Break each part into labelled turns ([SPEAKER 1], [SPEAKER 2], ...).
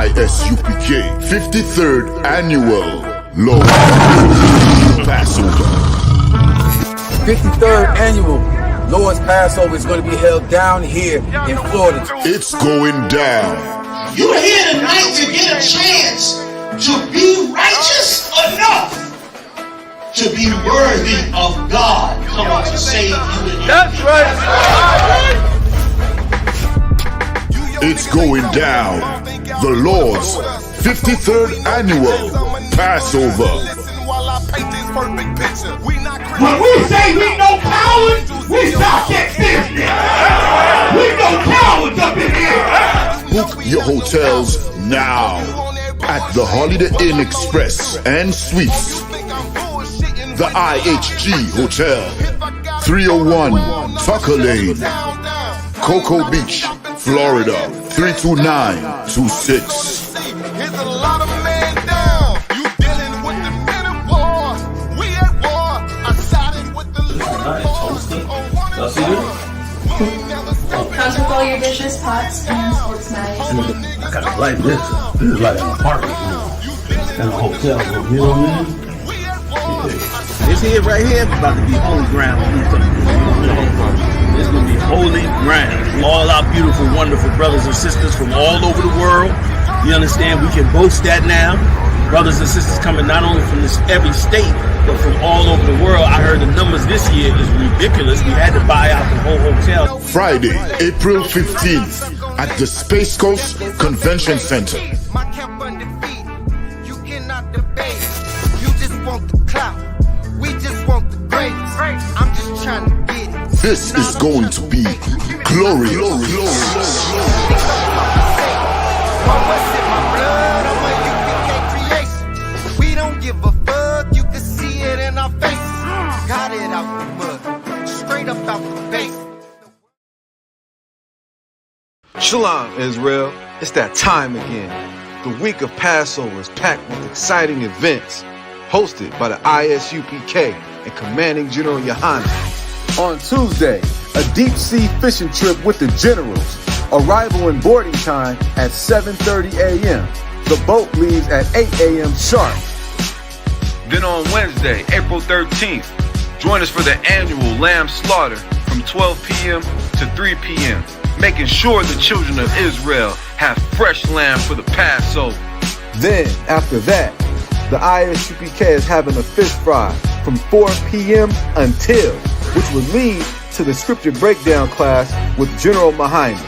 [SPEAKER 1] I.S.U.P.K. 53rd Annual Lord Passover.
[SPEAKER 2] 53rd Annual Lord's Passover is going to be held down here in Florida.
[SPEAKER 1] It's going down.
[SPEAKER 3] You're here tonight to get a chance to be righteous enough to be worthy of God coming to save you.
[SPEAKER 2] That's right.
[SPEAKER 1] It's going down. The Lord's 53rd Annual Passover.
[SPEAKER 3] When we say we no cowards, we stop that business. We no cowards up in here.
[SPEAKER 1] Book your hotels now at the Holiday Inn Express and Suites, the IHG Hotel, 301 Tucker Lane, Cocoa Beach, Florida, 32926.
[SPEAKER 4] Comes with all your dishes, pots, and sports knives.
[SPEAKER 5] I kind of like this. This is like an apartment and a hotel room. You know what I mean? This here right here is about to be holy ground. It's going to be holy ground. All our beautiful, wonderful brothers and sisters from all over the world. You understand? We can boast that now. Brothers and sisters coming not only from every state, but from all over the world. I heard the numbers this year is ridiculous. We had to buy out the whole hotel.
[SPEAKER 1] Friday, April 15th at the Space Coast Convention Center.
[SPEAKER 6] My camp undefeated. You cannot debate. You just want the clout. We just want the grades. I'm just trying to get it.
[SPEAKER 1] This is going to be glorious.
[SPEAKER 6] We don't give a fuck. You can see it in our faces. Got it out the mud. Straight up out the base.
[SPEAKER 7] Shalom, Israel. It's that time again. The week of Passover is packed with exciting events, hosted by the I.S.U.P.K. and Commanding General Yahanna. On Tuesday, a deep-sea fishing trip with the generals. Arrival and boarding time at 7:30 a.m. The boat leaves at 8 a.m. sharp. Then on Wednesday, April 13th, join us for the annual lamb slaughter from 12 p.m. to 3 p.m., making sure the children of Israel have fresh lamb for the Passover. Then, after that, the I.S.U.P.K. is having a fish fry from 4 p.m. until, which will lead to the scripture breakdown class with General GEN.YAHANNA.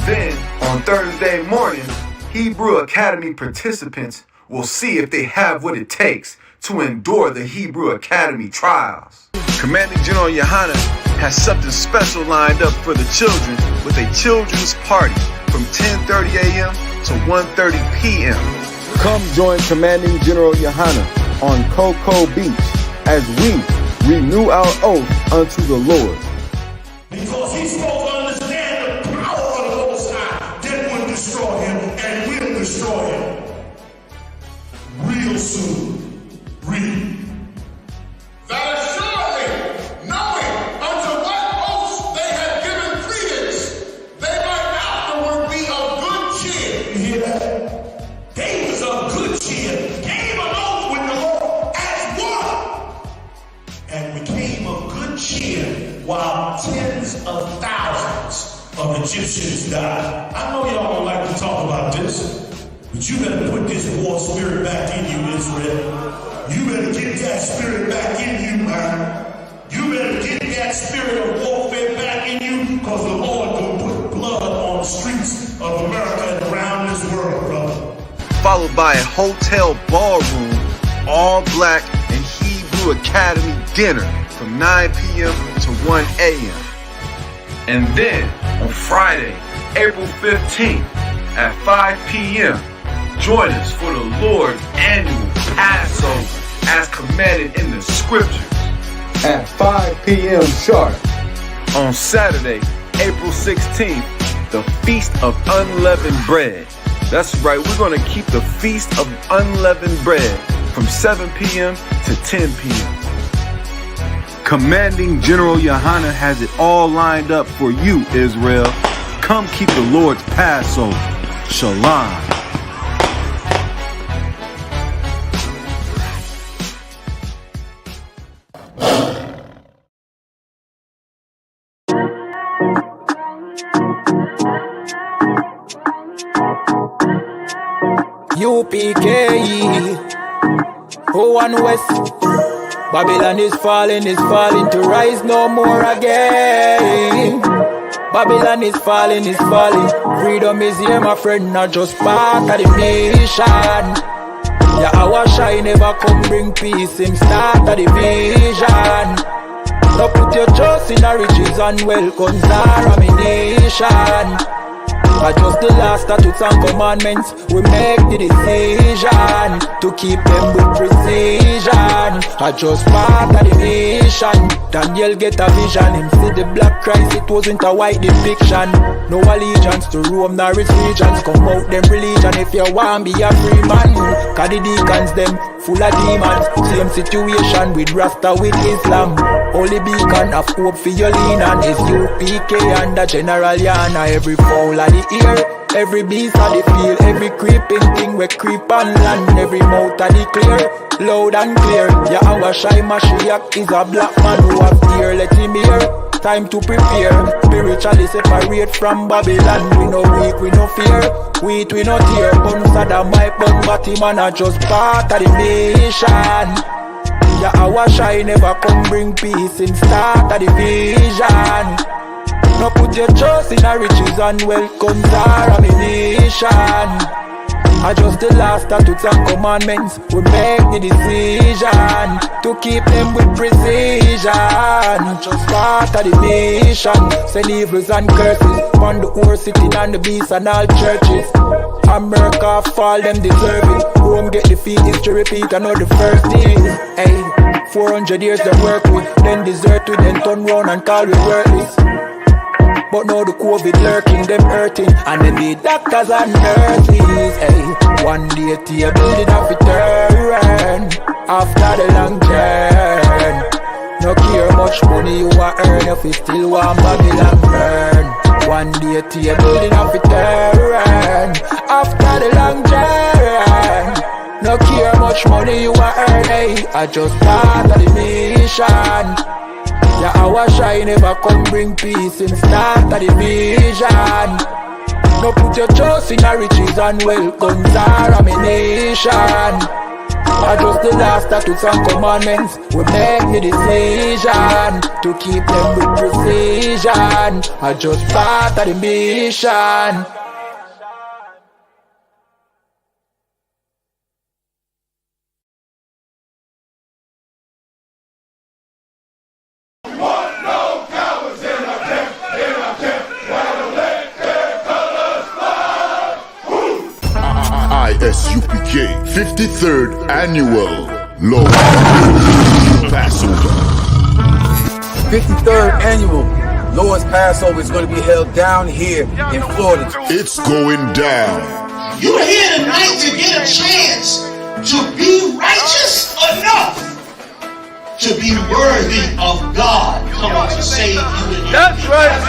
[SPEAKER 7] Then, on Thursday morning, Hebrew Academy participants will see if they have what it takes to endure the Hebrew Academy trials. Commanding General GEN.YAHANNA has something special lined up for the children with a children's party from 10:30 a.m. to 1:30 p.m. Come join Commanding General GEN.YAHANNA on Cocoa Beach as we renew our oath unto the Lord.
[SPEAKER 3] Because he's supposed to understand the power of the Most High that would destroy him and will destroy him. Real soon. Real. That assuredly, knowing unto what oaths they had given credence, they might afterward be of good cheer. You hear that? They was of good cheer, came along with the Lord as one, and became of good cheer while tens of thousands of Egyptians died. I know y'all don't like to talk about this, but you better put this war spirit back in you, Israel. You better get that spirit back in you, man. You better get that spirit of warfare back in you, because the Lord will put blood on the streets of America and around this world, brother.
[SPEAKER 7] Followed by a hotel ballroom, all black and Hebrew Academy dinner from 9 p.m. to 1 a.m. And then on Friday, April 15th at 5 p.m., join us for the Lord's annual Passover as commanded in the scriptures at 5 p.m. sharp. On Saturday, April 16th, the Feast of Unleavened Bread. That's right, we're going to keep the Feast of Unleavened Bread from 7 p.m. to 10 p.m. Commanding General GEN.YAHANNA has it all lined up for you, Israel. Come keep the Lord's Passover. Shalom.
[SPEAKER 8] U.P.K. Oh, and West. Babylon is falling to rise no more again. Babylon is falling. Freedom is here, my friend, not just part of the nation. Yeah, our shine never come bring peace, him start of the vision. Now put your trust in the riches and wealth, guns are ammunition. I just the last statutes and commandments. We make the decision to keep them with precision. I just part of the nation. Daniel get a vision. Him see the black Christ, it wasn't a white depiction. No allegiance to Rome nor its regions. Come out them religion if you want be a free man. Cause the deacons them full of demons. Same situation with Rasta with Islam. Only beacon of hope for your lean on is U.P.K and the GEN.YAHANNA. Every fowl of the ear, every beast of the field, every creeping thing we creep on land, every mouth of the clear, loud and clear. Yeah, our shy Mashiach is a black man who have ear, let him hear. Time to prepare, spiritually separate from Babylon. We no weak, we no fear, we no tear. Bun Saddam, my bun Batman are just part of the nation. Yeah, our shy never come bring peace in start of the vision. Now put your trust in the riches and wealth, guns are ammunition. I just the last statutes and commandments. We make the decision to keep them with precision. Just part of the nation. Send evils and curses on the horse sitting on the beast and all churches. America fall, them deserve it. Rome get defeat, history repeat, I know the first thing. Hey, 400 years they work with, then desert with, then turn round and call we worthless. But now the COVID lurking, them hurting, and then the doctors and nurses. Hey, one day to building off it turn after the long journey. No care much money you a earn if you still want Babylon burn. One day to building off it turn after the long journey. No care much money you a earn. Hey, I just part of the mission. Yeah, our shy never come bring peace in start of the vision. No put your trust in the riches and wealth, guns are ammunition. I just the last statutes and commandments. We make the decision to keep them with precision. I just part of the mission.
[SPEAKER 1] I.S.U.P.K. 53rd Annual Lord Passover.
[SPEAKER 2] 53rd Annual Lord's Passover is going to be held down here in Florida.
[SPEAKER 1] It's going down.
[SPEAKER 9] You're here tonight to get a chance to be righteous enough to be worthy of God coming to save you.
[SPEAKER 5] That's right.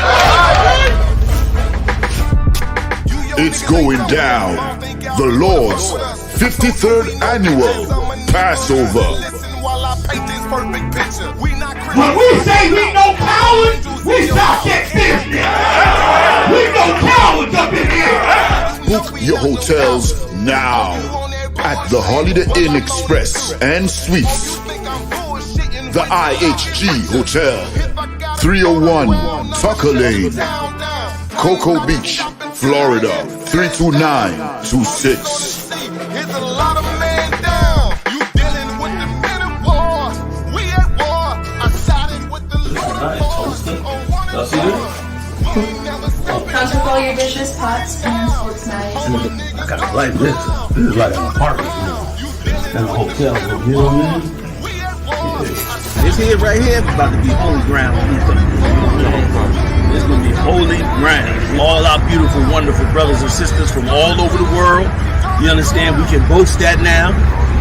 [SPEAKER 1] It's going down. The Lord's 53rd Annual Passover.
[SPEAKER 3] When we say we no cowards, we stop that business. We no cowards up in here.
[SPEAKER 1] Book your hotels now at the Holiday Inn Express and Suites, the IHG Hotel, 301 Tucker Lane, Cocoa Beach, Florida, 32926.
[SPEAKER 6] Here's a lot of men down. You dealing with the men of war. We at war. I sided with the Lord of Hosts.
[SPEAKER 4] Comes with all your dishes, pots, pans, forks, knives.
[SPEAKER 5] I kind of like this. This is like an apartment and a hotel. You know what I mean? This here right here is about to be holy ground. It's going to be holy ground. All our beautiful, wonderful brothers and sisters from all over the world. You understand? We can boast that now.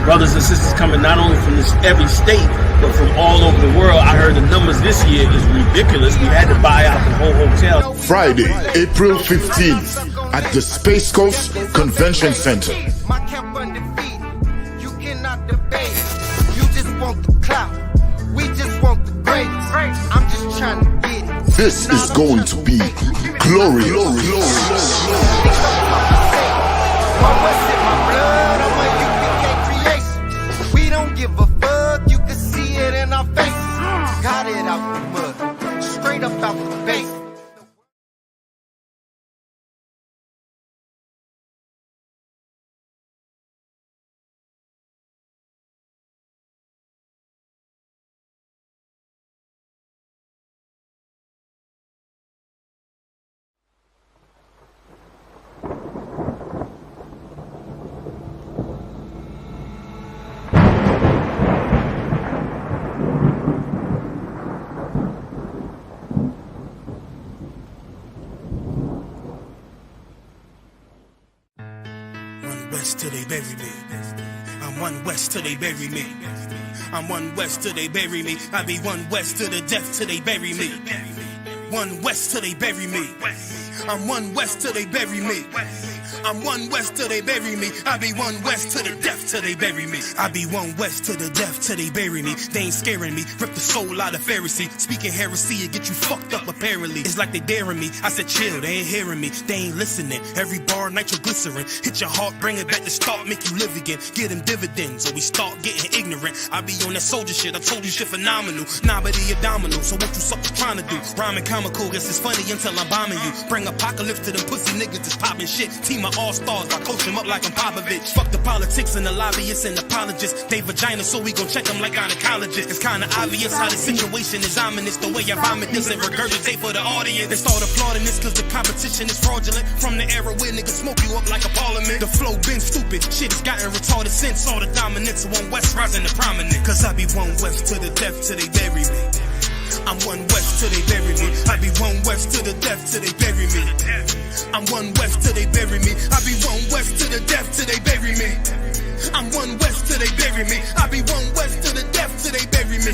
[SPEAKER 5] Brothers and sisters coming not only from every state, but from all over the world. I heard the numbers this year is ridiculous. We had to buy out the whole hotel.
[SPEAKER 1] Friday, April 15th at the Space Coast Convention Center.
[SPEAKER 6] My camp undefeated. You cannot debate. You just want the clout. We just want the greatest. I'm just trying to get it.
[SPEAKER 1] This is going to be glorious.
[SPEAKER 6] We don't give a fuck. You can see it in our faces. Got it out the mud. Straight up out the base.
[SPEAKER 10] Till they bury me. I'm one west till they bury me. I'm one west till they bury me. I be one west to the death till they bury me. One west till they bury me. I'm one west till they bury me. I'm one west till they bury me. I be one west to the death till they bury me. I be one west to the death till they bury me. They ain't scaring me. Rip the soul out of Pharisee. Speaking heresy, it get you fucked up apparently. It's like they daring me. I said chill, they ain't hearing me. They ain't listening. Every bar nitroglycerin. Hit your heart, bring it back to start, make you live again. Get them dividends or we start getting ignorant. I be on that soldier shit. I told you shit phenomenal. Nah, but he abdominal. So what you suckers trying to do? Rhyming comical. Guess it's funny until I'm bombing you. Bring apocalypse to them pussy niggas that's popping shit. Team of all stars. I coach them up like I'm Popovich. Fuck the politics and the lobbyists and apologists. They vagina, so we gon' check them like gynecologists. It's kinda obvious how the situation is ominous. The way I vomit this and regurgitate for the audience. They start applauding this cause the competition is fraudulent. From the era where niggas smoke you up like a parliament. The flow been stupid. Shit has gotten retarded since all the dominance. One West rising to prominent. Cause I be one West to the death till they bury me. I'm one West till they bury me. I be one West to the death till they bury me. I'm one West till they bury me. I be one West to the death till they bury me. I'm one West till they bury me. I be one West to the death till they bury me.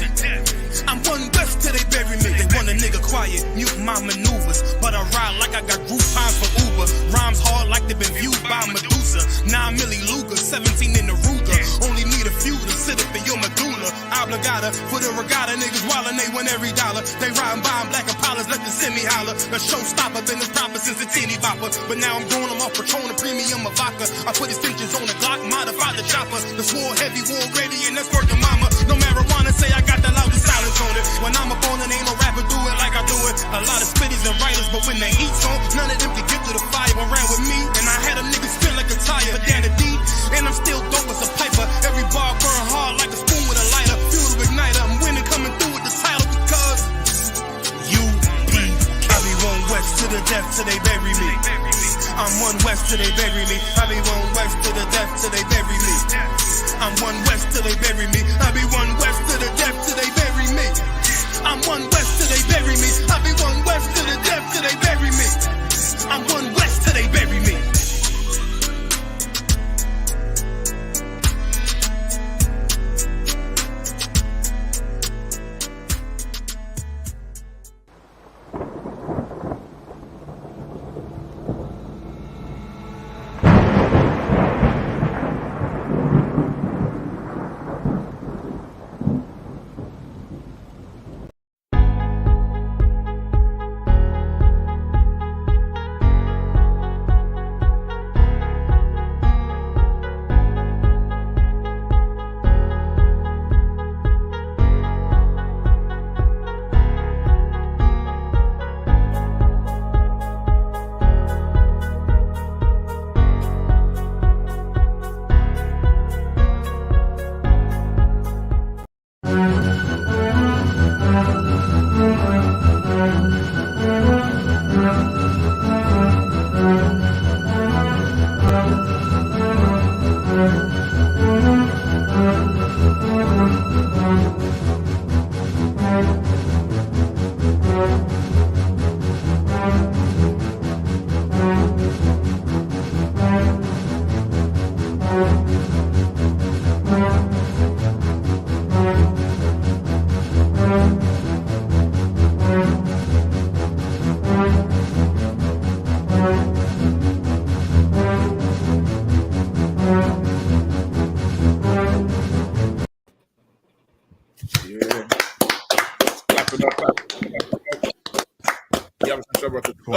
[SPEAKER 10] I'm one West till they bury me. They want a nigga quiet, mute my maneuvers, but I ride like I got Groupon for Uber. Rhymes hard like they been viewed by Medusa. 9 milli Luger, 17 in the Ruger. Only need a few to sit up in your medulla. Obligata for the regatta, niggas wildin', they win every dollar. They riding by in black Impalas, let the semi holler. A showstopper, been the proper since the teeny bopper. But now I'm going, I'm off Patron, a premium of vodka. I put extensions on the Glock, modified the chopper. The swore heavy, war ready, and that's worth the mama. No marijuana, say I got the loudest silence on it. When I'm up on it, ain't no rapper do it like I do it. A lot of spitties and writers, but when they heat's on, none of them can get to the fire around with me. And I had them niggas spin like a tire, but down the deep, and I'm still dope as a piper. Every bar burn hard like a spoon with a lighter. Fuel to igniter, I'm winning, coming through with the title because U.P.K. I be one West to the death till they bury me. I'm one West till they bury me. I be one West to the death till they bury me. I'm one West till they bury me. I be one West to the death till they bury me. I'm one West till they bury me. I be one West to the death till they bury me. I'm one West till they bury me.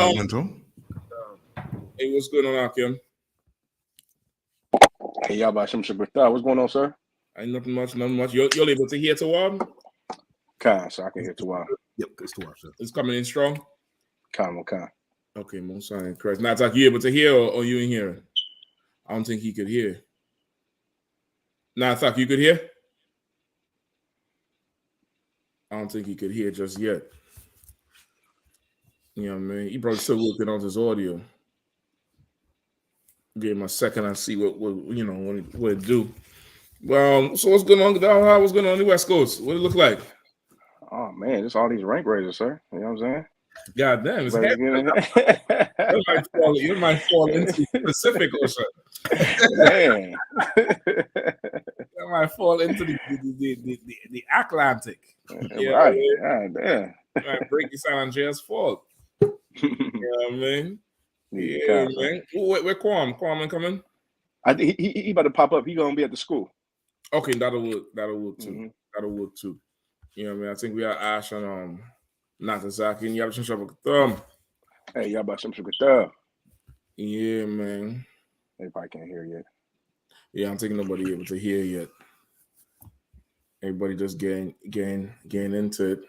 [SPEAKER 11] Hey, what's going on, Akim?
[SPEAKER 12] Hey, y'all about some Shabbat. What's going on, sir?
[SPEAKER 11] Ain't nothing much, nothing much. You're able to hear Tawab?
[SPEAKER 12] Khan, so I can hear Tawab.
[SPEAKER 13] Yep, it's Tawab, sir.
[SPEAKER 11] It's coming in strong?
[SPEAKER 12] Khan.
[SPEAKER 11] Okay, most correct. Now, Zach, you able to hear or you in here? I don't think he could hear. Now, Zach, you could hear? I don't think he could hear just yet. You know what I mean? He probably still working on his audio. Give him a second and see what it do. Well, so what's going on? What's going on the West Coast? What it look like?
[SPEAKER 12] Oh man, it's all these rank raisers, sir. You know what I'm saying?
[SPEAKER 11] God damn, it's you might fall into the Pacific Ocean.
[SPEAKER 12] Man.
[SPEAKER 11] You might fall into the Atlantic.
[SPEAKER 12] Yeah, right. God damn.
[SPEAKER 11] Might break the San Andreas Fault. You know what I mean? Yeah, man. Where Kwame coming?
[SPEAKER 12] I think he about to pop up. He gonna be at the school.
[SPEAKER 11] Okay, that'll work too. Mm-hmm. That'll work too. You know what I mean? I think we are Ash and Nagasaki and Yabashim Shabbat.
[SPEAKER 12] Hey, Yabashim Shabbat.
[SPEAKER 11] Yeah, man.
[SPEAKER 12] They probably can't hear yet.
[SPEAKER 11] Yeah, I don't think nobody able to hear yet. Everybody just getting into it.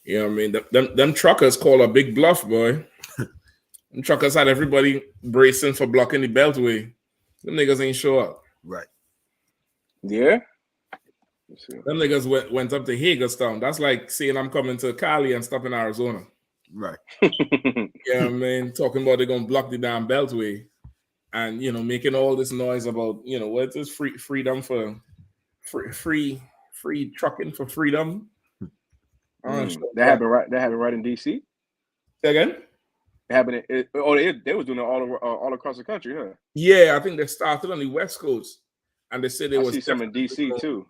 [SPEAKER 11] You know what I mean? Them truckers call a big bluff, boy. Them truckers had everybody bracing for blocking the Beltway. Them niggas ain't show up.
[SPEAKER 13] Right.
[SPEAKER 12] Yeah?
[SPEAKER 11] Them niggas went up to Hagerstown. That's like saying I'm coming to Cali and stopping Arizona.
[SPEAKER 13] Right.
[SPEAKER 11] Yeah, I mean, talking about they're gonna block the damn Beltway, and making all this noise about what is freedom for free trucking for freedom.
[SPEAKER 12] That happened right in DC.
[SPEAKER 11] Say again?
[SPEAKER 12] It happened. They was doing it all across the country, huh?
[SPEAKER 11] Yeah, I think they started on the West Coast, and they said
[SPEAKER 12] I see some in DC too.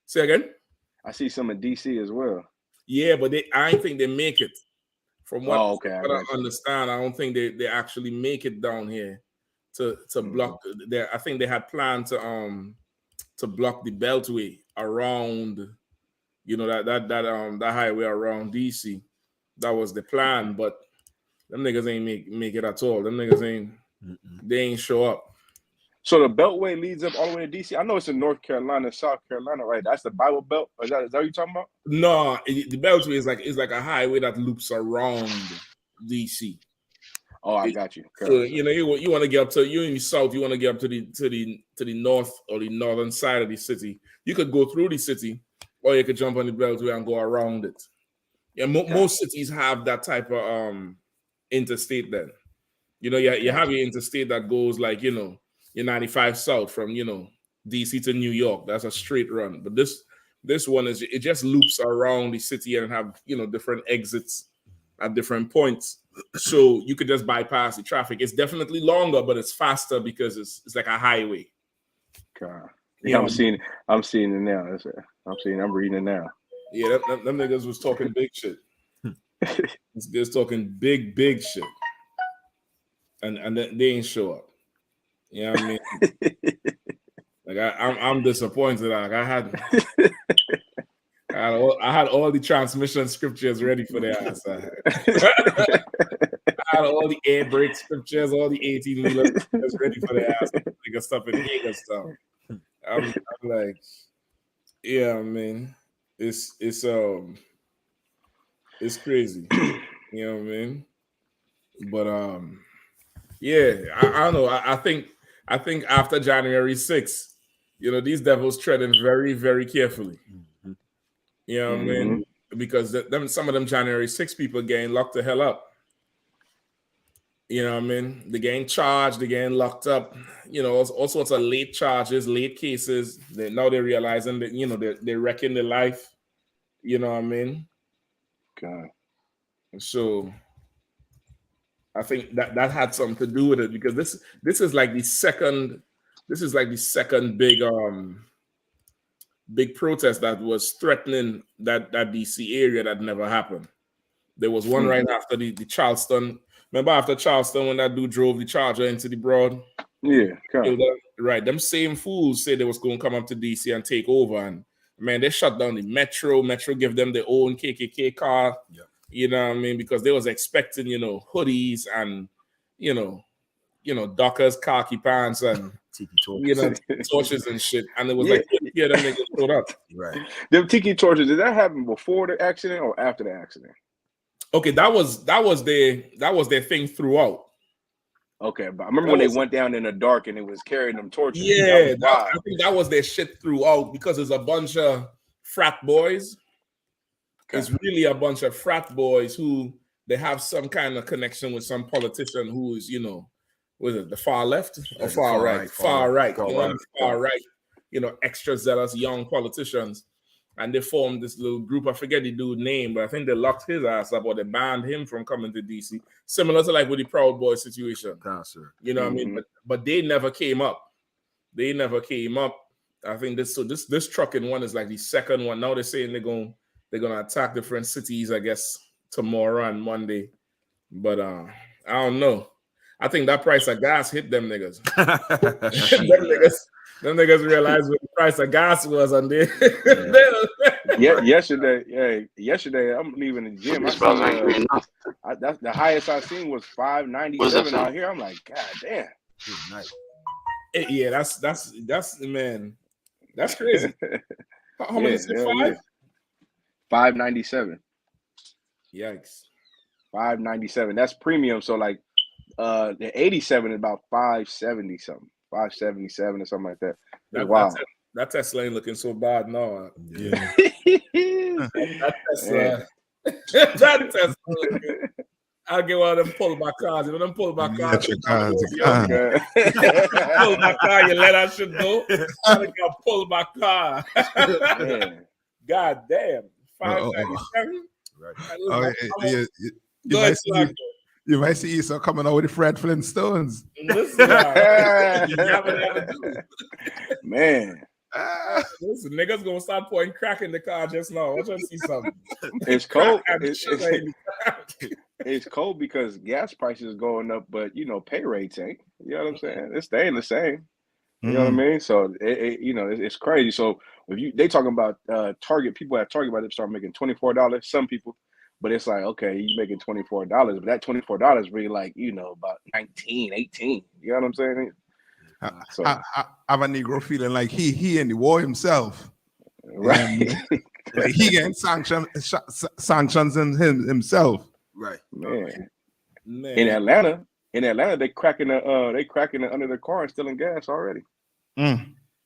[SPEAKER 11] Say again?
[SPEAKER 12] I see some in DC as well.
[SPEAKER 11] Yeah, but I don't think they make it. From what
[SPEAKER 12] I
[SPEAKER 11] understand, I don't think they actually make it down here to block. I think they had planned to block the Beltway around, that highway around DC. That was the plan, but them niggas ain't make it at all. Them niggas they ain't show up.
[SPEAKER 12] So the Beltway leads up all the way to DC. I know it's in North Carolina, South Carolina, right? That's the Bible Belt. Is that what you're talking about?
[SPEAKER 11] No, the Beltway is like a highway that loops around DC.
[SPEAKER 12] Oh, I got you.
[SPEAKER 11] So, you want to get up to in the south. You want to get up to the north or the northern side of the city. You could go through the city, or you could jump on the Beltway and go around it. Yeah, most cities have that type of interstate. Then, you have your interstate that goes like your 95 south from DC to New York. That's a straight run. But this one it just loops around the city and have different exits at different points. So you could just bypass the traffic. It's definitely longer, but it's faster because it's like a highway.
[SPEAKER 12] God. Yeah, I'm seeing it now. I'm reading it now.
[SPEAKER 11] Yeah, them niggas was talking big shit. They're talking big shit. And they ain't show up. You know what I mean? Like I'm disappointed. Like I had all the transmission scriptures ready for their ass. I had all the air brake scriptures, all the 18-wheelers ready for their ass. Nigga stuff in Hagerstown. I'm like, yeah, man, it's crazy. You know what I mean? But yeah, I don't know. I think after January 6th, these devils treading very, very carefully. Mm-hmm. You know what I mean? Because some of them January 6 people getting locked the hell up. You know what I mean? They're getting charged, they're getting locked up. All sorts of late charges, late cases. Now they're realizing that they're wrecking their life. You know what I mean?
[SPEAKER 12] God.
[SPEAKER 11] So I think that had something to do with it, because this is like the second big protest that was threatening that DC area that never happened. There was one right after the Charleston. Remember after Charleston when that dude drove the Charger into the Broad?
[SPEAKER 12] Yeah,
[SPEAKER 11] right. Them same fools said they was going to come up to DC and take over, and man, they shut down the Metro. Metro give them their own KKK car.
[SPEAKER 13] Yep.
[SPEAKER 11] You know what I mean? Because they was expecting, hoodies and, Dockers, khaki pants and, torches and shit. And it was like, yeah, them niggas showed up.
[SPEAKER 12] Right. Them tiki torches, did that happen before the accident or after the accident?
[SPEAKER 11] Okay, that was their thing throughout.
[SPEAKER 12] Okay, but I remember when they went down in the dark and it was carrying them torches.
[SPEAKER 11] Yeah, I think that was their shit throughout because there's a bunch of frat boys. Okay. It's really a bunch of frat boys who they have some kind of connection with some politician who is, was it the far left or far right? Far right. Extra zealous young politicians. And they formed this little group. I forget the dude's name, but I think they locked his ass up or they banned him from coming to DC. Similar to like with the Proud Boy situation. You know what I mean? But they never came up. I think this trucking one is like the second one. Now they're saying they're gonna attack different cities, I guess, tomorrow and Monday. But I don't know. I think that price of gas hit them niggas. Them niggas realized what the price of gas was on there.
[SPEAKER 12] Yesterday I'm leaving the gym. That's the highest I've seen was 597 out here. I'm like, God damn.
[SPEAKER 11] Nice. Yeah, that's man. That's crazy. How much is it?
[SPEAKER 12] 597.
[SPEAKER 11] Yikes.
[SPEAKER 12] 597. That's premium. So like the 87 is about 570 something. 577 or something like that. Wow.
[SPEAKER 11] That Tesla ain't looking so bad now.
[SPEAKER 12] Yeah.
[SPEAKER 11] that Tesla looking. I'll get one of them pull back cars. Them pull back cars. Pull back car, you let that shit go. I got pull back car. God damn. 597.
[SPEAKER 13] Right. You might see Esau coming out with the Fred Flintstones.
[SPEAKER 11] Listen, you never do.
[SPEAKER 12] Man.
[SPEAKER 11] Listen, niggas gonna start pouring crack in the car just now. I want you to see something.
[SPEAKER 12] It's cold. It's cold because gas prices going up, but pay rates ain't. You know what I'm saying? It's staying the same. You know what I mean? So it's crazy. So if they talking about Target, people at Target about to start making $24. Some people. But it's like, okay, you making $24, but that $24 really like, about 19, 18. You know what I'm saying?
[SPEAKER 13] I have a Negro feeling like he in the war himself.
[SPEAKER 12] Right.
[SPEAKER 13] Like he getting sanctions in himself.
[SPEAKER 12] Right. Man. In Atlanta, they cracking under the car and stealing gas already.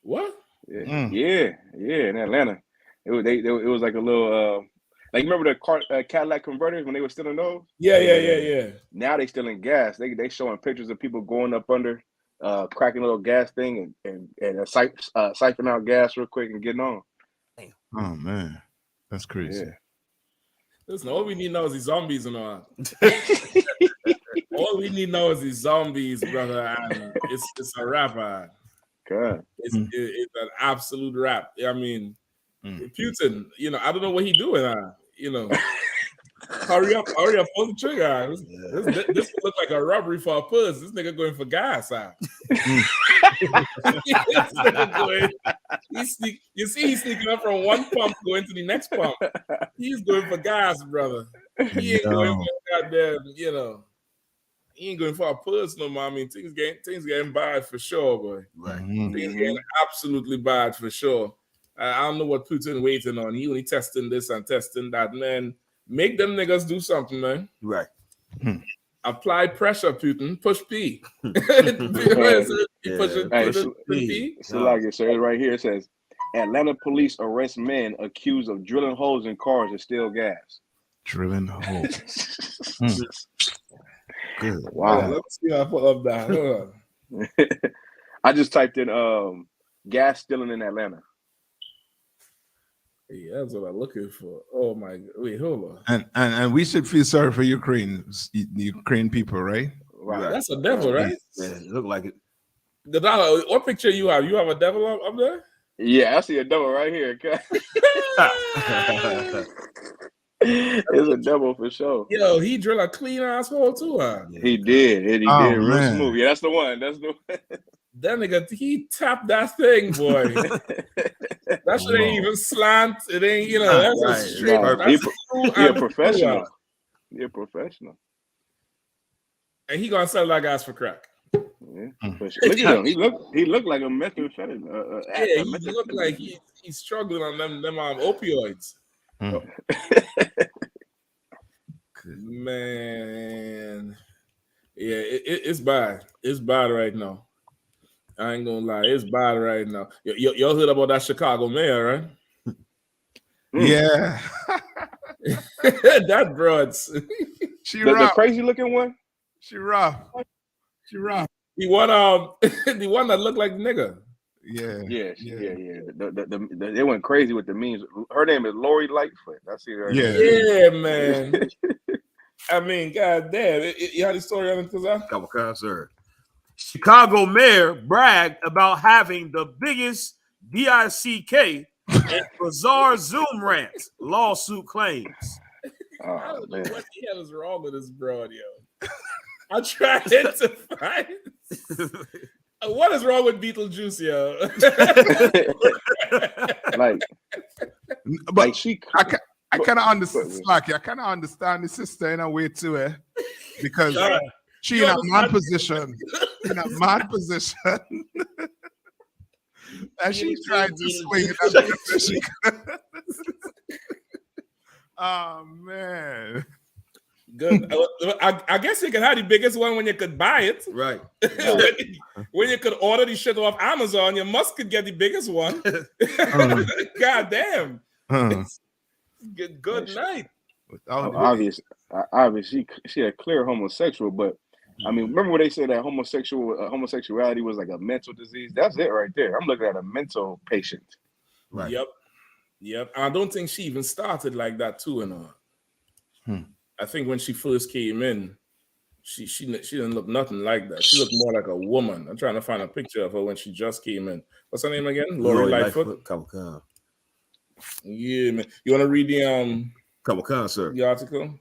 [SPEAKER 11] What?
[SPEAKER 12] Yeah. In Atlanta. It was like a little like remember the Cadillac converters when they were stealing those?
[SPEAKER 11] Yeah.
[SPEAKER 12] Now they stealing gas. They showing pictures of people going up under, cracking a little gas thing and siphon out gas real quick and getting on.
[SPEAKER 13] Oh man, that's crazy.
[SPEAKER 12] Yeah.
[SPEAKER 11] Listen, all we need now is the zombies and all. All we need now is the zombies, brother, and it's a wrap.
[SPEAKER 12] God.
[SPEAKER 11] It's an absolute wrap. I mean, Putin, I don't know what he's doing. Hurry up, pull the trigger. This look like a robbery for a puss. This nigga going for gas. He's sneaking up from one pump going to the next pump. He's going for gas, brother. He ain't going for goddamn, he ain't going for a puss no more. I mean, things getting bad for sure, boy.
[SPEAKER 12] Right.
[SPEAKER 11] Things getting absolutely bad for sure. I don't know what Putin waiting on. He only testing this and testing that, man. Make them niggas do something, man.
[SPEAKER 12] Right.
[SPEAKER 11] Apply pressure, Putin. Push P. Push P.
[SPEAKER 12] So like it says right here, it says Atlanta police arrest men accused of drilling holes in cars to steal gas.
[SPEAKER 13] Drilling holes.
[SPEAKER 12] Good. Wow.
[SPEAKER 11] Let me see how I pull up that.
[SPEAKER 12] I just typed in gas stealing in Atlanta.
[SPEAKER 11] Yeah, that's what I'm looking for. Oh my God. Wait, hold on.
[SPEAKER 13] And we should feel sorry for Ukraine people, right?
[SPEAKER 12] Right.
[SPEAKER 11] That's a devil, right?
[SPEAKER 12] Yeah, it look like it.
[SPEAKER 11] The dollar. What picture you have? You have a devil up there?
[SPEAKER 12] Yeah, I see a devil right here. It's a devil for sure.
[SPEAKER 11] Yo, he drilled a clean asshole too, huh?
[SPEAKER 12] He did. He did. Real smooth. Yeah, that's the one.
[SPEAKER 11] That nigga, he tapped that thing, boy. That shit ain't even slant. It ain't, that's a straight.
[SPEAKER 12] He a professional. You're a professional.
[SPEAKER 11] And he gonna sell that gas for crack.
[SPEAKER 12] Yeah. But look at him. He looked like a methamphetamine.
[SPEAKER 11] Yeah, he looked like he's struggling on them opioids. Man, yeah, it's bad. It's bad right now. I ain't gonna lie, it's bad right now. Y'all heard about that Chicago mayor, right?
[SPEAKER 13] Yeah.
[SPEAKER 11] That broads.
[SPEAKER 12] The crazy looking one.
[SPEAKER 13] She rough.
[SPEAKER 11] The one the one that looked like the nigga.
[SPEAKER 12] Yeah. They went crazy with the memes. Her name is Lori Lightfoot. I see her.
[SPEAKER 11] Yeah, man. I mean, goddamn. You had the story on it,
[SPEAKER 14] Come on, sir. Chicago mayor bragged about having the biggest DICK and bizarre Zoom rant, lawsuit claims.
[SPEAKER 11] I don't know what the hell is wrong with this broad, yo. I'm trying to find what is wrong with Beetlejuice, yo.
[SPEAKER 13] I kind of understand. I kind of understand the sister in a way too, because she in a man position. In a man position. And she's trying to swing it as much as she can. Oh man.
[SPEAKER 11] Good. I guess you could have the biggest one when you could buy it.
[SPEAKER 14] Right.
[SPEAKER 11] when you could order the shit off Amazon, you could get the biggest one. God damn. Good night.
[SPEAKER 12] Obviously, she a clear homosexual, but I mean, remember when they said that homosexuality was like a mental disease? That's it right there. I'm looking at a mental patient.
[SPEAKER 11] Right. Yep. I don't think she even started like that too, I think when she first came in, she didn't look nothing like that. She looked more like a woman. I'm trying to find a picture of her when she just came in. What's her name again? Lori Lightfoot. Yeah, man. You want to read the
[SPEAKER 14] sir.
[SPEAKER 11] The article?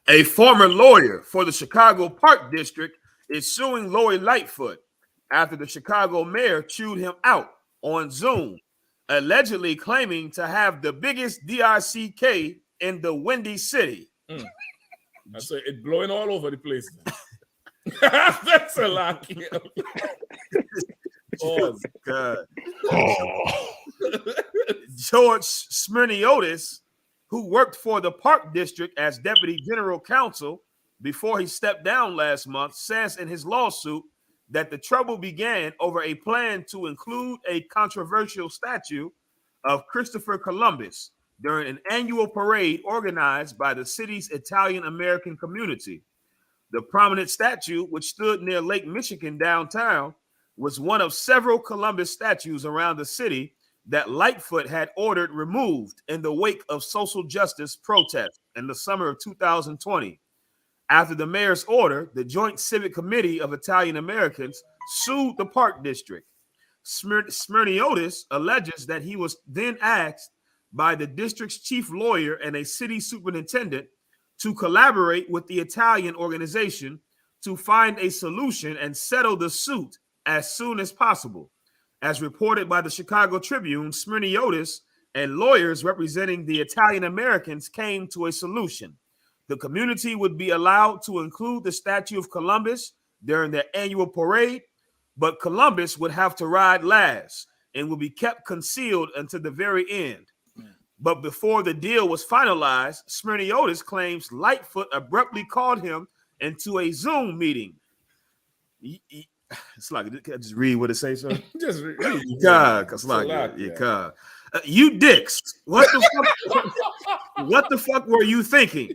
[SPEAKER 14] A former lawyer for the Chicago Park District is suing Lori Lightfoot after the Chicago mayor chewed him out on Zoom, allegedly claiming to have the biggest DICK in the Windy City.
[SPEAKER 11] I say it's blowing all over the place. That's a lot.
[SPEAKER 14] Oh, God. George Smyrniotis, who worked for the Park District as deputy general counsel before he stepped down last month, says in his lawsuit that the trouble began over a plan to include a controversial statue of Christopher Columbus during an annual parade organized by the city's Italian-American community. The prominent statue, which stood near Lake Michigan downtown, was one of several Columbus statues around the city that Lightfoot had ordered removed in the wake of social justice protests in the summer of 2020. After the mayor's order, the Joint Civic Committee of Italian Americans sued the Park District. Smyrniotis alleges that he was then asked by the district's chief lawyer and a city superintendent to collaborate with the Italian organization to find a solution and settle the suit as soon as possible. As reported by the Chicago Tribune, Smyrniotis and lawyers representing the Italian Americans came to a solution. The community would be allowed to include the statue of Columbus during their annual parade, but Columbus would have to ride last and would be kept concealed until the very end. But before the deal was finalized, Smyrniotis claims Lightfoot abruptly called him into a Zoom meeting. It's like, can I just read what it says, sir?
[SPEAKER 11] Just read.
[SPEAKER 14] God, because like, God. You dicks, what the fuck were you thinking?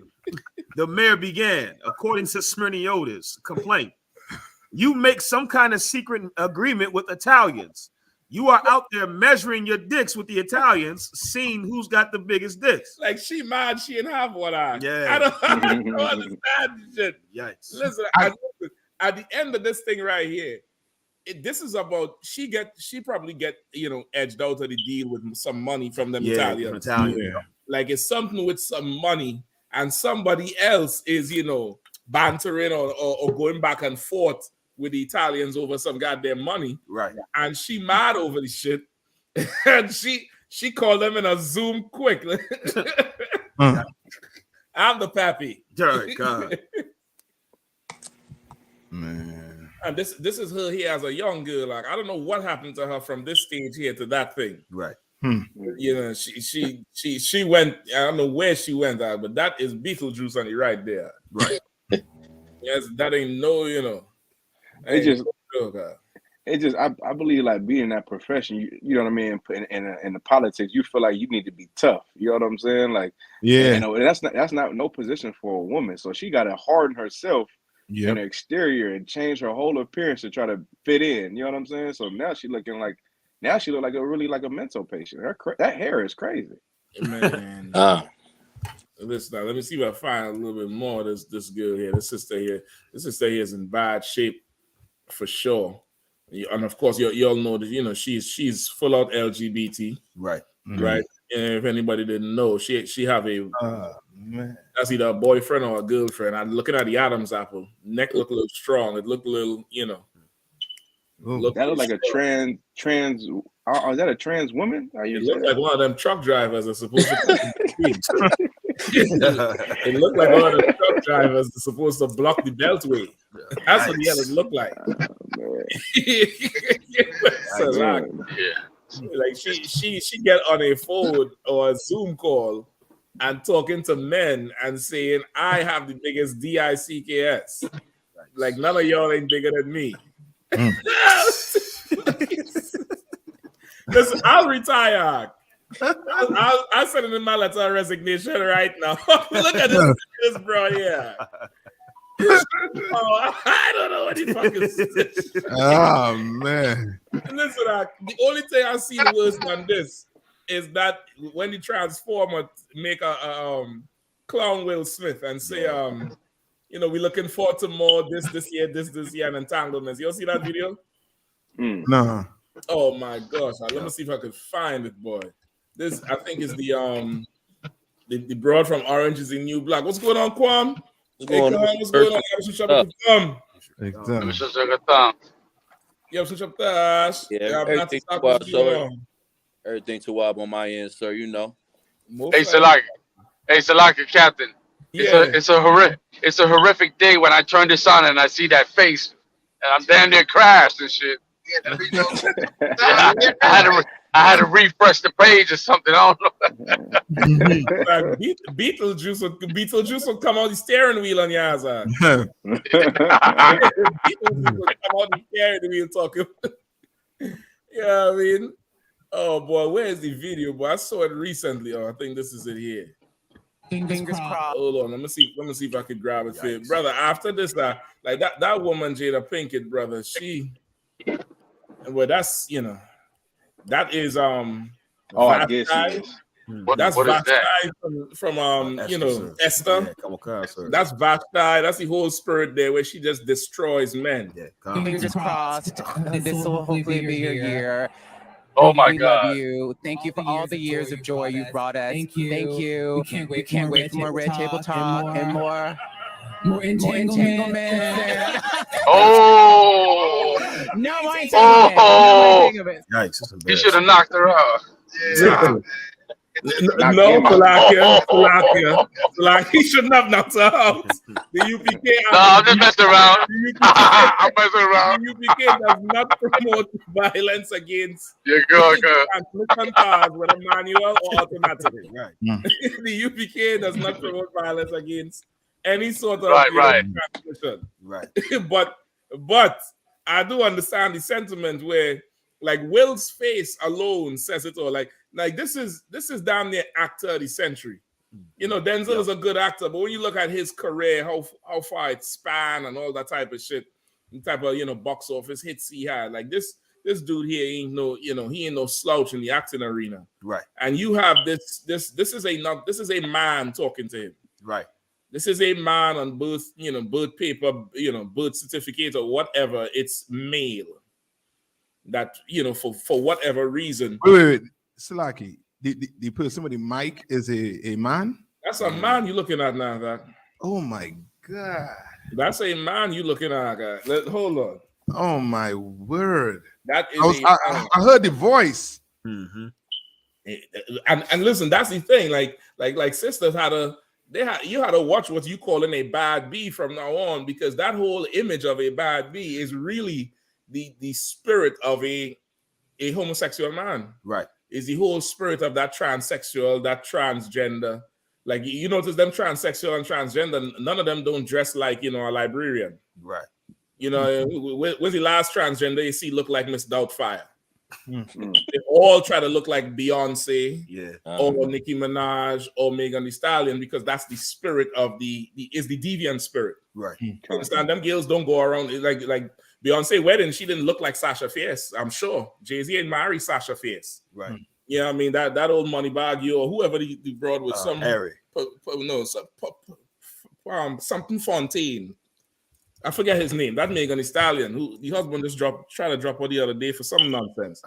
[SPEAKER 14] The mayor began, according to Smyrniotis' complaint. You make some kind of secret agreement with Italians. You are out there measuring your dicks with the Italians, seeing who's got the biggest dicks.
[SPEAKER 11] Like she mad, she didn't have one eye.
[SPEAKER 14] Yeah.
[SPEAKER 11] I don't understand shit.
[SPEAKER 14] Yikes.
[SPEAKER 11] Listen, at the end of this thing right here, this is about she probably get edged out of the deal with some money from them Italians. Like it's something with some money, and somebody else is bantering or going back and forth with the Italians over some goddamn money.
[SPEAKER 14] Right.
[SPEAKER 11] And she mad over the shit. And she called them in a Zoom quick. I'm the pappy.
[SPEAKER 14] God.
[SPEAKER 13] Man.
[SPEAKER 11] And this is her here as a young girl. Like, I don't know what happened to her from this stage here to that thing.
[SPEAKER 14] Right.
[SPEAKER 11] You know, she went. I don't know where she went at, but that is Beetlejuice on the right there.
[SPEAKER 14] Right.
[SPEAKER 11] Yes, that ain't no, you know.
[SPEAKER 12] I believe like being in that profession, you know what I mean, in the politics, you feel like you need to be tough. You know what I'm saying? Like,
[SPEAKER 13] yeah,
[SPEAKER 12] and that's not no position for a woman. So she got to harden herself in her exterior and change her whole appearance to try to fit in. You know what I'm saying? So now she look like a mental patient. That hair is crazy.
[SPEAKER 11] Man. Listen, now, let me see if I find a little bit more of this girl here. This sister here is in bad shape for sure. And of course, you all know that, you know, she's full out LGBT.
[SPEAKER 14] Right.
[SPEAKER 11] Right. And if anybody didn't know, she have a
[SPEAKER 13] man.
[SPEAKER 11] That's either a boyfriend or a girlfriend. I'm looking at the Adam's apple. Neck look a little strong. It looked a little, you know.
[SPEAKER 12] That look like a trans. Is that a trans woman?
[SPEAKER 11] It looked like one of them truck drivers are supposed to. It looked like one of the truck drivers is supposed to block the beltway. That's what the hell it looked like. Like she get on a phone or a Zoom call and talking to men and saying, I have the biggest DICKS. Like none of y'all ain't bigger than me. Listen, I'll retire. I'll send it in my letter of resignation right now. Look at this bro here. Oh, I don't know what the fuck is this.
[SPEAKER 13] Oh man.
[SPEAKER 11] And listen, the only thing I see worse than this is that when the Transformer make a clown Will Smith and say, you know, we're looking forward to more this year, and entanglements. You all see that video?
[SPEAKER 13] No.
[SPEAKER 11] Oh my gosh. Let me see if I could find it, boy. This I think is the broad from Orange is the New Black. What's going on, Kwam? What's going on? What's going on?
[SPEAKER 15] Everything to wild on my end, sir. You know.
[SPEAKER 16] Hey, Salaka, Captain. It's a horrific day when I turn this on and I see that face, and I'm damn near crashed and shit. I had to refresh the page or something. I don't know.
[SPEAKER 11] Beetlejuice will come out the steering wheel on your ass. Beetlejuice will come out the steering wheel talking. Yeah, I mean, oh boy, where is the video? Boy, I saw it recently. Oh, I think this is it here.
[SPEAKER 17] Fingers crossed.
[SPEAKER 11] Hold on, let me see if I could grab it for you, brother. After this, like that woman Jada Pinkett, brother, well, that's, you know, that is
[SPEAKER 12] I guess
[SPEAKER 11] that's Vashti from you know, Esther. That's Vashti. That's the whole spirit there where she just destroys men.
[SPEAKER 17] Fingers crossed. This will hopefully be your year.
[SPEAKER 16] Oh my
[SPEAKER 17] we
[SPEAKER 16] God!
[SPEAKER 17] Love you. Thank you for all the years of joy you brought us. Thank you. We can't wait for more Red Table Talk and more entanglement.
[SPEAKER 16] Oh!
[SPEAKER 17] No more entanglement.
[SPEAKER 14] Yikes!
[SPEAKER 16] You should have knocked her out.
[SPEAKER 11] Yeah. No, Palakia. He shouldn't have knocked her out. The U.P.K.
[SPEAKER 16] No, I'm just messing around. I'm messing around.
[SPEAKER 11] The U.P.K. does not promote violence against.
[SPEAKER 16] You're good.
[SPEAKER 11] Cars with a manual or automatic. Right. The U.P.K. does not promote violence against any sort of transmission. Right. But I do understand the sentiment where, like, Will's face alone says it all. Like this is damn near actor of the century. You know, Denzel is a good actor, but when you look at his career, how far it spanned and all that type of shit, the type of, you know, box office hits he had, like this dude here ain't no, you know, he ain't no slouch in the acting arena.
[SPEAKER 14] Right.
[SPEAKER 11] And you have this is a man talking to him.
[SPEAKER 14] Right.
[SPEAKER 11] This is a man on birth paper, you know, birth certificate or whatever. It's male. That, you know, for whatever reason.
[SPEAKER 13] Wait. Salaki, the person with the mic is a man?
[SPEAKER 11] That's a man you looking at now, that.
[SPEAKER 13] Oh my God.
[SPEAKER 11] That's a man you looking at, guy. Hold on.
[SPEAKER 13] Oh my word.
[SPEAKER 11] That is
[SPEAKER 13] I heard the voice.
[SPEAKER 11] Mm-hmm. And listen, that's the thing. Like sisters had a you had to watch what you calling a bad bee from now on, because that whole image of a bad bee is really the spirit of a homosexual man.
[SPEAKER 14] Right.
[SPEAKER 11] Is the whole spirit of that transsexual, that transgender. Like, you notice them transsexual and transgender, none of them don't dress like, a librarian.
[SPEAKER 14] Right.
[SPEAKER 11] Where's the last transgender you see look like Miss Doubtfire? They all try to look like Beyonce, or Nicki Minaj, or Megan Thee Stallion, because that's the spirit of the deviant spirit.
[SPEAKER 14] Right.
[SPEAKER 11] You understand? Them girls don't go around like Beyonce wedding. She didn't look like Sasha Fierce. I'm sure Jay-Z ain't married Sasha Fierce.
[SPEAKER 14] Right.
[SPEAKER 11] Yeah, I mean that old money bag, or whoever the broad with some
[SPEAKER 14] Harry.
[SPEAKER 11] Something Fontaine. I forget his name. That Megan Thee Stallion, who the husband just tried to drop her the other day for some nonsense.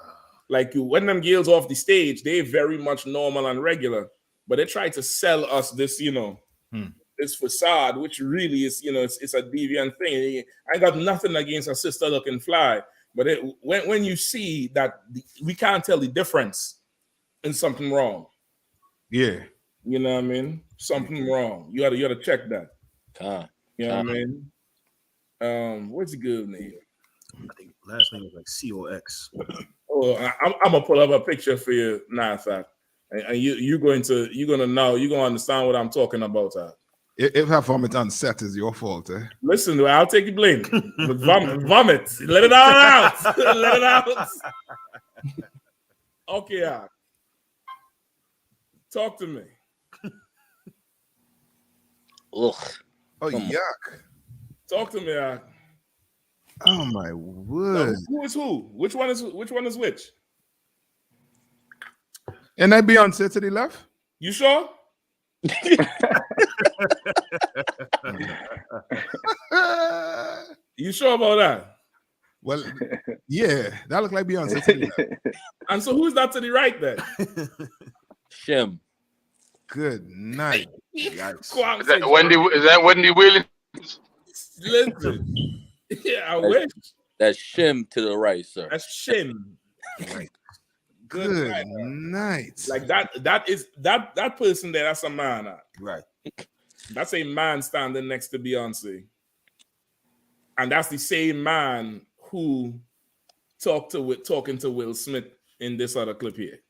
[SPEAKER 11] Like, when them girls off the stage, they very much normal and regular, but they try to sell us this, this facade, which really is, it's a deviant thing. I got nothing against a sister looking fly, but when you see that we can't tell the difference, and something wrong.
[SPEAKER 13] Yeah.
[SPEAKER 11] You know what I mean? Something wrong. You gotta check that. You know what I mean? What's the good name?
[SPEAKER 14] I think last name was like COX.
[SPEAKER 11] Oh, I'm gonna pull up a picture for you now, and you're gonna understand what I'm talking about.
[SPEAKER 13] If her vomit on set is your fault, eh?
[SPEAKER 11] Listen, I'll take the blame. But vomit, let it all out. Let it out. Okay, talk to me.
[SPEAKER 15] Ugh.
[SPEAKER 13] Oh, yuck.
[SPEAKER 11] Talk to me.
[SPEAKER 13] Oh my word.
[SPEAKER 11] Who is who? Which one is which?
[SPEAKER 13] And that Beyonce to the left?
[SPEAKER 11] You sure? You sure about that?
[SPEAKER 13] Well, yeah, that look like Beyonce to the left.
[SPEAKER 11] And so who's that to the right then?
[SPEAKER 15] Shim.
[SPEAKER 13] Good night.
[SPEAKER 16] Is that Wendy Williams?
[SPEAKER 11] Listen. Yeah, I wish.
[SPEAKER 15] That's Shim to the right, sir.
[SPEAKER 11] That's Shim.
[SPEAKER 13] Good night.
[SPEAKER 11] Like that is that person there, that's a man.
[SPEAKER 14] Right.
[SPEAKER 11] That's a man standing next to Beyonce. And that's the same man who talking to Will Smith in this other clip here.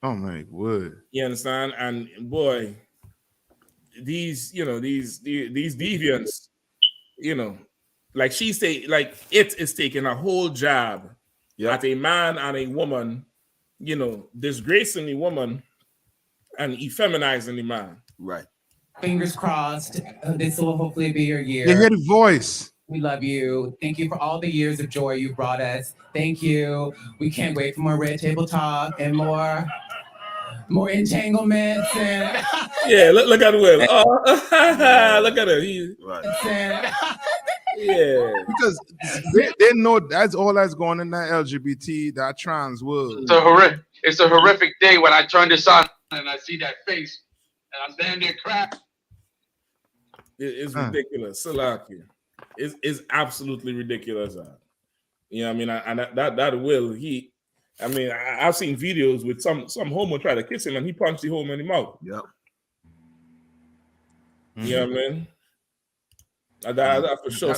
[SPEAKER 13] Oh my word.
[SPEAKER 11] You understand? And boy, these deviants, like she say, like it is taking a whole jab at a man and a woman, disgracing the woman and effeminizing the man.
[SPEAKER 14] Right.
[SPEAKER 17] Fingers crossed. This will hopefully be your year.
[SPEAKER 13] You hear the voice.
[SPEAKER 17] We love you. Thank you for all the years of joy you brought us. Thank you. We can't wait for more Red Table Talk and more entanglements. And
[SPEAKER 11] yeah, look at Will. Oh, look at him.
[SPEAKER 14] Right.
[SPEAKER 13] Yeah, because they know that's all that's going in that LGBT, that trans world.
[SPEAKER 16] It's a horrific day when I turn this on and I see that face, and I'm damn near crap.
[SPEAKER 11] It's ridiculous. Salaki. It's absolutely ridiculous. You know what I mean? And that Will, I've seen videos with some homo try to kiss him and he punched the homo in the mouth.
[SPEAKER 14] Yep.
[SPEAKER 11] You know what I mean? That for sure.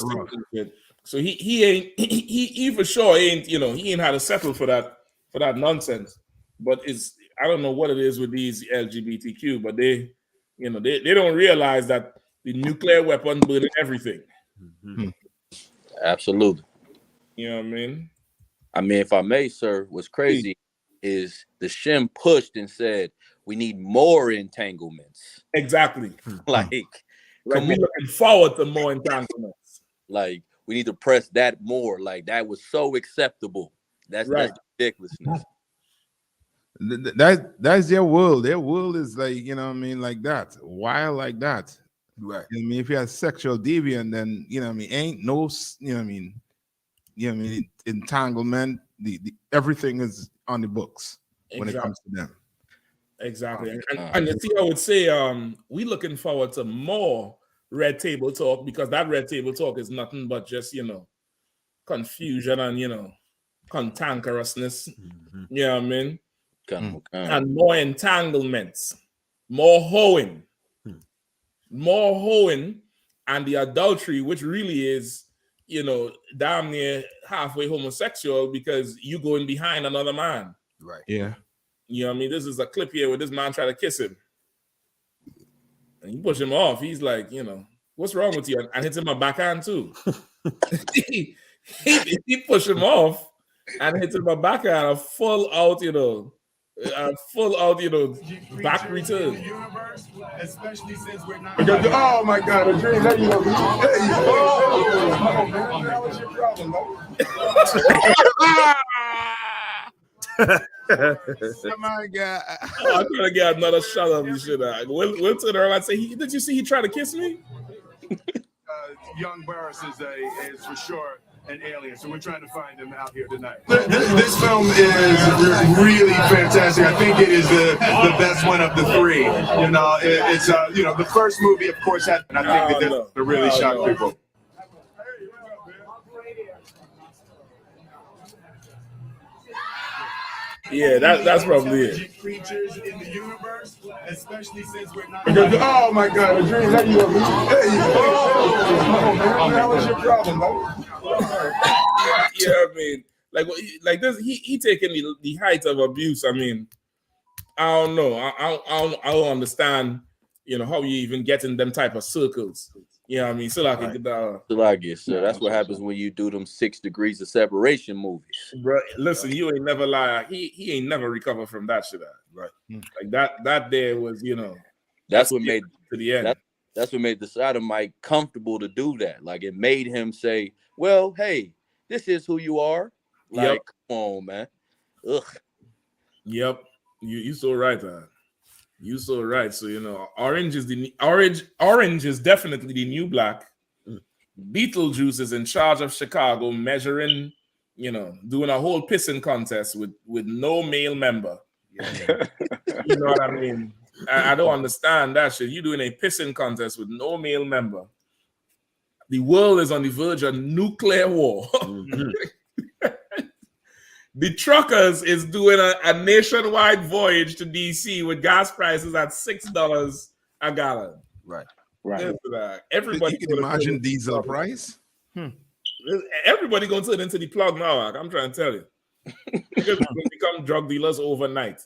[SPEAKER 11] So he for sure ain't, he ain't had to settle for that nonsense. But I don't know what it is with these LGBTQ, but they don't realize that the nuclear weapon burning everything.
[SPEAKER 14] Mm-hmm.
[SPEAKER 15] Absolutely.
[SPEAKER 11] You know what I mean?
[SPEAKER 15] I mean, if I may, sir, what's crazy is the Shim pushed and said we need more entanglements.
[SPEAKER 11] Exactly.
[SPEAKER 15] Like
[SPEAKER 11] we're looking forward to more entanglements.
[SPEAKER 15] Like we need to press that more. Like that was so acceptable. That's ridiculousness.
[SPEAKER 13] That's their world. Their world is like, like that. Wild like that.
[SPEAKER 14] Right.
[SPEAKER 13] I mean, if you're a sexual deviant, then ain't no, entanglement. The everything is on the books when it comes to them.
[SPEAKER 11] Exactly. And you see, I would say we looking forward to more Red Table Talk, because that Red Table Talk is nothing but just, confusion and, cantankerousness.
[SPEAKER 14] Mm-hmm.
[SPEAKER 11] You know what I mean? And more entanglements, more hoeing. more hoeing and the adultery, which really is, damn near halfway homosexual because you going behind another man.
[SPEAKER 18] Right.
[SPEAKER 13] Yeah.
[SPEAKER 11] You know what I mean? This is a clip here where this man tried to kiss him. And you push him off. He's like, what's wrong with you? And hits him a backhand too. he pushed him off and hits him a backhand, a full out, back return.
[SPEAKER 3] Especially since we're not. Oh my God, a dream. There you go. That was your problem,
[SPEAKER 13] Oh my God.
[SPEAKER 11] I'm gonna get another shot of you, shit. We'll turn around and say, did you see he tried to kiss me?
[SPEAKER 3] Young Burris is for sure an alien, so we're trying to find him out here tonight. This film is really fantastic. I think it is the best one of the three. It's the first movie, of course, had, and I think that really shocked people.
[SPEAKER 11] Yeah, that's probably it.
[SPEAKER 3] Creatures in the universe, especially since we're not. Oh my God, a dream. There you go. That was your problem,
[SPEAKER 11] Yeah, I mean, like this, he taking the height of abuse. I mean, I don't know. I don't understand. How you even get in them type of circles. Yeah, I mean, so like
[SPEAKER 15] so that's what happens when you do them 6 degrees of separation movies.
[SPEAKER 11] Bro, listen, you ain't never lie. He ain't never recovered from that shit. Right. Like that there was,
[SPEAKER 15] that's what made
[SPEAKER 11] to the end.
[SPEAKER 15] That's what made the sodomite comfortable to do that. Like it made him say, well, hey, this is who you are. Like, come on, man. Ugh.
[SPEAKER 11] Yep. You so right, man. You so right. So orange is definitely the new black. Beetlejuice is in charge of Chicago, measuring, doing a whole pissing contest with no male member. You know what I mean? I don't understand that shit. You doing a pissing contest with no male member. The world is on the verge of nuclear war. The truckers is doing a nationwide voyage to DC with gas prices at $6 a gallon.
[SPEAKER 18] Right.
[SPEAKER 11] Everybody
[SPEAKER 13] you can imagine diesel price.
[SPEAKER 11] Everybody gonna turn into the plug now. I'm trying to tell you. They're gonna become drug dealers overnight.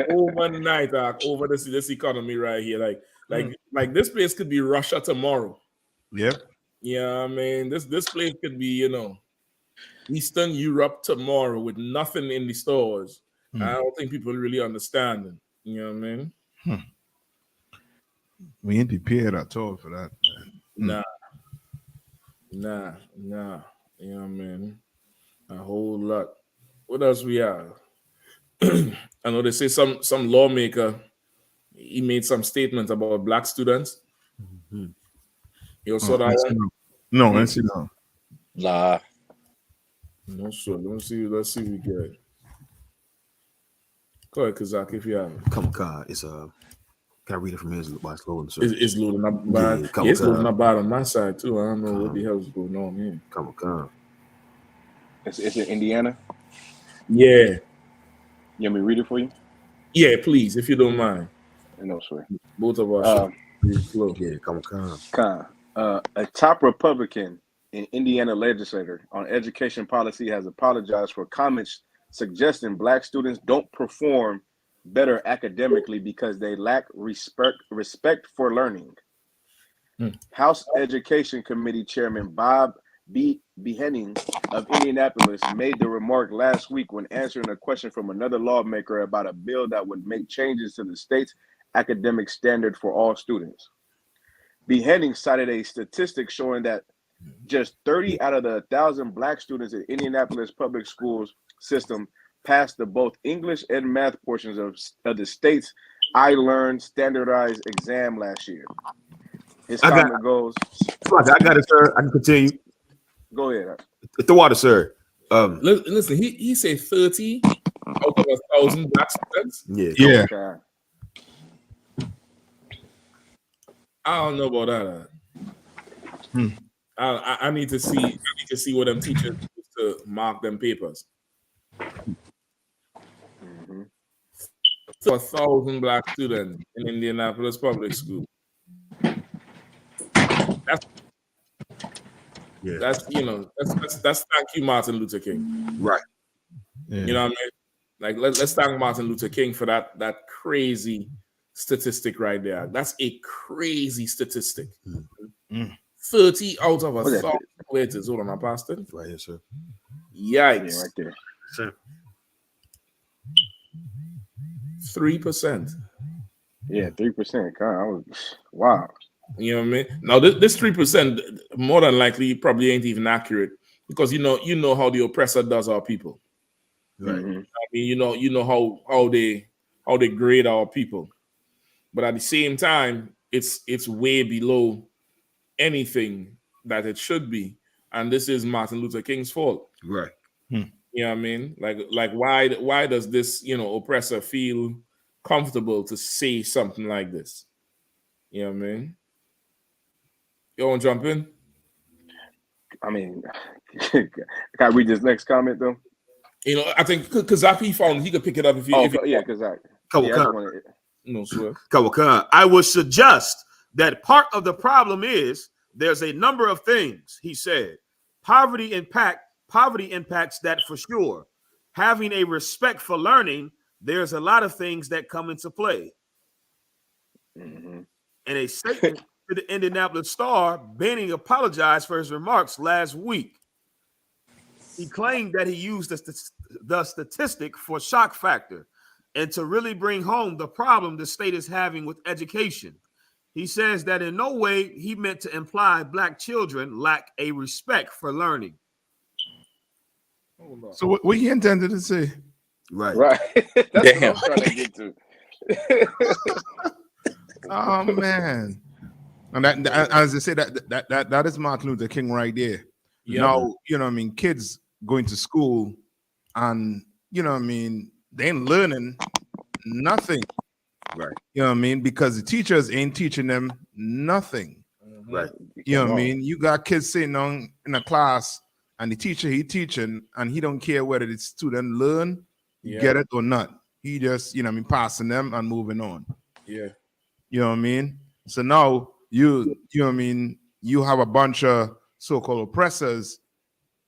[SPEAKER 11] Over this economy right here. Like this place could be Russia tomorrow.
[SPEAKER 13] Yep.
[SPEAKER 11] Yeah, I mean this place could be, Eastern Europe tomorrow with nothing in the stores. I don't think people really understand it. You know what I mean?
[SPEAKER 13] We ain't prepared at all for that, man.
[SPEAKER 11] Nah. You know what I mean? A whole lot. What else we have? I know they say some lawmaker, he made some statements about black students. You saw that one?
[SPEAKER 13] No, I see that.
[SPEAKER 15] Nah.
[SPEAKER 11] No, sure. Let's see what we get. Go ahead, Kazak, if you have it.
[SPEAKER 18] Come on, it's can I read it from here while it's loading?
[SPEAKER 11] It's loading up bad. It's loading up bad on my side too. I don't know what the hell is going on here.
[SPEAKER 18] Come on.
[SPEAKER 12] It's in Indiana?
[SPEAKER 11] Yeah.
[SPEAKER 12] You want me to read it for you?
[SPEAKER 11] Yeah, please, if you don't mind.
[SPEAKER 12] No, sir.
[SPEAKER 11] Both of us.
[SPEAKER 18] Yeah, come on.
[SPEAKER 12] A top Republican and Indiana legislator on education policy has apologized for comments suggesting black students don't perform better academically because they lack respect for learning. House Education Committee Chairman Bob Behenning of Indianapolis made the remark last week when answering a question from another lawmaker about a bill that would make changes to the state's academic standard for all students. Behenning cited a statistic showing that just 30 out of the 1,000 black students in Indianapolis public schools system passed the both English and math portions of the state's I-Learn standardized exam last year. His comment goes,
[SPEAKER 18] I got it, sir. I can continue.
[SPEAKER 12] Go ahead.
[SPEAKER 18] The water, sir.
[SPEAKER 11] Listen, he said 30 out of 1,000 black students.
[SPEAKER 18] Yeah.
[SPEAKER 12] Okay.
[SPEAKER 11] I don't know about that. I need to see what them teachers use to mark them papers. to 1,000 black students in Indianapolis public school. That's thank you, Martin Luther King.
[SPEAKER 18] Right.
[SPEAKER 11] You know what I mean? Like let's thank Martin Luther King for that crazy statistic right there. That's a crazy statistic. 30 out of 1,000 letters. Hold on, I passed it.
[SPEAKER 18] Right here, sir.
[SPEAKER 11] Yikes.
[SPEAKER 12] Right there.
[SPEAKER 18] Sir.
[SPEAKER 11] 3%.
[SPEAKER 12] Yeah, 3%. Wow.
[SPEAKER 11] You know what I mean? Now this 3% more than likely probably ain't even accurate because you know how the oppressor does our people.
[SPEAKER 18] Right.
[SPEAKER 12] Mm-hmm.
[SPEAKER 11] I mean, you know how they grade our people. But at the same time, it's way below anything that it should be. And this is Martin Luther King's fault.
[SPEAKER 18] Right.
[SPEAKER 11] You know what I mean? Like why does this, oppressor feel comfortable to say something like this? You know what I mean? You want to jump in?
[SPEAKER 12] I mean, can I read this next comment though?
[SPEAKER 11] I think because he found he could pick it up if you.
[SPEAKER 12] Because
[SPEAKER 11] no swear.
[SPEAKER 14] I would suggest that part of the problem is there's a number of things. He said, poverty impacts that for sure. Having a respect for learning, there's a lot of things that come into play.
[SPEAKER 12] Mm-hmm.
[SPEAKER 14] In a statement to the Indianapolis Star, Benning apologized for his remarks last week. He claimed that he used the statistic for shock factor and to really bring home the problem the state is having with education. He says that in no way he meant to imply black children lack a respect for learning.
[SPEAKER 13] So what he intended to say?
[SPEAKER 18] Right.
[SPEAKER 12] That's what I'm trying to get to.
[SPEAKER 13] Oh man. And that as I say, that is Martin Luther King right there.
[SPEAKER 11] Yeah.
[SPEAKER 13] Now, you know what I mean, kids going to school and you know what I mean, they ain't learning nothing.
[SPEAKER 18] Right.
[SPEAKER 13] You know what I mean? Because the teachers ain't teaching them nothing.
[SPEAKER 18] Right.
[SPEAKER 13] You know what I mean? You got kids sitting on in a class and the teacher he teaching and he don't care whether the student learn, get it or not. He just, you know what I mean, passing them and moving on.
[SPEAKER 11] Yeah.
[SPEAKER 13] You know what I mean? So now you know what I mean, you have a bunch of so-called oppressors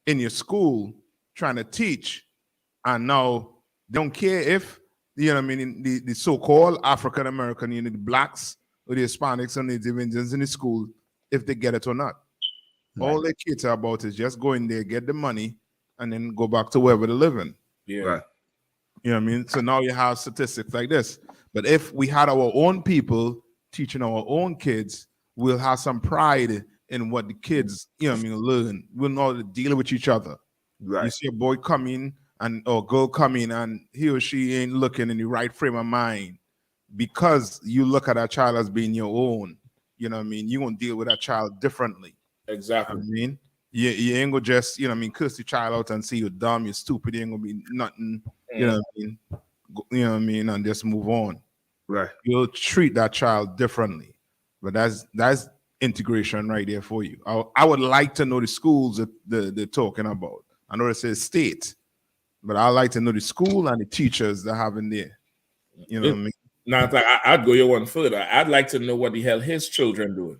[SPEAKER 13] in your school trying to teach, and now they don't care if, you know what I mean, the so-called African American, the blacks or the Hispanics and the Indians in the school, if they get it or not.
[SPEAKER 18] Right.
[SPEAKER 13] All they care about is just go in there, get the money, and then go back to wherever they're living.
[SPEAKER 11] Yeah.
[SPEAKER 18] Right.
[SPEAKER 13] You know what I mean? So now you have statistics like this. But if we had our own people teaching our own kids, we'll have some pride in what the kids, you know what I mean, learn. We'll know how to deal with each other.
[SPEAKER 18] Right.
[SPEAKER 13] You see a boy come in or girl come in and he or she ain't looking in the right frame of mind because you look at that child as being your own. You know what I mean? You're going to deal with that child differently.
[SPEAKER 11] Exactly.
[SPEAKER 13] You know what I mean? You ain't going to just, you know what I mean, curse the child out and say you're dumb, you're stupid. You ain't going to be nothing, you know what I mean? You know what I mean? And just move on.
[SPEAKER 18] Right.
[SPEAKER 13] You'll treat that child differently. But that's integration right there for you. I would like to know the schools that they're talking about. I know it says state, but I like to know the school and the teachers that have in there. You know what I mean?
[SPEAKER 11] Now, I'd go your one further. I'd like to know what the hell his children doing.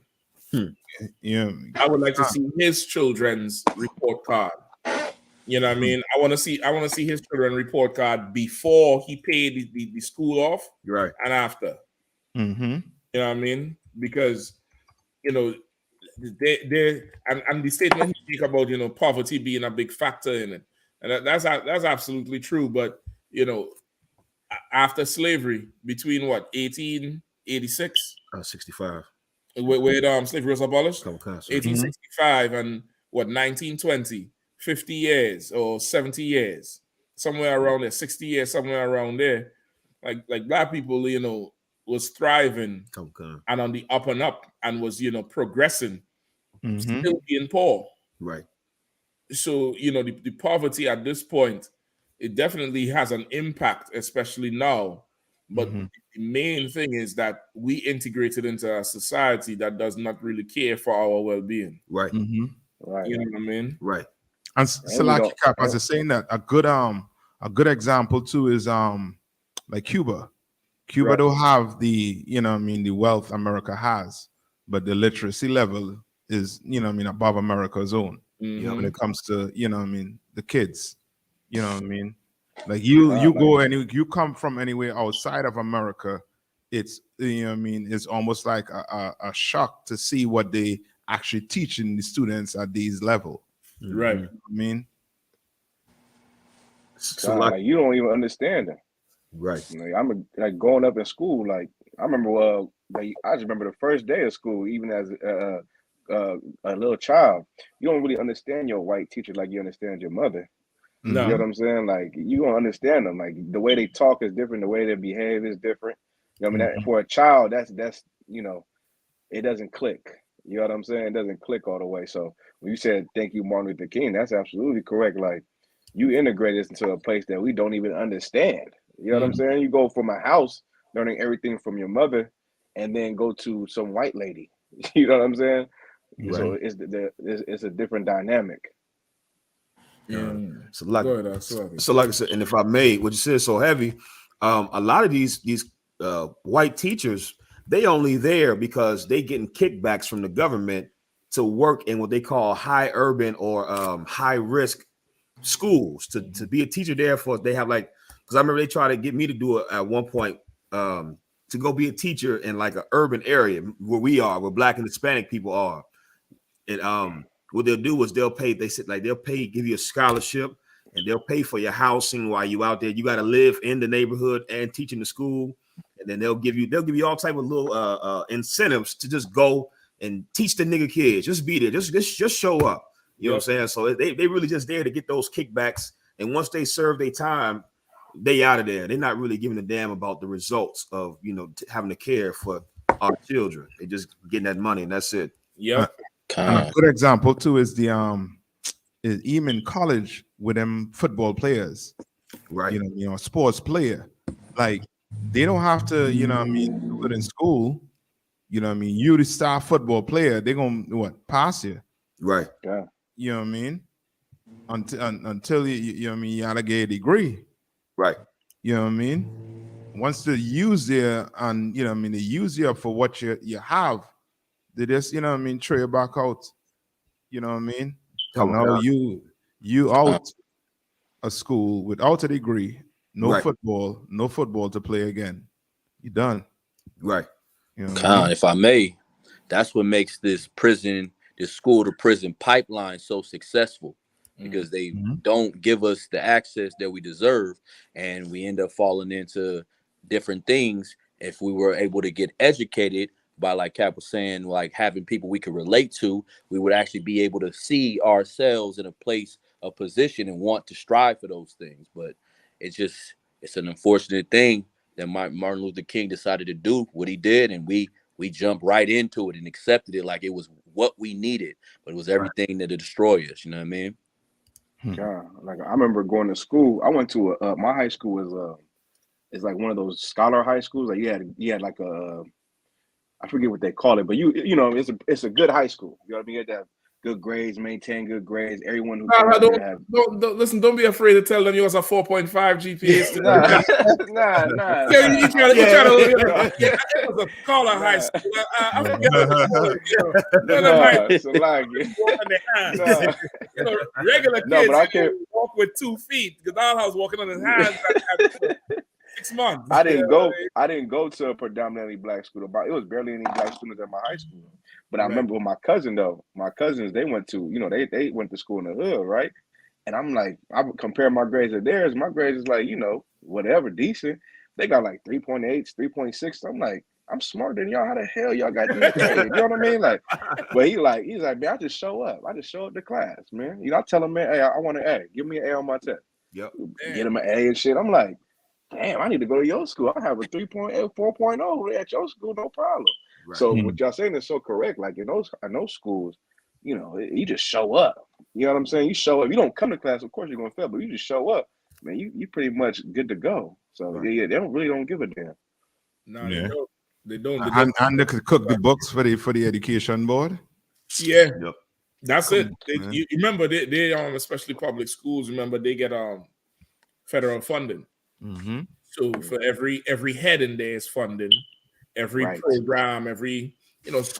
[SPEAKER 13] Yeah,
[SPEAKER 11] I would like to see his children's report card. You know what I mean? I want to see his children report card before he paid the school off,
[SPEAKER 18] right,
[SPEAKER 11] and after.
[SPEAKER 13] Mm-hmm.
[SPEAKER 11] You know what I mean? Because they and the statement he speak about poverty being a big factor in it, and that's absolutely true. But after slavery, between 1886,
[SPEAKER 18] 65,
[SPEAKER 11] where slavery was abolished, 1865 and 1920, 50 years or 70 years, somewhere around there, 60 years, somewhere around there, like black people, was thriving and on the up and up and was, progressing, still being poor.
[SPEAKER 18] Right.
[SPEAKER 11] So, the poverty at this point, it definitely has an impact, especially now. But the main thing is that we integrated into a society that does not really care for our well-being.
[SPEAKER 18] Right.
[SPEAKER 12] Right.
[SPEAKER 11] You know what I mean?
[SPEAKER 18] Right.
[SPEAKER 13] And Salaki Cap, as I saying that, a good example too is like Cuba. Cuba don't have the, the wealth America has, but the literacy level is, above America's own. When it comes to, the kids, like you come from anywhere outside of America, it's, it's almost like a shock to see what they actually teaching the students at these level.
[SPEAKER 11] Right.
[SPEAKER 12] So you don't even understand it.
[SPEAKER 18] Right.
[SPEAKER 12] I'm like growing up in school. Like I remember, I just remember the first day of school, even as a little child. You don't really understand your white teacher like you understand your mother.
[SPEAKER 11] No.
[SPEAKER 12] You know what I'm saying? Like you don't understand them. Like the way they talk is different. The way they behave is different. You know what I mean? That, for a child, that's it doesn't click. You know what I'm saying? It doesn't click all the way. So when you said thank you, Martin Luther King, that's absolutely correct. Like you integrate us into a place that we don't even understand. You know what I'm saying? You go from a house learning everything from your mother, and then go to some white lady. You know what I'm saying? Right. So it's a different dynamic.
[SPEAKER 18] So like I said, and if I may, what you said is so heavy. A lot of these white teachers, they only there because they getting kickbacks from the government to work in what they call high urban or high risk schools to be a teacher there. For they have like, because I remember they tried to get me to do it at one point to go be a teacher in like an urban area where we are, where Black and Hispanic people are. And what they'll do is they'll pay, give you a scholarship, and they'll pay for your housing while you out there. You got to live in the neighborhood and teach in the school. And then they'll give you all type of little incentives to just go and teach the nigga kids. Just be there. Just show up. You know what I'm saying? So they really just there to get those kickbacks. And once they serve their time, they out of there. They're not really giving a damn about the results of, having to care for our children. They just getting that money and that's it.
[SPEAKER 11] Yeah.
[SPEAKER 13] A good example too is is even college with them football players,
[SPEAKER 18] right?
[SPEAKER 13] Sports player, like they don't have to, do it in school. You the star football player, they're gonna pass you,
[SPEAKER 18] right?
[SPEAKER 12] Yeah.
[SPEAKER 13] You know what I mean? Until you gotta get a degree,
[SPEAKER 18] right?
[SPEAKER 13] You know what I mean? Once they use there and they use you up for what you have. They just, throw you back out. You know what I mean? And now you out of school without a degree, no football to play again. You done.
[SPEAKER 18] Right.
[SPEAKER 15] If I may, that's what makes this school to prison pipeline so successful, because they don't give us the access that we deserve, and we end up falling into different things. If we were able to get educated by, like Cap was saying, like having people we could relate to, we would actually be able to see ourselves in a place of position and want to strive for those things. But it's an unfortunate thing that Martin Luther King decided to do what he did, and we jumped right into it and accepted it like it was what we needed, but it was everything that destroy us. You know what I mean?
[SPEAKER 12] Yeah, like I remember going to school. I went to my high school is like one of those scholar high schools. Like you had like I forget what they call it, but it's a good high school. You know what I mean? You had to have good grades, maintain good grades. Everyone who
[SPEAKER 11] don't listen. Don't be afraid to tell them yours a 4.5 GPA.
[SPEAKER 12] Nah.
[SPEAKER 11] You try to. It was a scholar high school. I forget what it's called. Regular kids walk with 2 feet. The dollhouse walking on his hands. 6 months.
[SPEAKER 12] I didn't go to a predominantly Black school. It was barely any Black students at my high school. But I remember with my cousin though. My cousins, they went to, they went to school in the hood, right? And I'm like, I would compare my grades to theirs. My grades is like, whatever, decent. They got like 3.8, 3.6. I'm like, I'm smarter than y'all. How the hell y'all got these grades? You know what I mean? Like, but he's like, man, I just show up. I just show up to class, man. I tell him, man, hey, I want an A. Give me an A on my test.
[SPEAKER 18] Yep.
[SPEAKER 12] Get him an A and shit. I'm like, damn, I need to go to your school. I have a 3.8, 4.0 at your school, no problem. Right. So what y'all saying is so correct. Like in those schools, you just show up. You know what I'm saying? You show up. You don't come to class, of course you're gonna fail, but you just show up, man. You pretty much good to go. So they don't give a damn.
[SPEAKER 11] No, they don't.
[SPEAKER 13] And they could cook the books for the education board.
[SPEAKER 11] Yeah, that's it. You remember they especially public schools. Remember they get federal funding. So for every head in there is funding, every program, every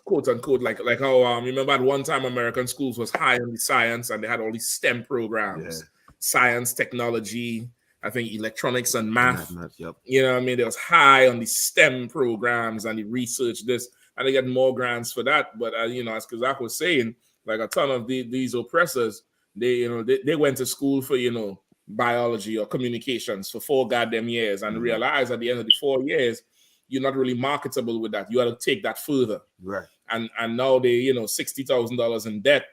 [SPEAKER 11] quote unquote, like how remember at one time American schools was high on the science and they had all these STEM programs, science, technology, I think electronics and math. You know what I mean? They was high on the STEM programs and the research this, and they get more grants for that. But as Kazak was saying, like a ton of these oppressors, they went to school for biology or communications for 4 goddamn years and realized at the end of the 4 years you're not really marketable with that. You got to take that further.
[SPEAKER 18] Right.
[SPEAKER 11] And now they $60,000 in debt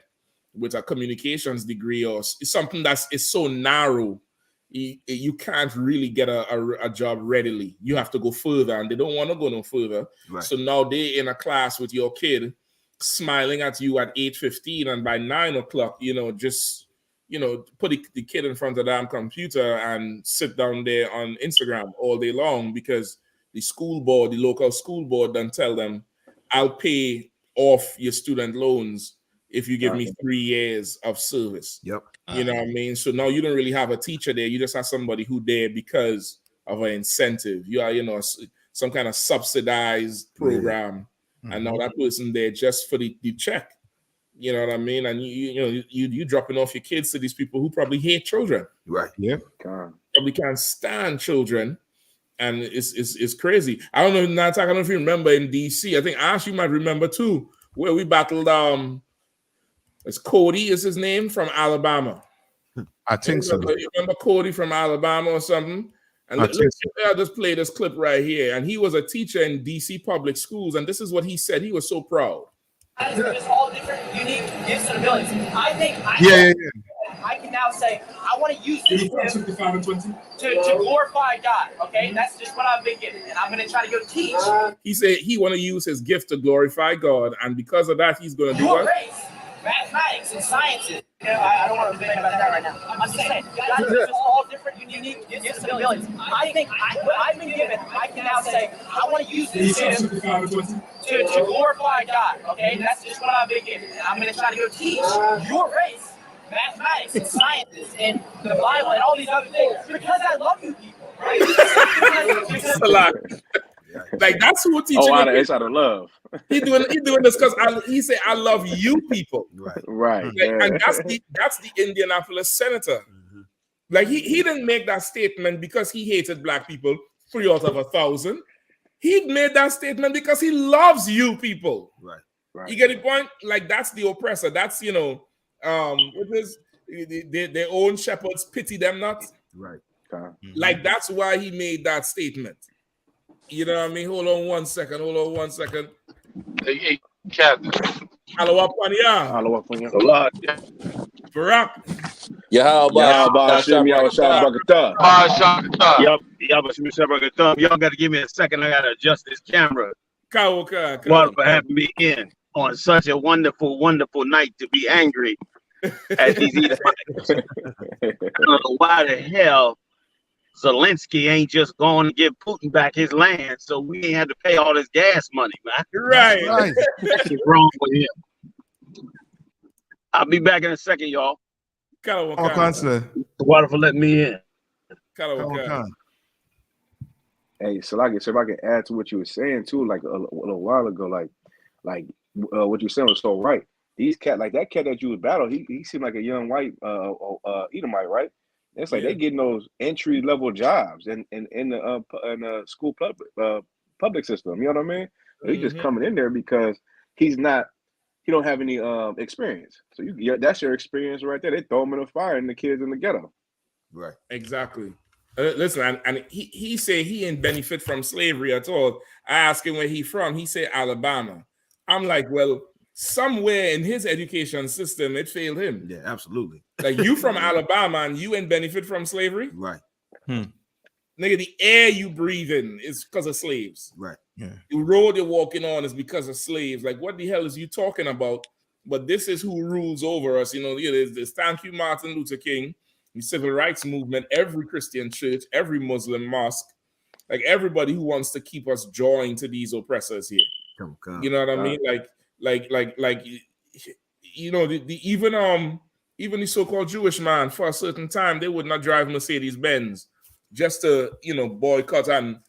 [SPEAKER 11] with a communications degree or something is so narrow. You can't really get a job readily. You have to go further, and they don't want to go no further.
[SPEAKER 18] Right.
[SPEAKER 11] So now they in a class with your kid, smiling at you at 8:15, and by 9 o'clock, just put the kid in front of the damn computer and sit down there on Instagram all day long because the local school board, then tell them, I'll pay off your student loans if you give me 3 years of service.
[SPEAKER 18] Yep.
[SPEAKER 11] You know what I mean? So now you don't really have a teacher there. You just have somebody who there because of an incentive. You are, some kind of subsidized program. And now that person there just for the check. You know what I mean? And you dropping off your kids to these people who probably hate children.
[SPEAKER 18] Right.
[SPEAKER 13] Yeah.
[SPEAKER 11] Probably can't stand children. And it's crazy. I don't know, Natak, I don't know if you remember in DC. I think Ash, you might remember too, where we battled it's Cody is his name from Alabama.
[SPEAKER 13] I think so.
[SPEAKER 11] You remember Cody from Alabama or something? And I'll just play this clip right here. And he was a teacher in DC public schools, and this is what he said. He was so proud.
[SPEAKER 19] There's all different unique gifts and abilities. I think I can now say I want to use this to glorify God. Okay, that's just what I've been given, and I'm going to try to go teach.
[SPEAKER 11] He said he want to use his gift to glorify God, and because of that, he's going to do what?
[SPEAKER 19] Race, mathematics, and sciences. I don't want to think about that right now. I'm just saying, God gives us all different unique gifts and abilities. I think what I've been given, I can now say I want to use this to glorify God. Okay, that's just what I've been given, and I'm going to try to go teach your race. Mathematics and sciences and the Bible and all these other things because I love you people, right?
[SPEAKER 11] It's a lot. Like that's who teaching.
[SPEAKER 12] It's out of love.
[SPEAKER 11] He doing this because he said I love you people.
[SPEAKER 12] Right.
[SPEAKER 11] And that's the Indianapolis senator. Like he didn't make that statement because he hated black people 3 out of 1,000. He made that statement because he loves you people.
[SPEAKER 18] Right.
[SPEAKER 11] You get the point? Like that's the oppressor. That's what is their own shepherds pity them not?
[SPEAKER 18] Right.
[SPEAKER 11] Like that's why he made that statement. You know what I mean? Hold on one second.
[SPEAKER 16] Hey, Captain.
[SPEAKER 11] Hello up on ya. Barak.
[SPEAKER 12] Y'all got
[SPEAKER 20] to give me a second. I got to adjust this camera.
[SPEAKER 11] Kawaka.
[SPEAKER 20] What for having me in on such a wonderful, wonderful night to be angry at these Israelites. I don't know why the hell Zelensky ain't just going to give Putin back his land so we ain't had to pay all this gas money, man.
[SPEAKER 11] Right.
[SPEAKER 20] That's wrong with him. I'll be back in a second, y'all. Water for letting me in.
[SPEAKER 12] Hey, so if I can add to what you were saying too, like a little while ago, like what you were saying was so right. These that cat that you was battle, he seemed like a young white Edomite, right? It's like they getting those entry level jobs in the school public system. You know what I mean? He's just coming in there because he don't have any experience. So that's your experience right there. They throw him in the fire and the kids in the ghetto.
[SPEAKER 18] Right.
[SPEAKER 11] Exactly. Listen, and he said he didn't benefit from slavery at all. I asked him where he from. He said Alabama. I'm like, well, somewhere in his education system, it failed him.
[SPEAKER 18] Yeah, absolutely.
[SPEAKER 11] Like you from Alabama and you ain't benefit from slavery?
[SPEAKER 18] Right.
[SPEAKER 11] Nigga, the air you breathe in is because of slaves.
[SPEAKER 18] Right.
[SPEAKER 13] Yeah.
[SPEAKER 11] The road you're walking on is because of slaves. Like, what the hell is you talking about? But this is who rules over us. There's thank you, Martin Luther King, the civil rights movement, every Christian church, every Muslim mosque, like everybody who wants to keep us joined to these oppressors here. You know what I mean? Even the so-called Jewish man for a certain time, they would not drive Mercedes-Benz just to, you know, boycott and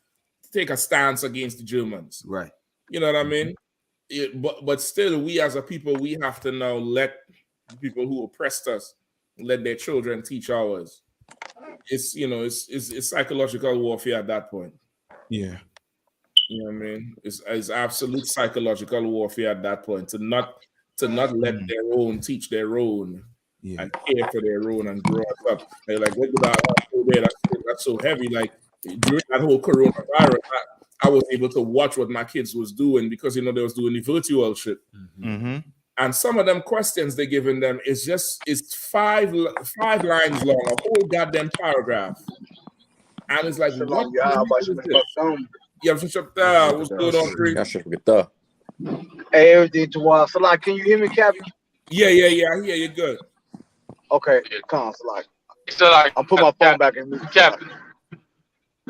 [SPEAKER 11] take a stance against the Germans.
[SPEAKER 18] Right.
[SPEAKER 11] You know what I mean? But still, we as a people, we have to now let the people who oppressed us let their children teach ours. It's, you know, it's psychological warfare at that point.
[SPEAKER 13] Yeah.
[SPEAKER 11] You know what I mean? It's absolute psychological warfare at that point to not let their own teach their own and care for their own and grow us up. Like what did I do there? That's so heavy. Like during that whole coronavirus, I was able to watch what my kids was doing because, you know, they was doing the virtual shit.
[SPEAKER 13] Mm-hmm.
[SPEAKER 11] And some of them questions they're giving them is five lines long, a whole goddamn paragraph. And it's like, what? Yeah, what's going on, Chris?
[SPEAKER 21] Hey, everything to Salak, can you hear me, Captain?
[SPEAKER 11] Yeah, I hear you good.
[SPEAKER 21] Okay, come on, Salak.
[SPEAKER 16] So like,
[SPEAKER 21] I'll put my phone back in.
[SPEAKER 16] Captain.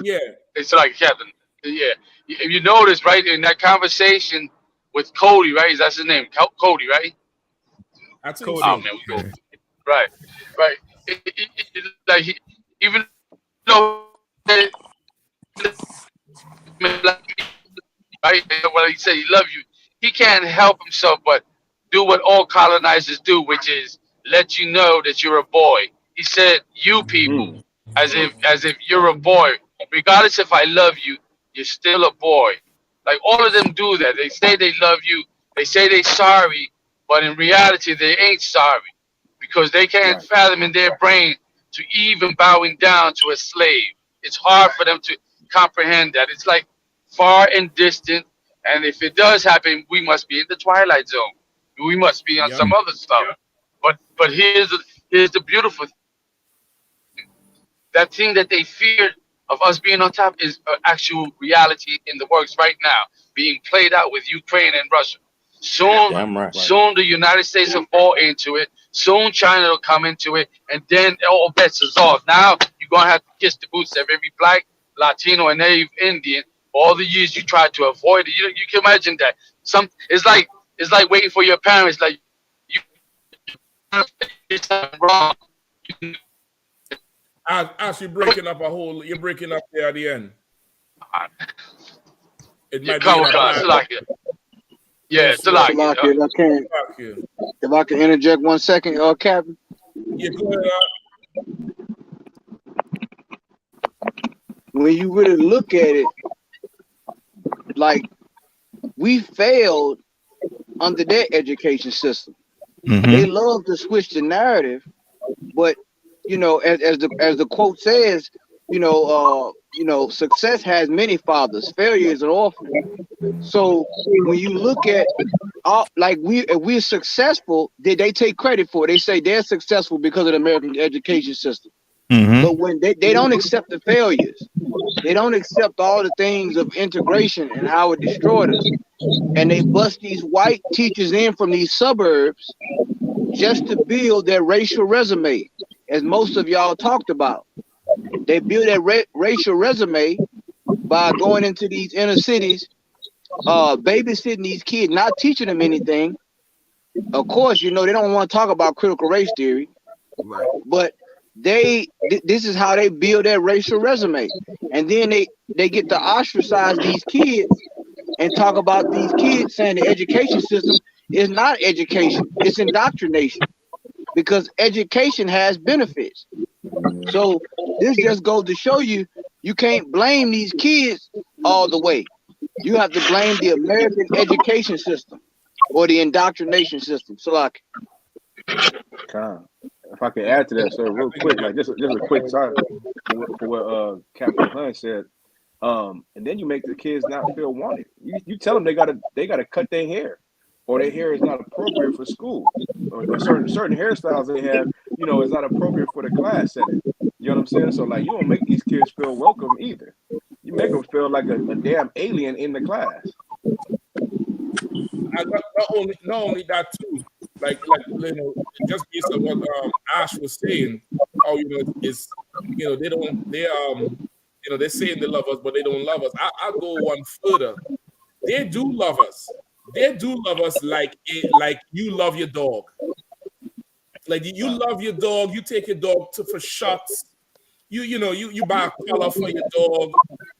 [SPEAKER 11] Yeah.
[SPEAKER 16] It's like Captain. Yeah. If you notice, right, in that conversation with Cody, right? That's his name, Cody, right?
[SPEAKER 11] That's
[SPEAKER 16] Cody. Oh man, we go. Right. Like even though, right? When he said he loves you, he can't help himself but do what all colonizers do, which is let you know that you're a boy. He said, "You people," as if you're a boy. Regardless if I love you, you're still a boy. Like all of them do that. They say they love you. They say they're sorry, but in reality, they ain't sorry because they can't fathom in their brain to even bowing down to a slave. It's hard for them to comprehend that. It's like far and distant. And if it does happen, we must be in the twilight zone. We must be on some other stuff. But here's the beautiful thing. That thing that they feared of us being on top is an actual reality in the works right now, being played out with Ukraine and Russia. Soon the United States will fall into it. Soon China will come into it, and then all bets is off. Now you're gonna have to kiss the boots of every black, Latino, and Native Indian. All the years you tried to avoid it, you can imagine that. It's like waiting for your parents. Like you wrong.
[SPEAKER 11] As you're breaking up you're breaking up there at the end. It might be
[SPEAKER 21] if I can interject 1 second, Captain.
[SPEAKER 11] Yeah, go ahead.
[SPEAKER 21] When you really look at it, like we failed under their education system.
[SPEAKER 13] Mm-hmm.
[SPEAKER 21] They love to switch the narrative, but you know, as the quote says, success has many fathers. Failure is an orphan. So when you look at if we're successful, they take credit for it. They say they're successful because of the American education system.
[SPEAKER 13] Mm-hmm.
[SPEAKER 21] But when they don't accept the failures, they don't accept all the things of integration and how it destroyed us. And they bust these white teachers in from these suburbs just to build their racial resume, as most of y'all talked about. They build their racial resume by going into these inner cities, babysitting these kids, not teaching them anything. Of course, they don't want to talk about critical race theory, but this is how they build their racial resume. And then they get to ostracize these kids and talk about these kids saying the education system is not education, it's indoctrination, because education has benefits. So this just goes to show you can't blame these kids all the way. You have to blame the American education system or the indoctrination system. So like,
[SPEAKER 12] if I can add to that, sir, real quick, like just a quick side for what Captain Hunt said. And then you make the kids not feel wanted. You tell them they gotta cut their hair, or their hair is not appropriate for school, or certain hairstyles they have, is not appropriate for the class setting. You know what I'm saying? So like, you don't make these kids feel welcome either. You make them feel like a damn alien in the class.
[SPEAKER 11] Not only that too, like just based on what Ash was saying, how they're saying they love us, but they don't love us. I'll go one further. They do love us. They do love us like you love your dog. Like you love your dog, you take your dog for shots, You buy a collar for your dog.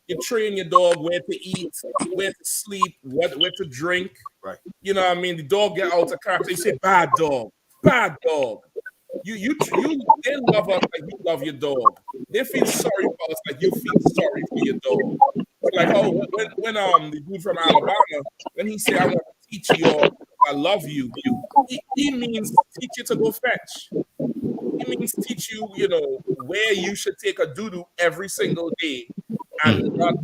[SPEAKER 11] You train your dog where to eat, where to sleep, where to drink.
[SPEAKER 18] Right.
[SPEAKER 11] You know what I mean? The dog get out of character. You say bad dog, bad dog. They love us like you love your dog. They feel sorry for us like you feel sorry for your dog. Like when the dude from Alabama, when he said I want to teach you all I love you, he means teach you to go fetch. He means teach you, where you should take a doo-doo every single day and not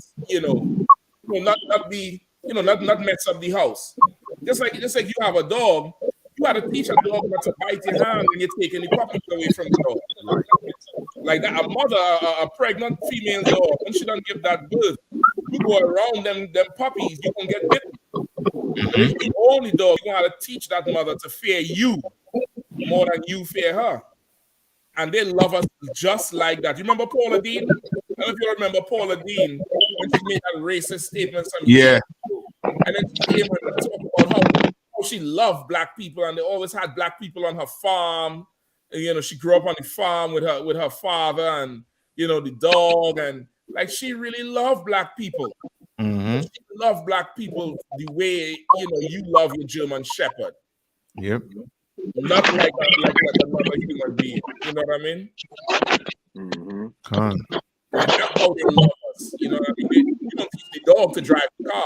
[SPEAKER 11] be, not mess up the house. Just like you have a dog, you got to teach a dog not to bite your hand when you're taking the puppies away from the dog. Like that, a mother, a pregnant female dog, when she don't give that birth, you go around them puppies, you can get bitten. The only dog, you got to teach that mother to fear you more than you fear her. And they love us just like that. You remember Paula Dean? I don't know if you remember Paula Dean when she made that racist statement.
[SPEAKER 13] Yeah.
[SPEAKER 11] And then she came and talked about how she loved black people, and they always had black people on her farm. And, she grew up on the farm with her father and the dog, and like she really loved black people.
[SPEAKER 13] Mm-hmm.
[SPEAKER 11] She loved black people the way you love your German Shepherd.
[SPEAKER 13] Yep.
[SPEAKER 11] Not like another human being. You know what I mean? That's how they love us. You know what I mean? You don't teach the dog to drive the car.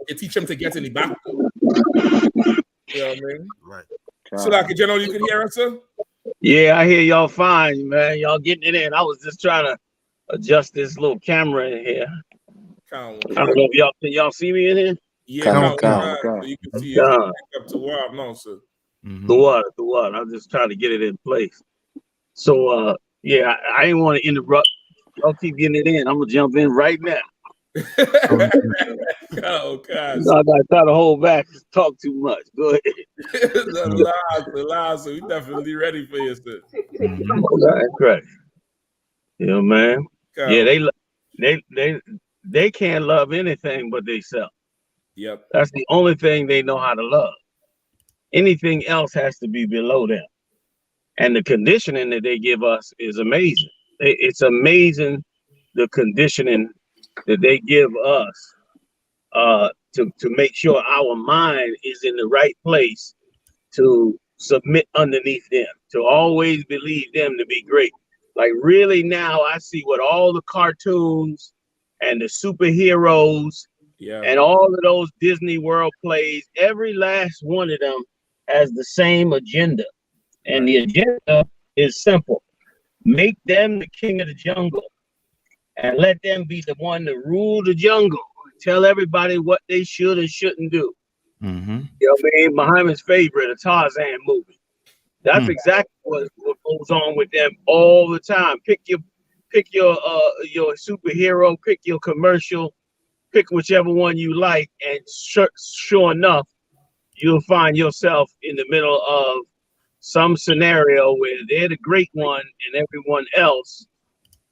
[SPEAKER 11] You teach him to get in the back. You know what I mean?
[SPEAKER 18] Right.
[SPEAKER 11] So, like, General, you can hear us, sir?
[SPEAKER 20] Yeah, I hear y'all fine, man. Y'all getting it in. I was just trying to adjust this little camera in here. I don't know if can y'all see me in here?
[SPEAKER 11] Yeah, so you can see it up to where I'm now, sir.
[SPEAKER 20] The water. I'm just trying to get it in place. So, yeah, I didn't want to interrupt. Y'all keep getting it in. I'm gonna jump in right now.
[SPEAKER 11] Oh, God.
[SPEAKER 20] I gotta try to hold back. Talk too much. Go ahead.
[SPEAKER 11] The lies. We definitely ready for you, sir.
[SPEAKER 20] That's right. Man.
[SPEAKER 11] God.
[SPEAKER 20] Yeah, they can't love anything but themselves.
[SPEAKER 11] Yep.
[SPEAKER 20] That's the only thing they know how to love. Anything else has to be below them. And the conditioning that they give us is amazing. It's amazing the conditioning that they give us to make sure our mind is in the right place to submit underneath them, to always believe them to be great. Like really now I see what all the cartoons and the superheroes and all of those Disney World plays, every last one of them has the same agenda. And the agenda is simple. Make them the king of the jungle and let them be the one to rule the jungle. Tell everybody what they should and shouldn't do.
[SPEAKER 13] Mm-hmm.
[SPEAKER 20] You know what I mean? Muhammad's favorite, a Tarzan movie. That's exactly what goes on with them all the time. Pick your superhero, pick your commercial, pick whichever one you like, and sure enough, you'll find yourself in the middle of some scenario where they're the great one and everyone else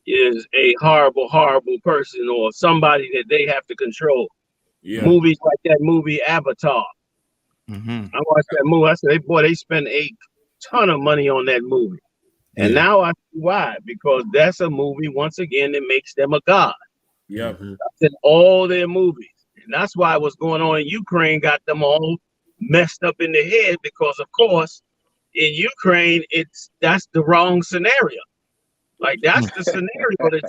[SPEAKER 20] is a horrible, horrible person or somebody that they have to control. Movies like that movie Avatar. I watched that movie. I said, they spent a ton of money on that movie. And now I see why. Because that's a movie, once again, that makes them a god.
[SPEAKER 11] Yep.
[SPEAKER 20] That's in all their movies. And that's why what's going on in Ukraine got them all messed up in the head, because of course in Ukraine that's the wrong scenario. Like that's the scenario that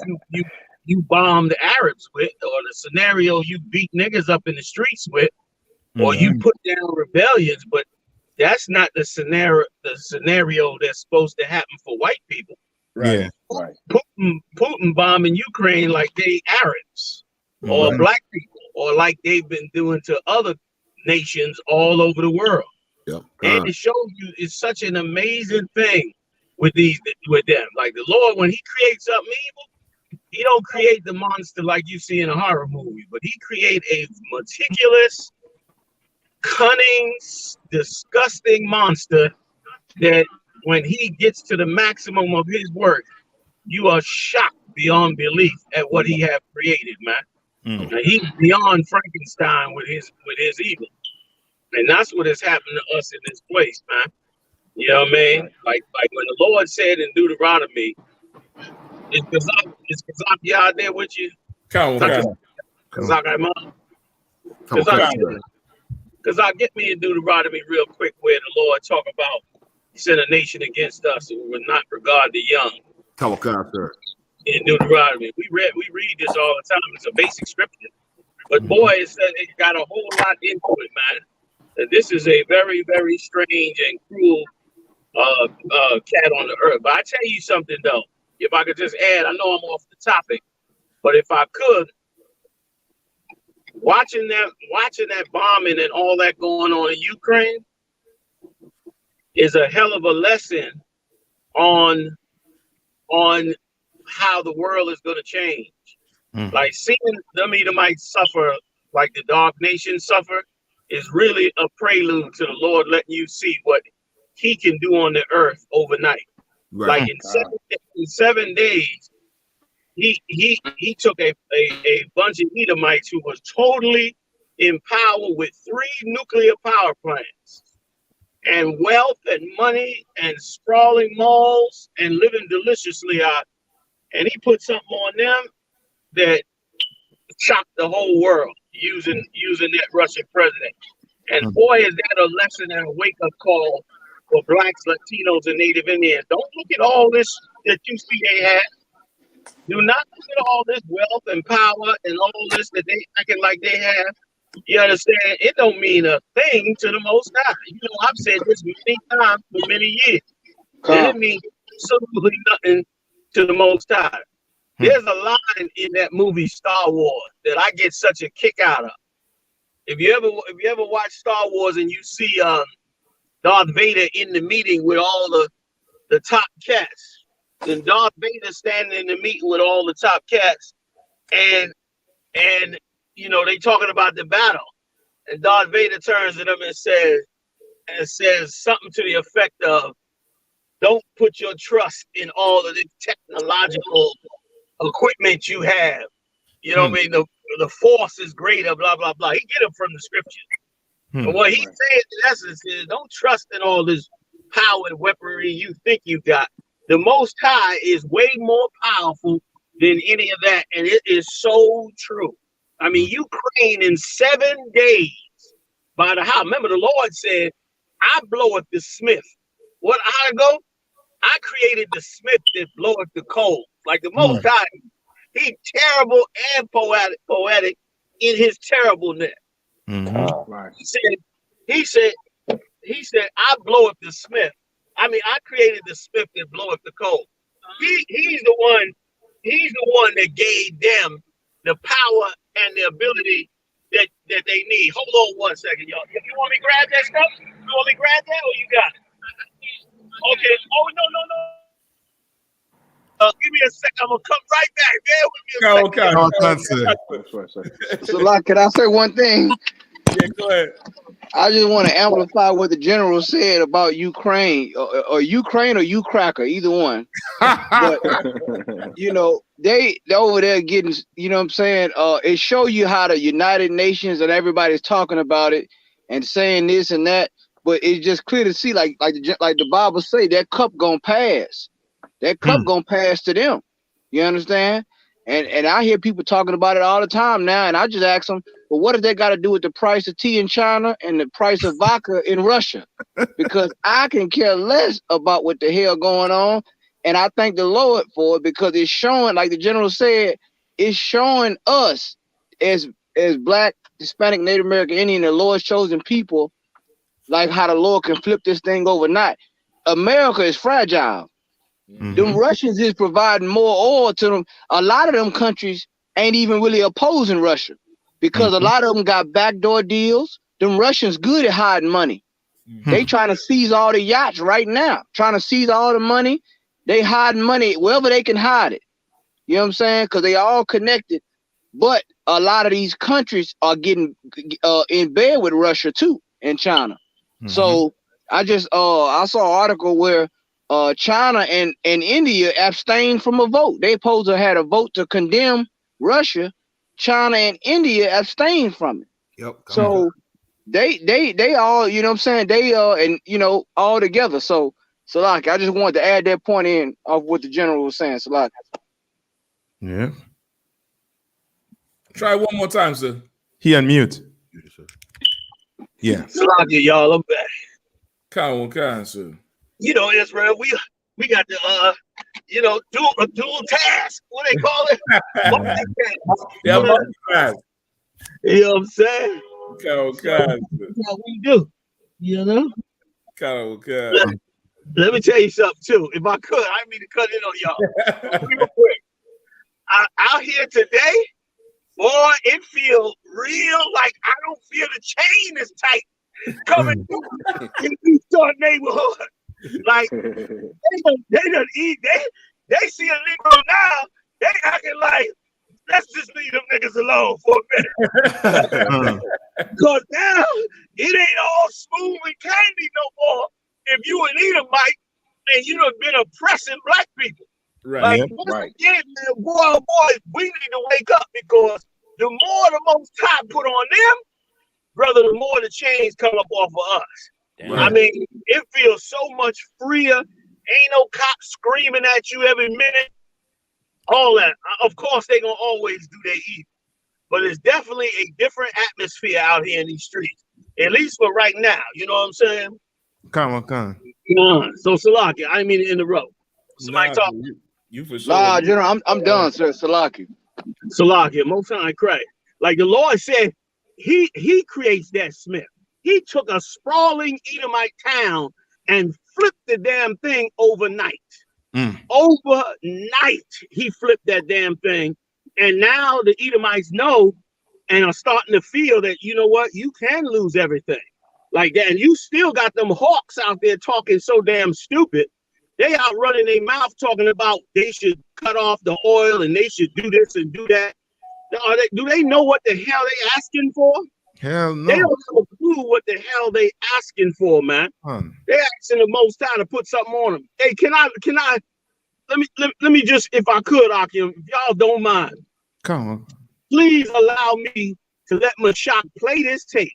[SPEAKER 20] you bomb the Arabs with, or the scenario you beat niggas up in the streets with, or you put down rebellions, but that's not the scenario that's supposed to happen for white people.
[SPEAKER 13] Right.
[SPEAKER 20] Putin bombing Ukraine like they Arabs or black people, or like they've been doing to other nations all over the world. And it shows you it's such an amazing thing with them. Like the Lord, when he creates something evil, he don't create the monster like you see in a horror movie, but he create a meticulous, cunning, disgusting monster that when he gets to the maximum of his work, you are shocked beyond belief at what he have created, man. Now, he's beyond Frankenstein with his evil. And that's what has happened to us in this place, man. You know what I mean? Like when the Lord said in Deuteronomy, Is Kazak out there with you?
[SPEAKER 11] Come on.
[SPEAKER 20] Kazak, Kazak, get me in Deuteronomy real quick where the Lord talk about he sent a nation against us who would not regard the young.
[SPEAKER 18] Come on, sir.
[SPEAKER 20] In Deuteronomy, we read this all the time. It's a basic scripture, but boy, it got a whole lot into it, man. And this is a very, very strange and cruel cat on the earth. But I tell you something though, if I could just add, I know I'm off the topic, but if I could, watching that bombing and all that going on in Ukraine is a hell of a lesson on how the world is going to change. Like seeing them Edomites suffer, like the Dark Nations suffer, is really a prelude to the Lord letting you see what He can do on the earth overnight. Right. Like in 7 days, he took a bunch of Edomites who was totally in power with 3 nuclear power plants and wealth and money and sprawling malls and living deliciously out. And he put something on them that shocked the whole world using that Russian president. And boy, is that a lesson and a wake-up call for blacks, Latinos, and Native Indians. Don't look at all this that you see they have. Do not look at all this wealth and power and all this that they acting like they have. You understand? It don't mean a thing to the Most High. You know, I've said this many times for many years. It means absolutely nothing to the Most High. There's a line in that movie Star Wars that I get such a kick out of. If you ever watch Star Wars and you see Darth Vader in the meeting with all the top cats, then Darth Vader standing in the meeting with all the top cats, and you know they talking about the battle, and Darth Vader turns to them and says something to the effect of, "Don't put your trust in all of this technological equipment you have. You know what I mean? The force is greater, blah, blah, blah." He get it from the scriptures. And what he said in essence is, don't trust in all this power and weaponry you think you got. The Most High is way more powerful than any of that. And it is so true. I mean, Ukraine in 7 days by the house. Remember, the Lord said, I bloweth the smith. How to go? I created the smith that bloweth the coal. Like the Most High, he's terrible and poetic in his terribleness. He said, I bloweth the smith. I mean, I created the smith that bloweth the coal. He's the one that gave them the power and the ability that they need. Hold on 1 second, y'all. You want me to grab that stuff? You want me to grab that, or you got it? Okay. Oh, no. Give me a second. I'm gonna come right back. Bear with me a second.
[SPEAKER 21] So, like, can I say one thing?
[SPEAKER 11] Yeah, go ahead.
[SPEAKER 21] I just want to amplify what the general said about Ukraine, or Ukraine or you cracker, either one. But you know, they over there getting, you know what I'm saying? It show you how the United Nations and everybody's talking about it and saying this and that, but it's just clear to see, like the Bible say, that cup gonna pass. That cup gonna pass to them. You understand? And I hear people talking about it all the time now, and I just ask them, well, what does that got to do with the price of tea in China and the price of vodka in Russia? Because I can care less about what the hell going on, and I thank the Lord for it, because it's showing, like the general said, it's showing us as Black, Hispanic, Native American, Indian, the Lord's chosen people, like how the Lord can flip this thing overnight. America is fragile. Them Russians is providing more oil to them. A lot of them countries ain't even really opposing Russia, because a lot of them got backdoor deals. Them Russians good at hiding money. They trying to seize all the yachts right now, trying to seize all the money. They hiding money wherever they can hide it. You know what I'm saying? Because they all connected. But a lot of these countries are getting in bed with Russia too, and China. So I saw an article where China and India abstained from a vote. They supposed to had a vote to condemn Russia. China and India abstained from it.
[SPEAKER 18] Yep.
[SPEAKER 21] So they all, you know what I'm saying? They and you know, all together. So Salaki, I just wanted to add that point in of what the general was saying, Salaki.
[SPEAKER 13] Yeah.
[SPEAKER 11] Try one more time, sir.
[SPEAKER 13] He unmute. Yeah.
[SPEAKER 20] Salaki, y'all, I'm back.
[SPEAKER 11] Kind, sir.
[SPEAKER 20] You know, Israel, we got the dual task. What they call it?
[SPEAKER 11] Yeah, multitask.
[SPEAKER 20] You know what I'm saying?
[SPEAKER 11] Kind.
[SPEAKER 20] That's how we do. You know?
[SPEAKER 11] Kind.
[SPEAKER 20] Let me tell you something too. If I could, I mean to cut in on y'all. Real quick. Out here today, boy, it feels real like I don't feel the chain is tight coming through in the Eastern neighborhood. Like they done eat. They see a Negro now. They acting like let's just leave them niggas alone for a minute. Because now it ain't all smooth and candy no more. If you an Edomite and you done been oppressing black people.
[SPEAKER 11] Right.
[SPEAKER 20] Like, once again, man, boy, we need to wake up because the more the Most High put on them, brother, the more the chains come up off of us. Damn. I mean, it feels so much freer. Ain't no cops screaming at you every minute. All that. Of course, they gonna always do their evil. But it's definitely a different atmosphere out here in these streets. At least for right now. You know what I'm saying?
[SPEAKER 13] Come on.
[SPEAKER 20] So Salaki, I didn't mean to interrupt. Somebody talk.
[SPEAKER 11] You for sure.
[SPEAKER 21] Nah, General, I'm done, sir. Salaki,
[SPEAKER 20] most time cray. Like the Lord said, he creates that Smith. He took a sprawling Edomite town and flipped the damn thing overnight. Overnight, he flipped that damn thing. And now the Edomites know and are starting to feel that, you know what, you can lose everything. Like that. And you still got them hawks out there talking so damn stupid. They out running their mouth talking about they should cut off the oil and they should do this and do that. Do they know what the hell they asking for?
[SPEAKER 13] Hell no.
[SPEAKER 20] They don't have a clue what the hell they asking for, man. They asking the Most High to put something on them. Hey, can I let me just, if I could, Akim, if y'all don't mind.
[SPEAKER 13] Come on.
[SPEAKER 20] Please allow me to let Mashak play this tape.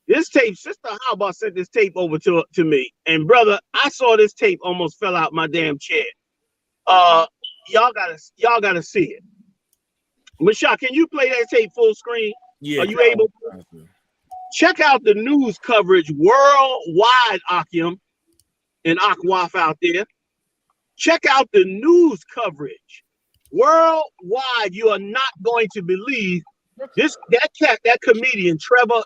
[SPEAKER 20] This tape, Sister Haba sent this tape over to me. And brother, I saw this tape almost fell out my damn chair. Y'all gotta see it. Mashak, can you play that tape full screen?
[SPEAKER 11] Yeah.
[SPEAKER 20] Are you able to? Check out the news coverage worldwide, Akim and Akwaf out there. Check out the news coverage worldwide. You are not going to believe that comedian Trevor,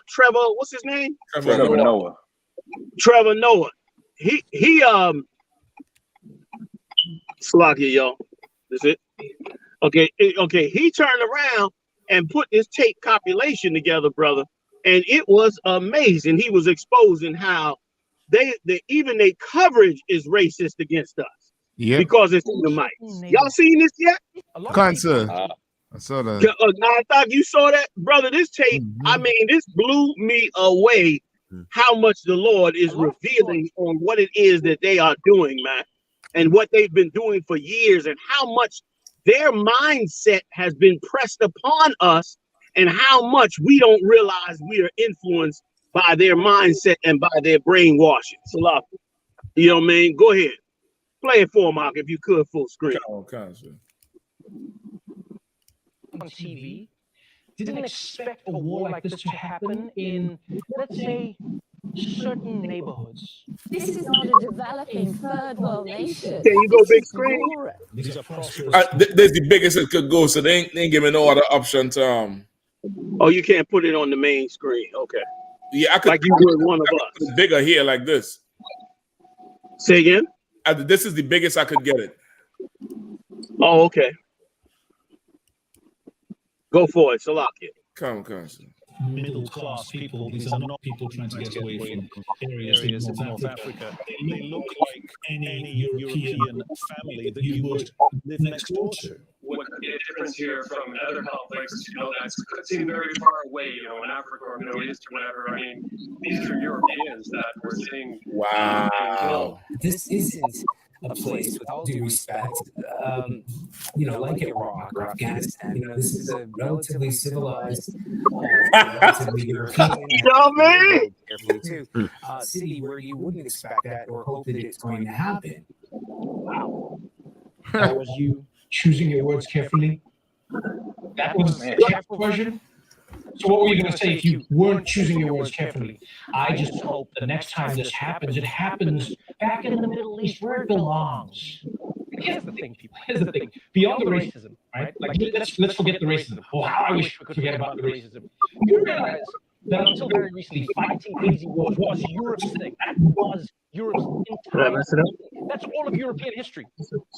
[SPEAKER 20] what's his name?
[SPEAKER 12] Trevor Noah.
[SPEAKER 20] Trevor Noah. He Slocky, y'all. Is it? Okay. He turned around and put this tape compilation together, brother, and it was amazing. He was exposing how even their coverage is racist against us.
[SPEAKER 13] Yeah.
[SPEAKER 20] Because it's Edomites. Y'all seen this yet?
[SPEAKER 13] Sir. I saw that.
[SPEAKER 20] Now, I thought you saw that, brother. This tape, I mean, this blew me away. How much the Lord is revealing on what it is that they are doing, man, and what they've been doing for years, and how much their mindset has been pressed upon us, and how much we don't realize we are influenced by their mindset and by their brainwashing. So, you know what I mean? Go ahead. Play it for Mark if you could, full screen.
[SPEAKER 11] On
[SPEAKER 7] TV, didn't expect a war like this to happen in, let's say, certain neighborhoods.
[SPEAKER 22] This is not a developing third world nation.
[SPEAKER 20] Can you go big screen?
[SPEAKER 7] These are prosperous.
[SPEAKER 11] There's the biggest it could go, so they ain't giving no other option to
[SPEAKER 20] Oh, you can't put it on the main screen. Okay.
[SPEAKER 11] Yeah, I could.
[SPEAKER 20] Like you would one of us.
[SPEAKER 11] Bigger here, like this.
[SPEAKER 20] Say again.
[SPEAKER 11] This is the biggest I could get it.
[SPEAKER 20] Oh, okay. Go for it, Salakia.
[SPEAKER 11] Come.
[SPEAKER 7] Middle class people. These are not people trying to get away from areas in North Africa. They look like any European family that you would live next door to.
[SPEAKER 23] What could be a difference here from other conflicts, that could seem very far away, in Africa or Middle East or whatever. I mean, these are Europeans that we're seeing.
[SPEAKER 11] Wow.
[SPEAKER 24] This isn't a place, with all due respect, like Iraq or Afghanistan. This is a relatively civilized, relatively European. carefully too. City where you wouldn't expect that or hope that it's going to happen.
[SPEAKER 2] Wow. That was you choosing your words carefully? That was the careful version? So what were you going to say if you weren't choosing your words carefully? I just hope the next time this happens, it happens back in the Middle East where it belongs. Here's the thing, people. Here's the thing. Beyond the racism, right? Like, let's forget the racism. Oh, how I wish we could forget about the racism. You realize that until very recently, fighting crazy wars was Europe's thing. That was Europe's entire thing. That's all of European history.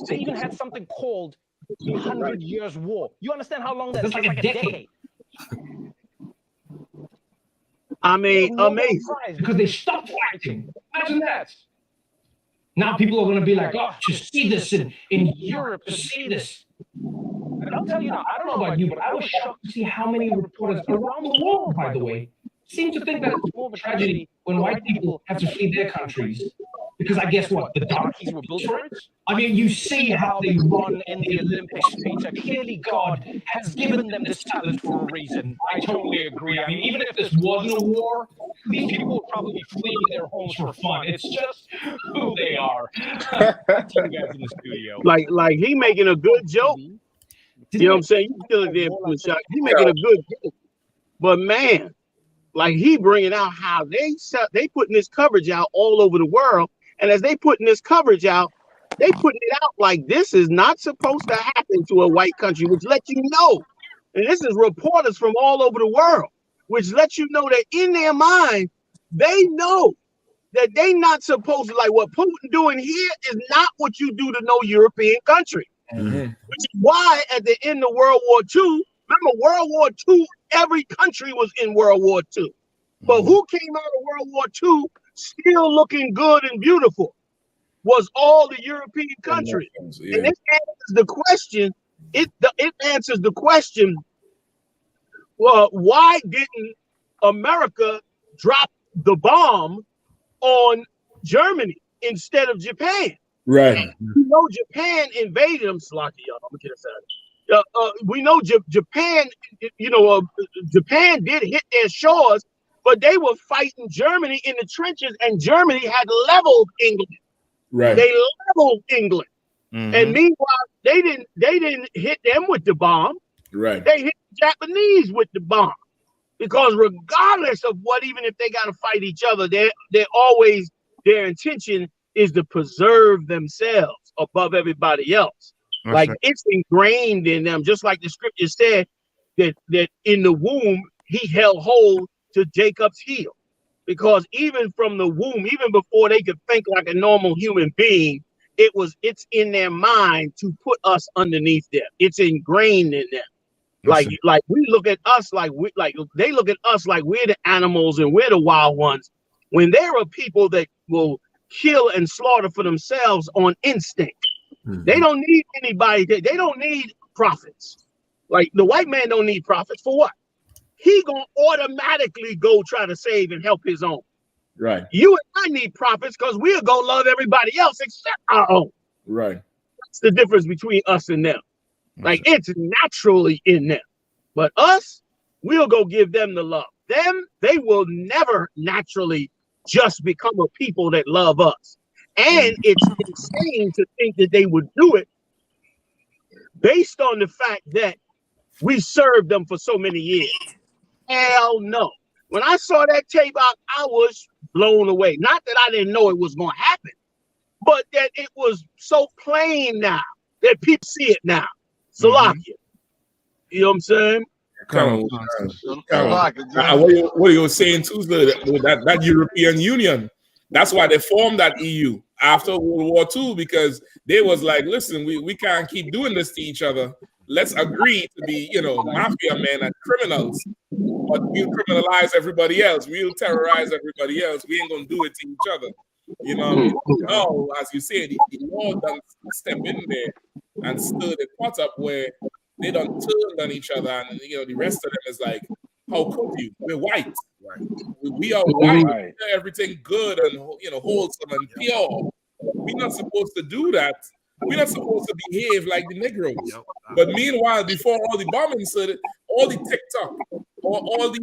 [SPEAKER 2] They even had something called the 100 Years' War. You understand how long that is? That's like a decade.
[SPEAKER 20] I mean, amazing.
[SPEAKER 2] Because they stopped fighting. Imagine that. Now people are going to be like, oh, to see this in Europe, to see this. And I'll tell you now, I don't know about you, but I was shocked to see how many reporters around the world, by the way, seem to think that it's more of a tragedy when white people have to flee their countries. Because I guess what? The darkies were built for it? I mean, you see how they run in the Olympics, Peter. Clearly, God has given them this talent for a reason. I totally agree. I mean, even if this wasn't a war, these people would probably be fleeing their homes for fun. It's just who they are. Back to you guys in the studio.
[SPEAKER 20] Like he making a good joke. You know what I'm saying? You still there, he making a good joke. But man, like he bringing out how they putting this coverage out all over the world. And as they putting this coverage out, they putting it out like this is not supposed to happen to a white country, which lets you know. And this is reporters from all over the world, which lets you know that in their mind, they know that they not supposed to, like what Putin doing here is not what you do to no European country.
[SPEAKER 11] Mm-hmm.
[SPEAKER 20] Which is why at the end of World War II, remember World War II, every country was in World War II. But who came out of World War II still looking good and beautiful was all the European countries. Yeah. And it answers the question, it answers the question, well, why didn't America drop the bomb on Germany instead of Japan?
[SPEAKER 11] Right.
[SPEAKER 20] You know, Japan invaded them. Slocky, y'all. I'm gonna get us out of it. We know Japan, Japan did hit their shores, but they were fighting Germany in the trenches, and Germany had leveled England.
[SPEAKER 11] Right.
[SPEAKER 20] They leveled England. Mm-hmm. And meanwhile, they didn't hit them with the bomb.
[SPEAKER 11] Right.
[SPEAKER 20] They hit the Japanese with the bomb. Because regardless of what, even if they gotta fight each other, they're always, their intention is to preserve themselves above everybody else. That's like right. It's ingrained in them, just like the scripture said that in the womb he held hold to Jacob's heel, because even from the womb, even before they could think like a normal human being, it's in their mind to put us underneath them. It's ingrained in them. Like we look at us like they look at us like we're the animals and we're the wild ones, when there are people that will kill and slaughter for themselves on instinct. Mm-hmm. They don't need anybody. They don't need prophets. Like the white man don't need prophets for what? He gonna automatically go try to save and help his own.
[SPEAKER 11] Right.
[SPEAKER 20] You and I need prophets because we'll go love everybody else except our own.
[SPEAKER 11] Right.
[SPEAKER 20] That's the difference between us and them. Like it's naturally in them. But us, we'll go give them the love. Them, they will never naturally just become a people that love us. And it's insane to think that they would do it based on the fact that we served them for so many years. Hell no. When I saw that tape out, I was blown away. Not that I didn't know it was going to happen, but that it was so plain now that people see it now. Salakia. You know what I'm saying?
[SPEAKER 11] What you were saying too, that European Union, that's why they formed that EU after World War II, because they was like, listen, we can't keep doing this to each other. Let's agree to be, mafia men and criminals, but we'll criminalize everybody else. We'll terrorize everybody else. We ain't gonna do it to each other. You know what I mean? Now, as you say, the law done step in there and stir the pot up where they done turned on each other, and the rest of them is like, how could you? We're white. Right. We are white. Right. Everything good and wholesome and pure. We're not supposed to do that. We're not supposed to behave like the Negroes. But meanwhile, before all the bombings started, all the TikTok, all the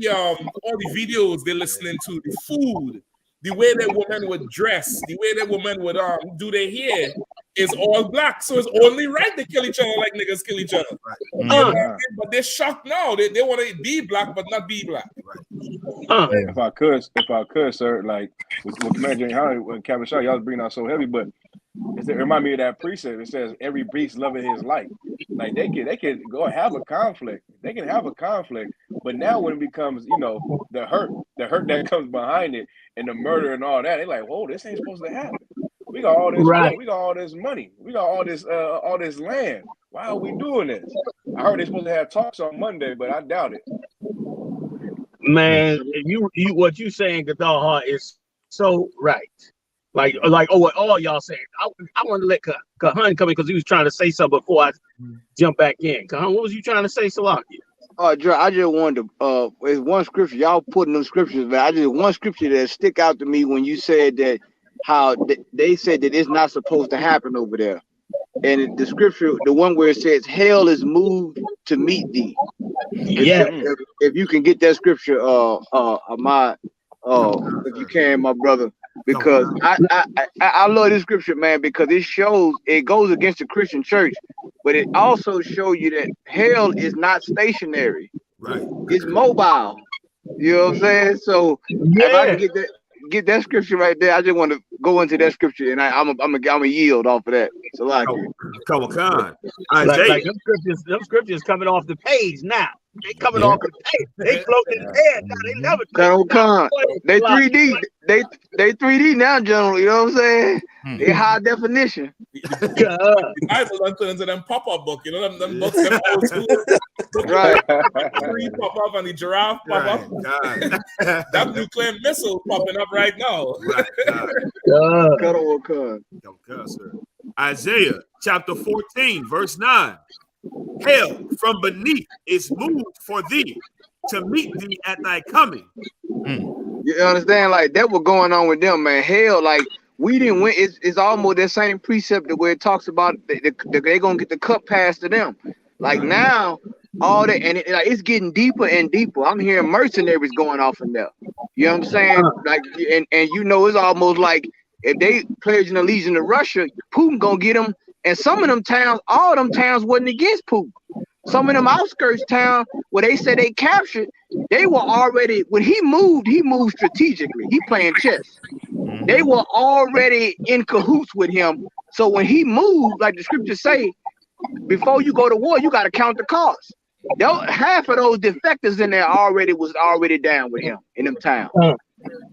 [SPEAKER 11] videos they're listening to, the food, the way that women would dress, the way that women would do their hair is all black. So it's only right they kill each other like niggas kill each other. You know what I mean? But they're shocked now. They want to be black but not be black.
[SPEAKER 12] If I could, sir, like with Commander Johanna, when Captain Shaw, y'all was bringing out so heavy, but it remind me of that precept. It says every beast loving his light. Like they can go have a conflict. They can have a conflict, but now when it becomes, the hurt that comes behind it, and the murder and all that, they're like, whoa, this ain't supposed to happen. We got all this wealth, we got all this money, we got all this land. Why are we doing this? I heard they're supposed to have talks on Monday, but I doubt it.
[SPEAKER 20] Man, you what you saying, Gaddaha, is so right. Like what all y'all saying. I want to let Kahan come in because he was trying to say something before I jump back in. Kahan, what was you trying to say, Salakia?
[SPEAKER 21] Dre, I just wanted to there's one scripture, y'all putting them scriptures, but I just one scripture that stick out to me when you said that how they said that it's not supposed to happen over there. And the scripture, the one where it says, hell is moved to meet thee.
[SPEAKER 20] Yeah.
[SPEAKER 21] If you can get that scripture, if you can, my brother, because I love this scripture, man, because it goes against the Christian church, but it also shows you that hell is not stationary. Right. It's mobile. You know what I'm saying? So if I can get that scripture right there, I just want to go into that scripture, and I'm a yield off of that. So
[SPEAKER 14] come on,
[SPEAKER 20] like them scriptures coming off the page now. They coming off the page. They floating in the air now. They never.
[SPEAKER 21] They 3D. They 3D now, General. You know what I'm saying? They high definition.
[SPEAKER 11] The Bible done into them pop-up book. You know them books. Them old school.
[SPEAKER 21] Right.
[SPEAKER 11] Tree pop up and the giraffe pop up. That nuclear missile popping up right now.
[SPEAKER 14] Isaiah chapter 14, verse 9. Hell from beneath is moved for thee to meet thee at thy coming.
[SPEAKER 21] You understand? Like that was going on with them, man. Hell, like we didn't win. It's almost that same precept where it talks about they're gonna get the cup passed to them. Like now, all that, and it's getting deeper and deeper. I'm hearing mercenaries going off in there. You know what I'm saying? Like, and it's almost like if they pledge an allegiance to Russia, Putin gonna get them. And some of them towns, all them towns wasn't against Putin. Some of them outskirts town where they said they captured, they were already, when he moved strategically. He playing chess. They were already in cahoots with him. So when he moved, like the scriptures say, before you go to war, you got to count the cost. Half of those defectors in there was already down with him in them towns.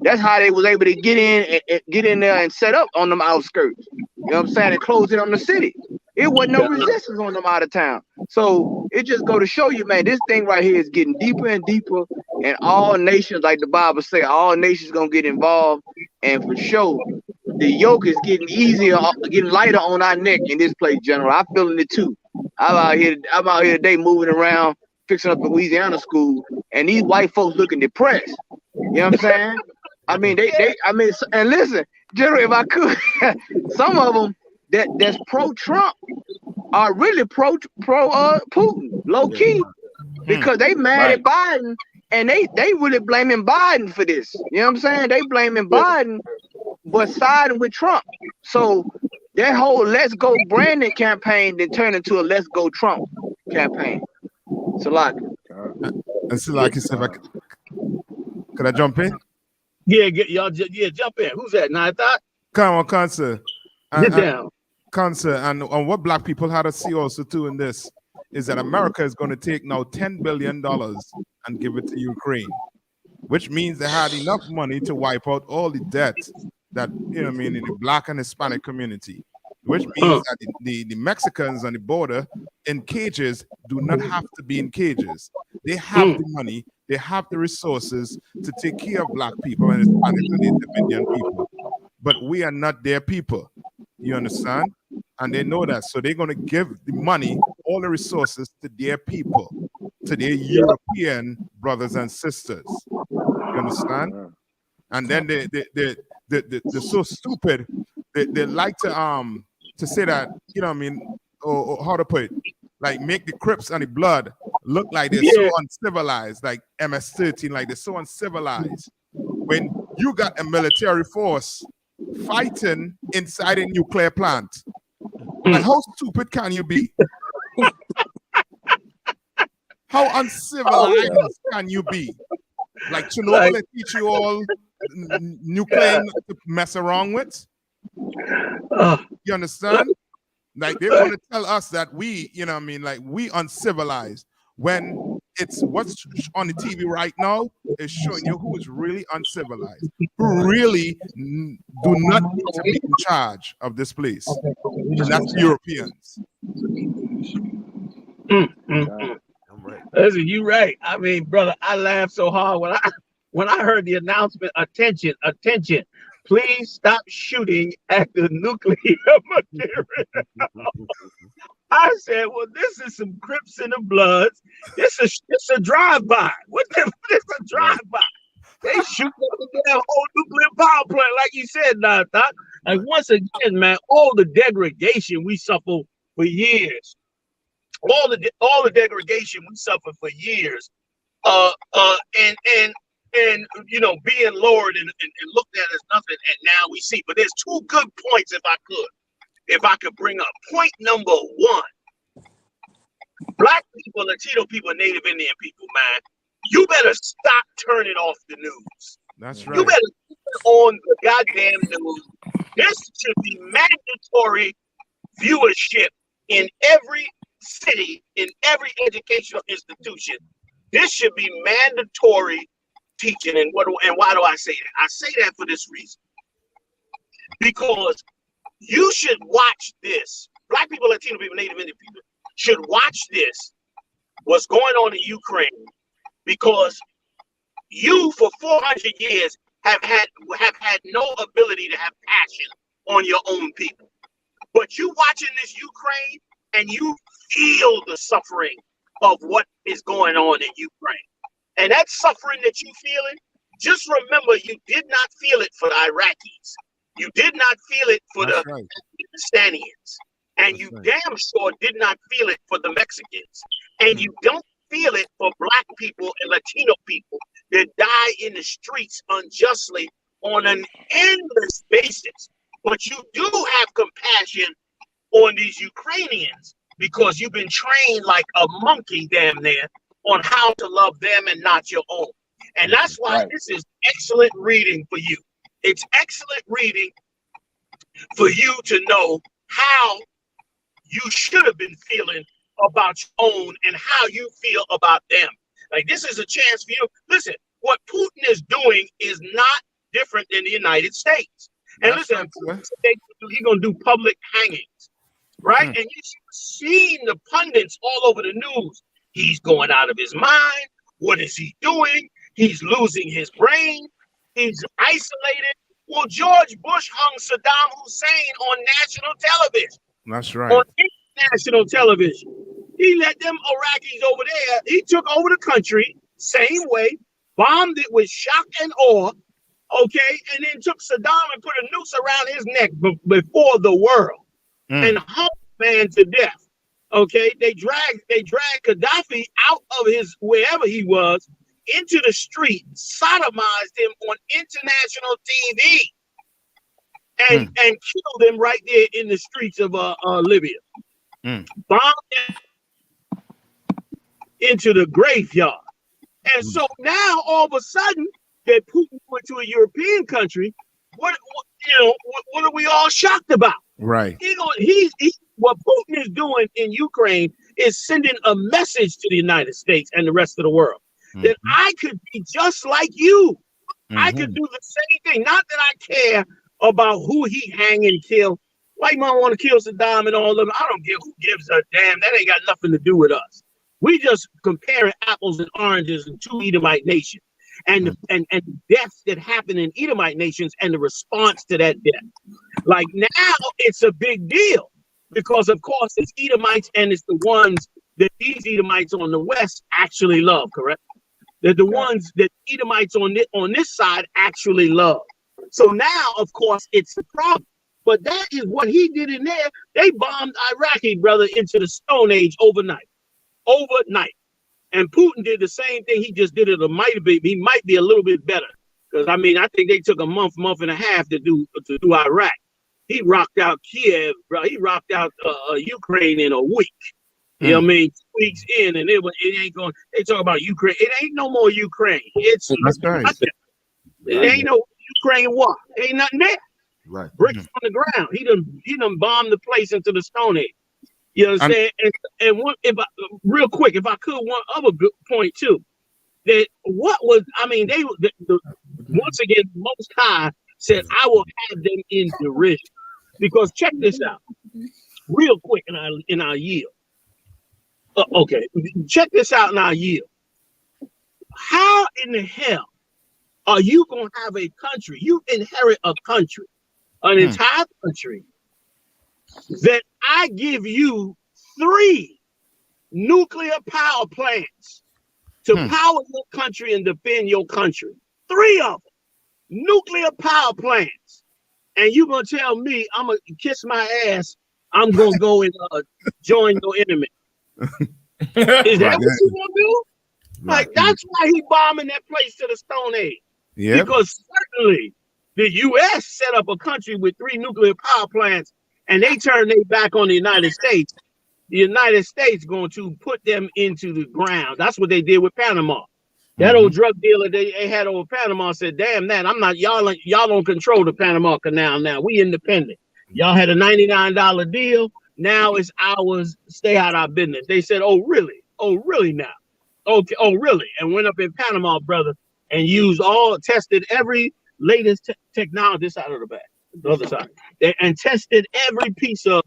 [SPEAKER 21] That's how they was able to get in there and set up on them outskirts. You know what I'm saying? And close it on the city. It wasn't no resistance on them out of town. So it just go to show you, man, this thing right here is getting deeper and deeper, and all nations, like the Bible say, all nations gonna get involved. And for sure, the yoke is getting easier, getting lighter on our neck in this place, General. I'm feeling it too. I'm out here today moving around, fixing up the Louisiana school, and these white folks looking depressed. You know what I'm saying? I mean, and listen, General, if I could, some of them that's pro-Trump are really pro Putin, low key, because they mad at Biden, and they really blaming Biden for this. You know what I'm saying? They blaming Biden, but siding with Trump. So that whole "Let's Go Brandon" campaign then turned into a "Let's Go Trump" campaign. Salaki.
[SPEAKER 13] And Salaki said, could I jump in?
[SPEAKER 20] Yeah, jump in. Who's that? Now I thought.
[SPEAKER 13] Come on, Conser.
[SPEAKER 20] Get down.
[SPEAKER 13] Conser, and what black people had to see also too in this is that America is going to take now $10 billion and give it to Ukraine, which means they had enough money to wipe out all the debt that, you know what I mean, in the black and Hispanic community, which means that the Mexicans on the border in cages do not have to be in cages. They have the money, they have the resources to take care of black people and Hispanic and Native Indian people. But we are not their people. You understand? And they know that. So they're going to give the money, all the resources to their people, to their European brothers and sisters. You understand? And then they're so stupid. They like to say that, you know what I mean, or how to put it, like make the Crips and the Blood look like they're so uncivilized, like MS-13, like they're so uncivilized. When you got a military force fighting inside a nuclear plant, like how stupid can you be? How uncivilized can you be? Like Chernobyl, they teach you all nuclear to mess around with. You understand? Like they want to tell us that we, you know what I mean, like we uncivilized, when it's what's on the TV right now is showing you who is really uncivilized, who really do not need to be in charge of this place. And that's Europeans.
[SPEAKER 20] Listen, you right. I mean, brother, I laughed so hard when I heard the announcement. Attention, attention! Please stop shooting at the nuclear material. I said, well, this is some Crips in the Bloods. This is a drive-by. What the? This a drive-by? They shoot up the damn whole nuclear power plant, like you said, now, Doc. Like once again, man, all the degradation we suffer for years. All the degradation we suffered for years, and you know, being lowered and looked at as nothing, and now we see. But there's two good points if I could bring up. Point number one: Black people, Latino people, Native Indian people, man, you better stop turning off the news.
[SPEAKER 13] That's right.
[SPEAKER 20] You better keep it on the goddamn news. This should be mandatory viewership in every city, in every educational institution. This should be mandatory teaching. And why do I say that? I say that for this reason. Because you should watch this. Black people, Latino people, Native Indian people should watch this, what's going on in Ukraine, because you for 400 years have had no ability to have passion on your own people. But you watching this Ukraine and you feel the suffering of what is going on in Ukraine. And that suffering that you feeling, just remember you did not feel it for the Iraqis. You did not feel it for the Pakistanians. And you damn sure did not feel it for the Mexicans. And you don't feel it for Black people and Latino people that die in the streets unjustly on an endless basis. But you do have compassion on these Ukrainians because you've been trained like a monkey damn near on how to love them and not your own. And that's why this is excellent reading for you. It's excellent reading for you to know how you should have been feeling about your own and how you feel about them. Like this is a chance for you. Listen, what Putin is doing is not different than the United States. And listen, he's going to do public hangings, right? And you've seen the pundits all over the news. He's going out of his mind. What is he doing? He's losing his brain. He's isolated. Well, George Bush hung Saddam Hussein on national television.
[SPEAKER 13] That's right.
[SPEAKER 20] On international television. He let them Iraqis over there. He took over the country, same way, bombed it with shock and awe, okay, and then took Saddam and put a noose around his neck before the world and hung the man to death. Okay, they dragged Gaddafi out of his wherever he was into the street, sodomized him on international TV, and killed him right there in the streets of Libya. Bombed him into the graveyard. And so now all of a sudden that Putin went to a European country, what are we all shocked about?
[SPEAKER 13] Right.
[SPEAKER 20] What Putin is doing in Ukraine is sending a message to the United States and the rest of the world that I could be just like you. I could do the same thing. Not that I care about who he hang and kill. White man want to kill Saddam and all of them. I don't give who gives a damn. That ain't got nothing to do with us. We just comparing apples and oranges in two Edomite nations and the deaths that happen in Edomite nations and the response to that death. Like now it's a big deal because of course it's Edomites and it's the ones that these Edomites on the west actually love, correct? They're the ones that Edomites on this side actually love. So now, of course, it's a problem. But that is what he did in there. They bombed Iraqi, brother, into the Stone Age overnight. And Putin did the same thing. He just did it he might be a little bit better. Because I mean, I think they took a month and a half to do Iraq. He rocked out Kiev, bro. He rocked out Ukraine in a week. You know what I mean? 2 weeks in, and it ain't going. They talk about Ukraine. It ain't no more Ukraine. It's
[SPEAKER 13] right.
[SPEAKER 20] It ain't no Ukraine war. Ain't nothing there.
[SPEAKER 18] Right.
[SPEAKER 20] Bricks on the ground. He done bombed the place into the Stone Age. You know what I'm saying? And one, real quick, if I could, one other good point too. That once again, Most High said, I will have them in derision. Because check this out, real quick, in our yield. Okay, check this out in our yield. How in the hell are you going to have a country? You inherit a country, an entire country, that I give you 3 nuclear power plants to power your country and defend your country. 3 of them, nuclear power plants. And you going to tell me I'm going to kiss my ass, I'm going to go and join your enemy. Is that what you want to do? Like, that's why he bombing that place to the Stone Age.
[SPEAKER 13] Yeah.
[SPEAKER 20] Because certainly the U.S. set up a country with 3 nuclear power plants, and they turned their back on the United States. The United States going to put them into the ground. That's what they did with Panama. That old drug dealer they had over Panama said, damn that, I'm not, y'all don't control the Panama Canal now. We independent. Y'all had a $99 deal. Now it's ours. Stay out of our business. They said, oh, really? Oh, really now? Okay. Oh, really? And went up in Panama, brother, and tested every latest technology. This side of the back, the other side. And tested every piece of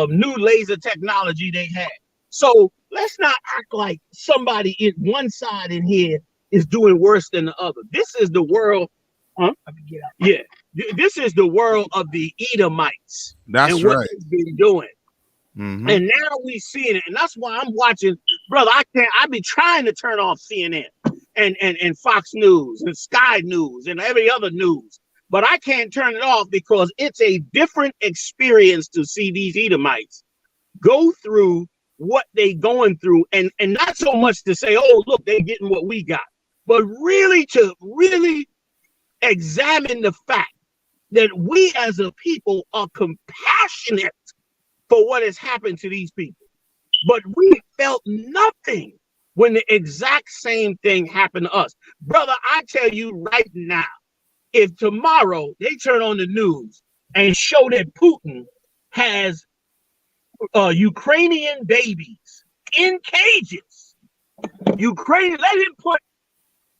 [SPEAKER 20] new laser technology they had. So let's not act like somebody in one side in here is doing worse than the other. This is the world. Huh? Yeah. This is the world of the Edomites.
[SPEAKER 13] That's
[SPEAKER 20] and what
[SPEAKER 13] right.
[SPEAKER 20] they've been doing. And now we seeing it. And that's why I'm watching, brother. I be trying to turn off CNN and Fox News and Sky News and every other news. But I can't turn it off because it's a different experience to see these Edomites go through what they going through. And not so much to say, oh, look, they're getting what we got. But really to examine the fact that we as a people are compassionate for what has happened to these people. But we felt nothing when the exact same thing happened to us. Brother, I tell you right now, if tomorrow they turn on the news and show that Putin has Ukrainian babies in cages, let him put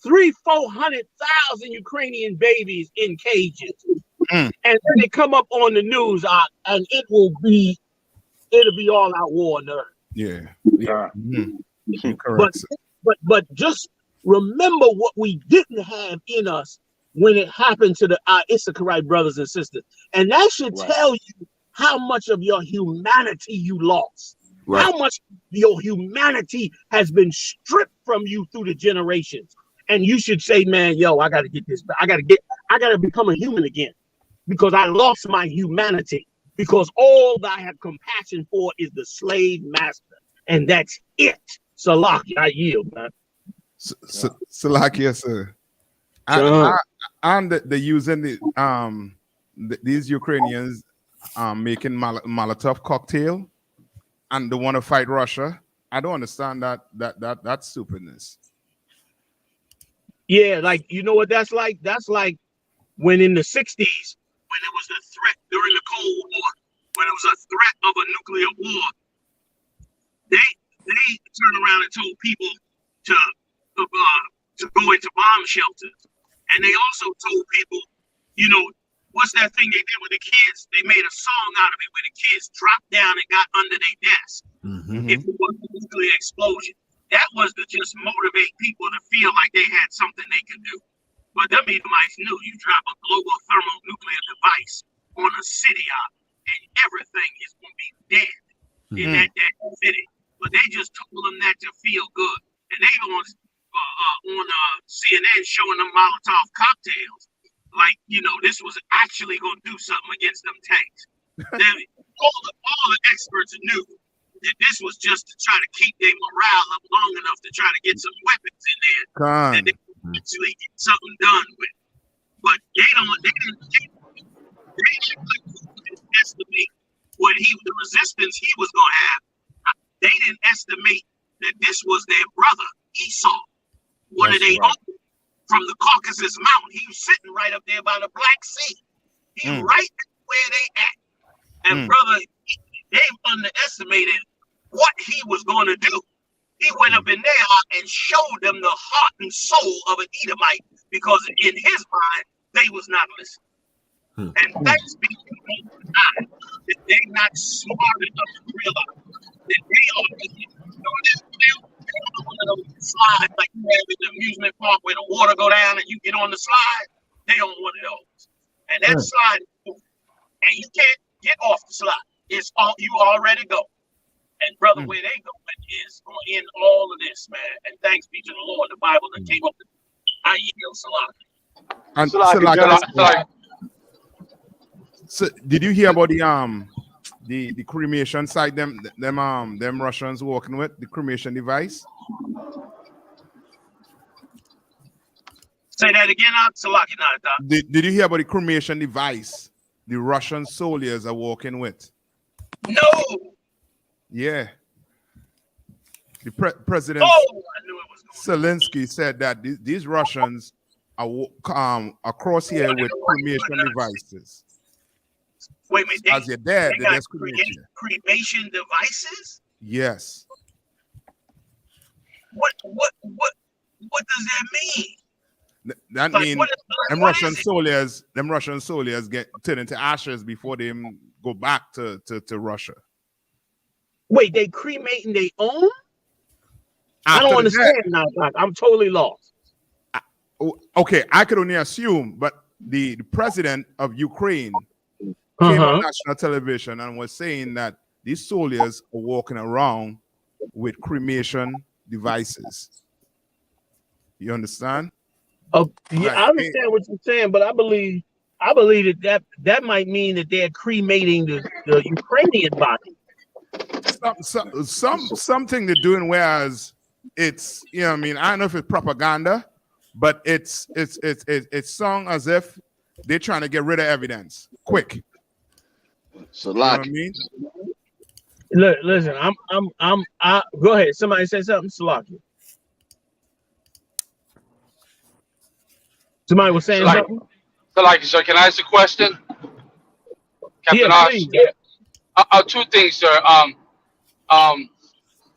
[SPEAKER 20] 300,000-400,000 Ukrainian babies in cages. And then they come up on the news and it'll be all out war on earth.
[SPEAKER 13] Yeah.
[SPEAKER 20] Correct. But just remember what we didn't have in us when it happened to our I.S.U.P.K brothers and sisters. And that should tell you how much of your humanity you lost. Right. How much your humanity has been stripped from you through the generations. And you should say, man, yo, I got to get this. I got to become a human again because I lost my humanity. Because all that I have compassion for is the slave master. And that's it. Salaki, I yield, man.
[SPEAKER 13] Salaki, sir. And they're using these Ukrainians making Molotov cocktail and they want to fight Russia. I don't understand that stupidness.
[SPEAKER 20] Yeah, like, you know what that's like? That's like when in the 60s, when there was a threat during the Cold War, when there was a threat of a nuclear war, they turned around and told people to go into bomb shelters. And they also told people, you know, what's that thing they did with the kids? They made a song out of it where the kids dropped down and got under their desk. If it was a nuclear explosion. That was to just motivate people to feel like they had something they could do. But them Edomites knew you drop a global thermonuclear device on a city and everything is going to be dead in that city. But they just told them that to feel good. And they on CNN showing them Molotov cocktails. Like, you know, this was actually going to do something against them tanks. All the experts knew that this was just to try to keep their morale up long enough to try to get some weapons in there that they can actually get something done with. But they didn't estimate what the resistance he was going to have. They didn't estimate that this was their brother Esau, one of their own from the Caucasus Mountain. He was sitting right up there by the Black Sea. He right where they at. And brother, they underestimated what he was going to do. He went up in there and showed them the heart and soul of an Edomite, because in his mind, they was not listening. And thanks be to God that they're not smart enough to realize that they are one of those slides like you have in the amusement park where the water go down and you get on the slide. They on one of those. And that slide, and you can't get off the slide. It's all you already go. And brother, where they going is going to end all of this, man. And thanks be to the Lord, the Bible that came up with I.S.U.P.K.
[SPEAKER 13] So did you hear about the cremation site them Russians working with the cremation device?
[SPEAKER 20] Say that again,
[SPEAKER 13] Did you hear about the cremation device the Russian soldiers are working with?
[SPEAKER 20] No.
[SPEAKER 13] Yeah. The President Zelensky said that these Russians are across here with cremation devices.
[SPEAKER 20] Wait a minute.
[SPEAKER 13] As you're dead,
[SPEAKER 20] they got cremation devices?
[SPEAKER 13] Yes.
[SPEAKER 20] What does that mean?
[SPEAKER 13] That means them Russian soldiers get turned into ashes before they go back to Russia.
[SPEAKER 20] Wait, they cremating their own? I don't understand now, Doc. I'm totally lost.
[SPEAKER 13] Okay, I could only assume, but the president of Ukraine came on national television and was saying that these soldiers are walking around with cremation devices. You understand?
[SPEAKER 20] Yeah, I understand what you're saying, but I believe that might mean that they're cremating the Ukrainian body.
[SPEAKER 13] Something they're doing, whereas it's, you know what I mean, I don't know if it's propaganda, but it's sung as if they're trying to get rid of evidence quick.
[SPEAKER 21] So
[SPEAKER 13] you know what I mean?
[SPEAKER 20] Look, listen, I go ahead. Somebody say something, Salaki. Somebody was saying something.
[SPEAKER 16] So can I ask a question? Captain
[SPEAKER 20] please.
[SPEAKER 16] Two things, sir.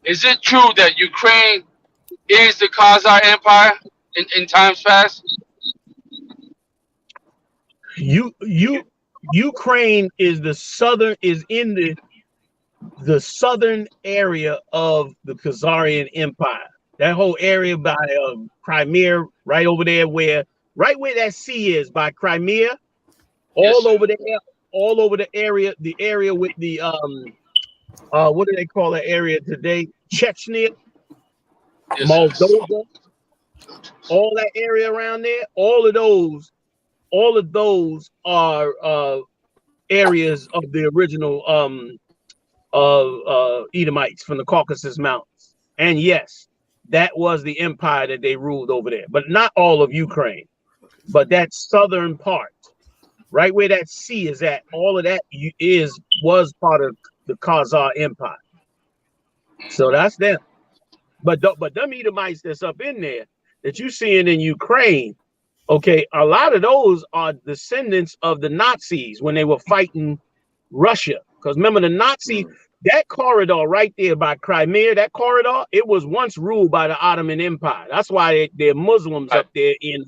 [SPEAKER 16] Is it true that Ukraine is the Khazar Empire in times past?
[SPEAKER 20] Ukraine is in the southern area of the Khazarian Empire. That whole area by Crimea, right over there, right where that sea is by Crimea, over there, all over the area with the what do they call that area today? Chechnya, Moldova, all that area around there, all of those are areas of the original Edomites from the Caucasus Mountains. And yes, that was the empire that they ruled over there, but not all of Ukraine, but that southern part, right where that sea is at, all of that was part of the Khazar Empire. So that's them. But them Edomites that's up in there that you're seeing in Ukraine, okay, a lot of those are descendants of the Nazis when they were fighting Russia. Because remember, the Nazi, that corridor right there by Crimea, that corridor, it was once ruled by the Ottoman Empire. That's why they're Muslims up there in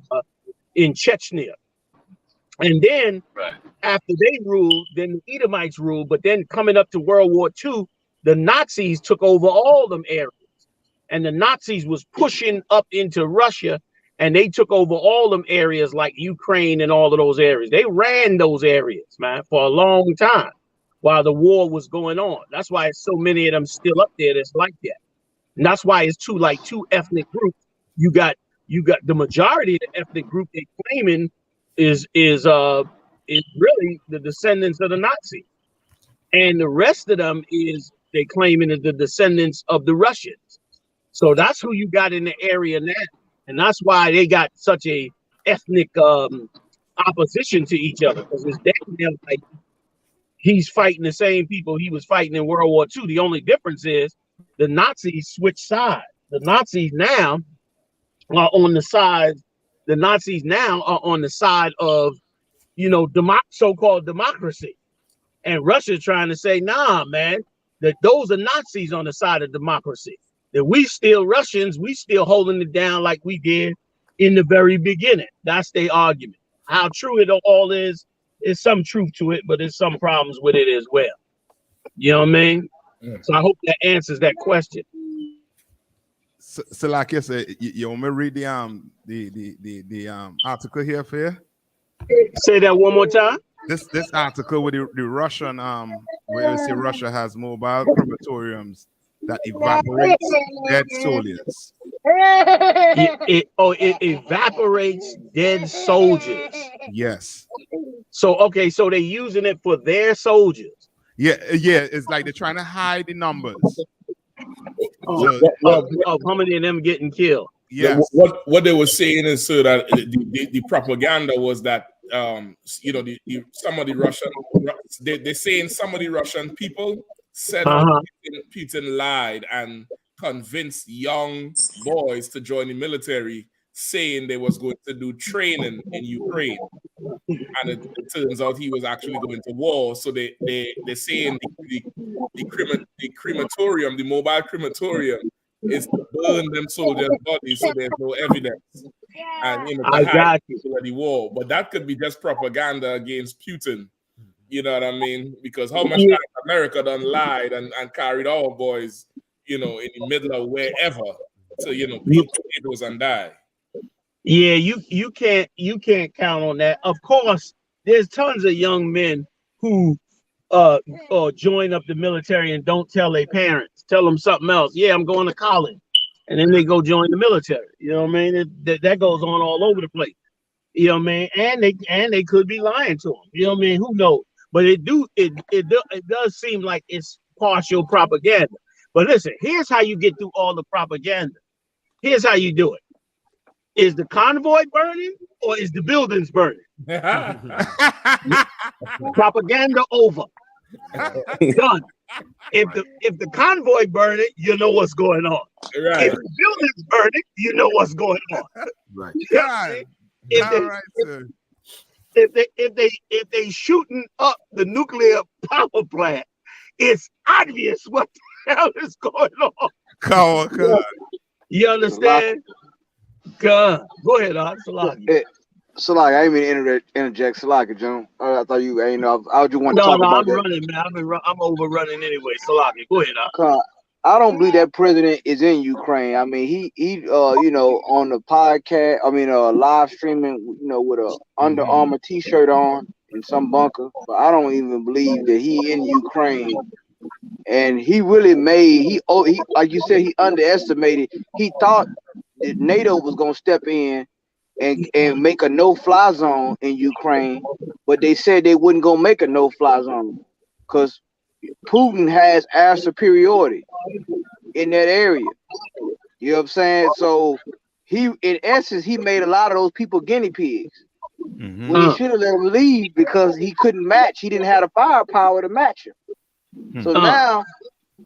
[SPEAKER 20] Chechnya. And then after they ruled, then the Edomites ruled. But then coming up to World War II, the Nazis took over all them areas. And the Nazis was pushing up into Russia, and they took over all them areas like Ukraine and all of those areas. They ran those areas, man, for a long time while the war was going on. That's why so many of them still up there that's like that. And that's why it's two ethnic groups. You got the majority of the ethnic group they claiming is really the descendants of the Nazis. And the rest of them is they claiming is the descendants of the Russians. So that's who you got in the area now, and that's why they got such a ethnic opposition to each other, because it's damn like he's fighting the same people he was fighting in World War II. The only difference is the Nazis switched sides. The Nazis now are on the side. The Nazis now are on the side of, you know, so-called democracy, and Russia's trying to say, nah, man, that those are Nazis on the side of democracy. That we still Russians, we still holding it down like we did in the very beginning. That's their argument. How true it all is some truth to it, but there's some problems with it as well. You know what I mean?
[SPEAKER 11] Yeah.
[SPEAKER 20] So I hope that answers that question.
[SPEAKER 13] So like I said, you want me to read the article here for you?
[SPEAKER 20] Say that one more time.
[SPEAKER 13] This article with the Russian where you say Russia has mobile crematoriums that evaporates dead soldiers.
[SPEAKER 20] It evaporates dead soldiers.
[SPEAKER 13] Yes.
[SPEAKER 20] So okay, so they're using it for their soldiers.
[SPEAKER 13] Yeah, it's like they're trying to hide the numbers.
[SPEAKER 20] Of how many of them getting killed.
[SPEAKER 13] Yes.
[SPEAKER 11] What they were saying is so that the propaganda was that you know some of the Russian they're saying some of the Russian people said Putin lied and convinced young boys to join the military, saying they was going to do training in Ukraine, and it turns out he was actually going to war. So they're saying the crematorium, the mobile crematorium, is to burn them soldiers' bodies so there's no evidence, and you know, to hide people at the war. But that could be just propaganda against Putin. You know what I mean? Because how much time America done lied and carried our boys, you know, in the middle of wherever to, you know, put potatoes and die.
[SPEAKER 20] Yeah, you can't count on that. Of course, there's tons of young men who join up the military and don't tell their parents. Tell them something else. Yeah, I'm going to college, and then they go join the military. You know what I mean? That goes on all over the place. You know what I mean? And they could be lying to them. You know what I mean? Who knows? But it does seem like it's partial propaganda. But listen, here's how you get through all the propaganda. Here's how you do it. Is the convoy burning or is the buildings burning? Propaganda over. Done. If the convoy burning, you know what's going on.
[SPEAKER 11] Right.
[SPEAKER 20] If the building's burning, you know what's going on.
[SPEAKER 18] Right.
[SPEAKER 20] If they shooting up the nuclear power plant, it's obvious what the hell is going on.
[SPEAKER 13] God.
[SPEAKER 20] You understand? God. Go ahead, Salaki.
[SPEAKER 21] Salaki, I didn't mean to interject. Salaki, John. I thought you, I just want to talk about
[SPEAKER 20] I'm running, man. I'm overrunning anyway. Salaki, go ahead.
[SPEAKER 21] I don't believe that president is in Ukraine. I mean, he you know, on the podcast, live streaming, you know, with a Under Armour t-shirt on in some bunker. But I don't even believe that he in Ukraine. And he really he like you said, he underestimated. He thought that NATO was gonna step in and make a no-fly zone in Ukraine, but they said they wouldn't go make a no-fly zone because Putin has air superiority in that area. You know what I'm saying? So he, in essence, he made a lot of those people guinea pigs. Well, he should have let him leave because he couldn't match. He didn't have the firepower to match him. So now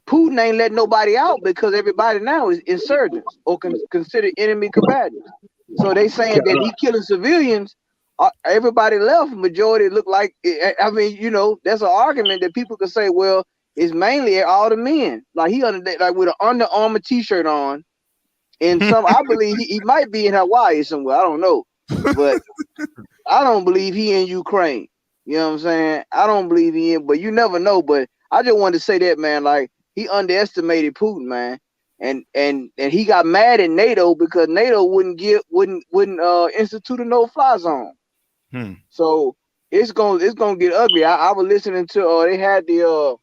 [SPEAKER 21] Putin ain't letting nobody out because everybody now is insurgents or considered enemy combatants. So they saying that he killing civilians. Everybody left, majority look like, I mean, you know, that's an argument that people could say, well, it's mainly all the men. Like he like with an Under Armour t-shirt on, and some I believe he might be in Hawaii somewhere. I don't know, but I don't believe he in Ukraine. You know what I'm saying? I don't believe he in, but you never know. But I just wanted to say that, man. Like he underestimated Putin, man, and he got mad at NATO because NATO wouldn't institute a no-fly zone. So it's gonna get ugly. I was listening to they had the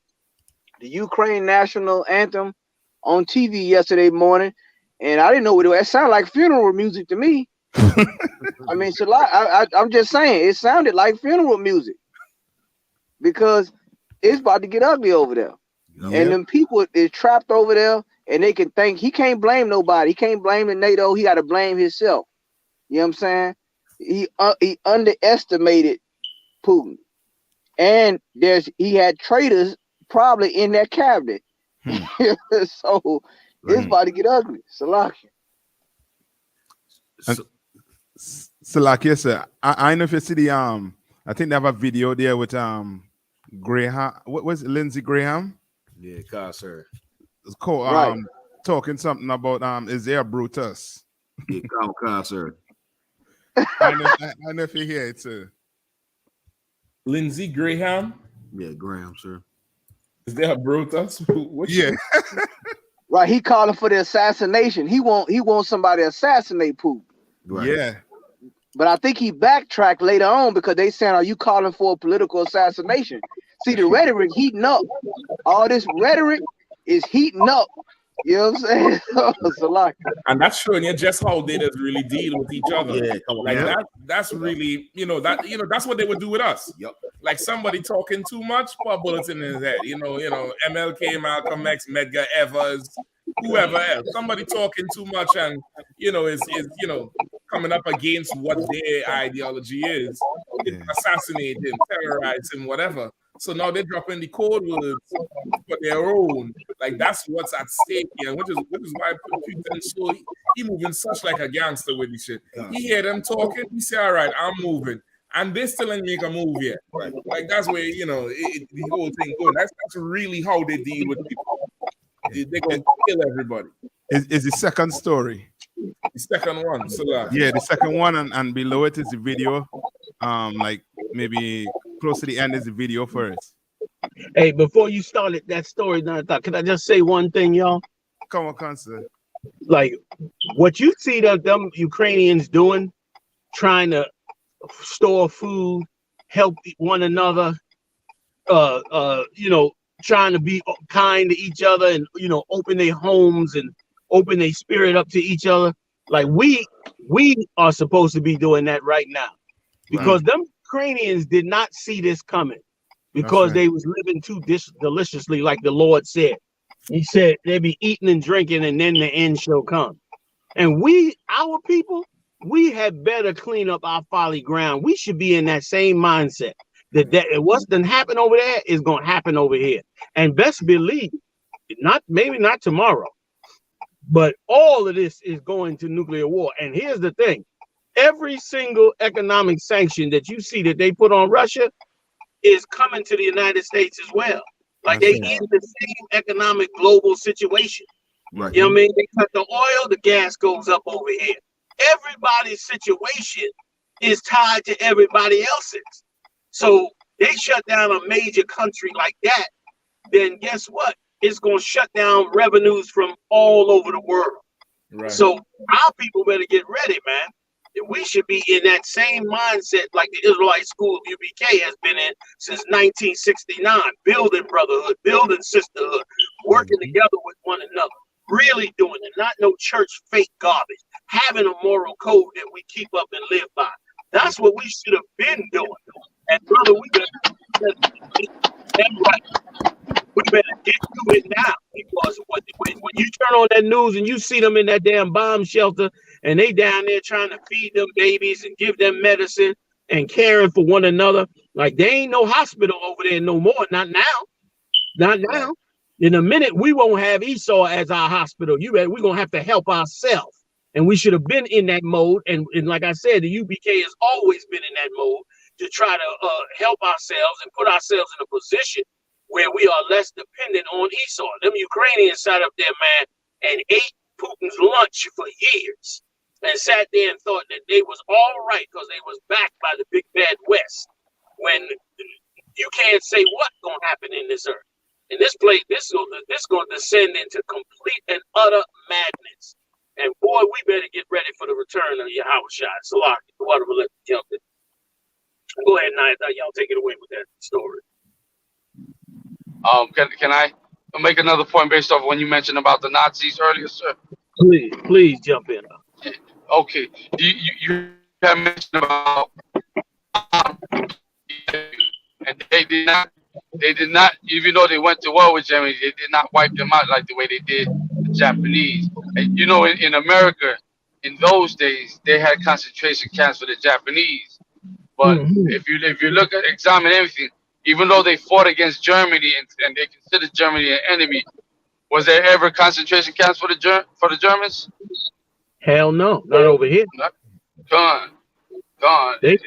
[SPEAKER 21] Ukraine national anthem on TV yesterday morning, and I didn't know what it was. It sounded like funeral music to me. I mean, so I'm just saying it sounded like funeral music because it's about to get ugly over there. And them people is trapped over there, and they can think he can't blame nobody. He can't blame the NATO. He got to blame himself. You know what I'm saying? He underestimated Putin, and he had traitors probably in that cabinet. So it's about to get ugly. Salakia.
[SPEAKER 13] Salakia, sir. I know if you see the I think they have a video there with Graham. What was it, Lindsey Graham?
[SPEAKER 18] Yeah, God, sir.
[SPEAKER 13] It's called,
[SPEAKER 18] Right.
[SPEAKER 13] talking something about is there Brutus?
[SPEAKER 18] Yeah, God, sir.
[SPEAKER 13] I know if you hear it, sir.
[SPEAKER 11] Lindsey Graham?
[SPEAKER 18] Yeah, Graham, sir.
[SPEAKER 11] Is there a Brutus?
[SPEAKER 13] Yeah.
[SPEAKER 21] Right, he calling for the assassination. He want somebody to assassinate Putin.
[SPEAKER 18] Right.
[SPEAKER 13] Yeah.
[SPEAKER 21] But I think he backtracked later on because they saying, "Are you calling for a political assassination?" See, the rhetoric heating up. All this rhetoric is heating up. You know what I'm saying? Salakia.
[SPEAKER 11] And that's showing you just how they just really deal with each other.
[SPEAKER 18] Yeah, come on,
[SPEAKER 11] like
[SPEAKER 18] yeah.
[SPEAKER 11] that's really, that's what they would do with us.
[SPEAKER 18] Yep.
[SPEAKER 11] Like somebody talking too much, put a bullet in his head. MLK, Malcolm X, Medgar Evers, whoever else. Somebody talking too much and is coming up against what their ideology is. Assassinate him, terrorize him, whatever. So now they're dropping the code words for their own. Like that's what's at stake here, which is why Putin he moving such like a gangster with this shit. He hear them talking, he say, "All right, I'm moving," and they still ain't make a move yet. Right. Like that's where the whole thing going. That's really how they deal with people. They can kill everybody.
[SPEAKER 13] Is the second story.
[SPEAKER 11] The second one. So
[SPEAKER 13] yeah, the second one, and below it is the video. Like maybe close to the end is the video first.
[SPEAKER 20] Hey, before you started that story, can I just say one thing, y'all?
[SPEAKER 13] Come on, sir.
[SPEAKER 20] Like what you see them Ukrainians doing, trying to store food, help one another, trying to be kind to each other and open their homes and open their spirit up to each other. Like we are supposed to be doing that right now, because them Ukrainians did not see this coming, because they was living too deliciously, like the Lord said. He said they be eating and drinking, and then the end shall come. And our people, we had better clean up our folly ground. We should be in that same mindset that what's done happen over there is going to happen over here. And best believe, maybe not tomorrow, but all of this is going to nuclear war. And here's the thing. Every single economic sanction that you see that they put on Russia is coming to the United States as well. Like they in the same economic global situation.
[SPEAKER 18] Right.
[SPEAKER 20] You know what I mean? They cut the oil, the gas goes up over here. Everybody's situation is tied to everybody else's. So they shut down a major country like that, then guess what? It's going to shut down revenues from all over the world.
[SPEAKER 11] Right.
[SPEAKER 20] So our people better get ready, man. We should be in that same mindset like the Israelite school of U.P.K has been in since 1969, building brotherhood, building sisterhood, working together with one another, really doing it, not no church fake garbage, having a moral code that we keep up and live by. That's what we should have been doing. And brother, we better get to it now, because when you turn on that news and you see them in that damn bomb shelter and they down there trying to feed them babies and give them medicine and caring for one another, like there ain't no hospital over there no more. Not now. In a minute, we won't have Esau as our hospital. We're gonna have to help ourselves. And we should have been in that mode. And like I said, the U.P.K has always been in that mode to try to help ourselves and put ourselves in a position where we are less dependent on Esau. Them Ukrainians sat up there, man, and ate Putin's lunch for years and sat there and thought that they was all right because they was backed by the big bad West, when you can't say what's going to happen in this earth. In this place, this going to descend into complete and utter madness. And boy, we better get ready for the return of Yahushua. Salaki, the water will let you jump in. Go ahead, Naya. Y'all take it away with that story.
[SPEAKER 16] Can I make another point based off when you mentioned about the Nazis earlier, sir?
[SPEAKER 20] Please jump in.
[SPEAKER 16] Okay. You have mentioned about and they did not they did not, even though they went to war with Germany, they did not wipe them out like the way they did the Japanese. And you know, in America, in those days, they had concentration camps for the Japanese. But if you look at examine everything, even though they fought against Germany and they considered Germany an enemy, was there ever concentration camps for the Germans?
[SPEAKER 4] Hell no, not over here.
[SPEAKER 16] Gone.
[SPEAKER 4] They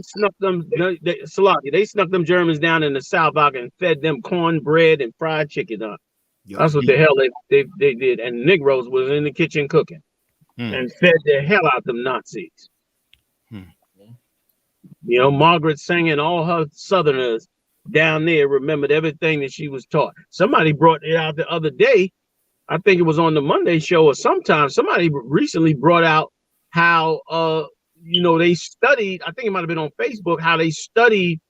[SPEAKER 4] snuck them. They snuck them Germans down in the South out and fed them cornbread and fried chicken up. That's what the hell they did. And Negroes was in the kitchen cooking and fed the hell out them Nazis. You know, Margaret Sanger and all her Southerners down there remembered everything that she was taught. Somebody brought it out the other day. I think it was on the Monday show or sometime. Somebody recently brought out how you know, they studied, I think it might have been on Facebook, how they studied,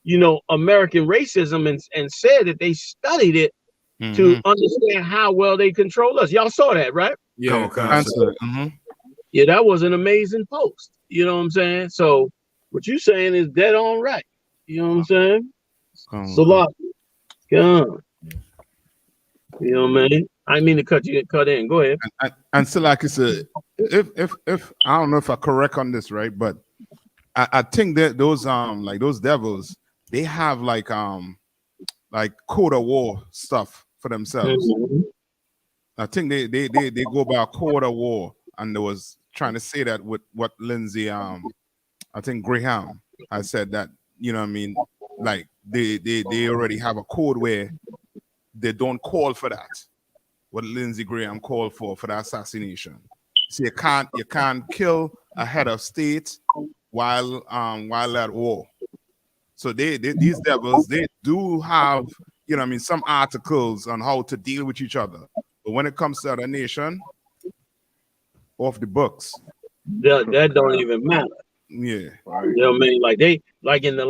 [SPEAKER 4] you know, American racism and said that they studied it to understand how well they control us. Y'all saw that, right?
[SPEAKER 11] Yeah.
[SPEAKER 4] Yeah, that was an amazing post. You know what I'm saying? So what you saying is dead on right. You know what I'm saying? So you know what I mean? I mean to cut in. Go ahead.
[SPEAKER 13] And so like it's a if I don't know if I'm correct on this, right? But I think that those like those devils, they have like code of war stuff for themselves. I think they go by a code of war, and they was trying to say that with what Lindsay I think Graham I said that, you know what I mean, like they already have a code where they don't call for that. What Lindsey Graham called for the assassination. So you can't kill a head of state while at war. So these devils, they do have, you know what I mean, some articles on how to deal with each other. But when it comes to other nation, off the books.
[SPEAKER 4] That don't even matter.
[SPEAKER 13] Yeah.
[SPEAKER 4] You know what I mean? Like they in the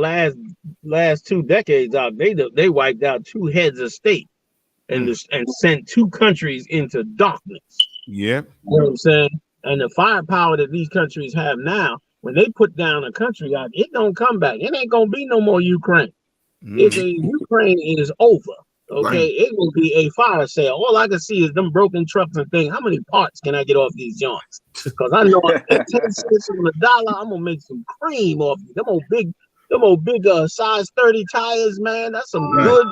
[SPEAKER 4] last 2 decades out, they wiped out 2 heads of state and sent 2 countries into darkness.
[SPEAKER 13] Yeah.
[SPEAKER 4] You know what I'm saying? And the firepower that these countries have now, when they put down a country out, it don't come back. It ain't gonna be no more Ukraine. Ukraine is over. Okay, it will be a fire sale. All I can see is them broken trucks and things. How many parts can I get off these joints? Because I know at 10 cents on the dollar, I'm gonna make some cream off you. Them old big size 30 tires, man. That's some good,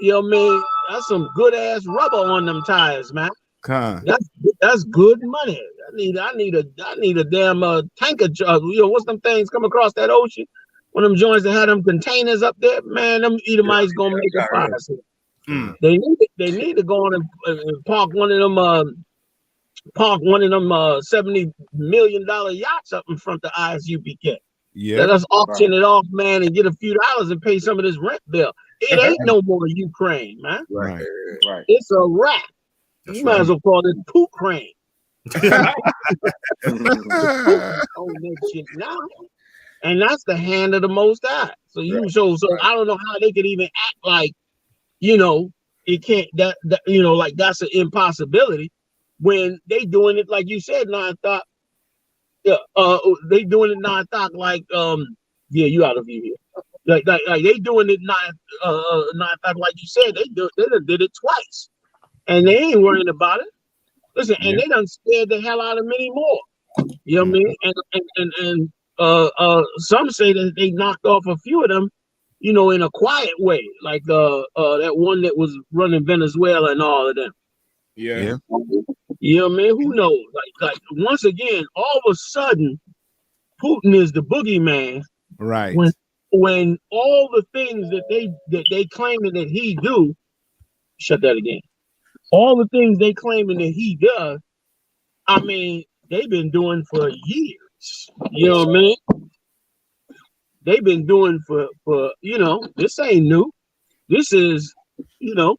[SPEAKER 4] you know what I mean? That's some good ass rubber on them tires, man. That's good money. I need a damn tanker. You know what's them things come across that ocean? One of them joints that had them containers up there, man. Them Edomites gonna make a fire sale. They need to go on and park one of them $70 million yachts up in front of I.S.U.P.K.
[SPEAKER 13] Yeah.
[SPEAKER 4] Let us auction it off, man, and get a few dollars and pay some of this rent bill. It ain't no more Ukraine, man.
[SPEAKER 12] Right.
[SPEAKER 4] It's a wrap. You might as well call it Putin. And that's the hand of the Most High. So I don't know how they could even act like, you know, it can't that you know, like that's an impossibility when they doing it like you said, non-thought. Yeah, they doing it non-thought like you out of view here. Like they doing it non-thought like you said, they did it twice. And they ain't worrying about it. Listen, and they done scared the hell out of many more. You know what I mean? And some say that they knocked off a few of them, you know, in a quiet way, like that one that was running Venezuela and all of them.
[SPEAKER 11] Yeah.
[SPEAKER 4] You know what I mean? Who knows? Like once again, all of a sudden, Putin is the boogeyman.
[SPEAKER 13] Right.
[SPEAKER 4] When all the things that they claiming that he do, shut that again. All the things they claiming that he does, I mean, they've been doing for years. You know what I mean? They've been doing for you know, this ain't new. This is, you know,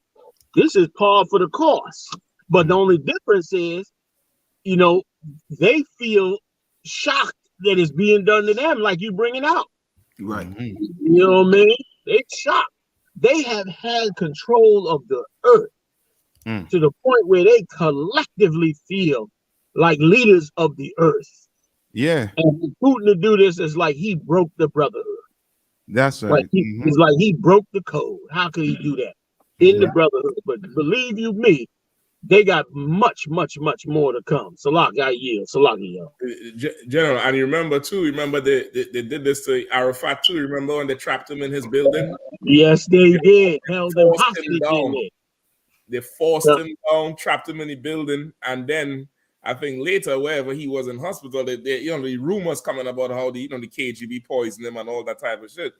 [SPEAKER 4] this is par for the course. But the only difference is, you know, they feel shocked that it's being done to them, like you bring it out.
[SPEAKER 18] Right.
[SPEAKER 4] You know what I mean? They shocked. They have had control of the earth to the point where they collectively feel like leaders of the earth.
[SPEAKER 13] Yeah.
[SPEAKER 4] And for Putin to do this is like he broke the brotherhood.
[SPEAKER 13] That's
[SPEAKER 4] Like
[SPEAKER 13] right.
[SPEAKER 4] it's like he broke the code. How could he do that in the brotherhood? But believe you me, they got much more to come. Salak, I yield. Salak, yo.
[SPEAKER 11] General, and you remember they did this to Arafat too. Remember when they trapped him in his building?
[SPEAKER 4] Yes, they did. Held him
[SPEAKER 11] Forced
[SPEAKER 4] hostage
[SPEAKER 11] him
[SPEAKER 4] in
[SPEAKER 11] down.
[SPEAKER 4] there.
[SPEAKER 11] They forced him down, trapped him in the building, and then I think later, wherever he was in hospital, the rumors coming about how the KGB poisoned him and all that type of shit.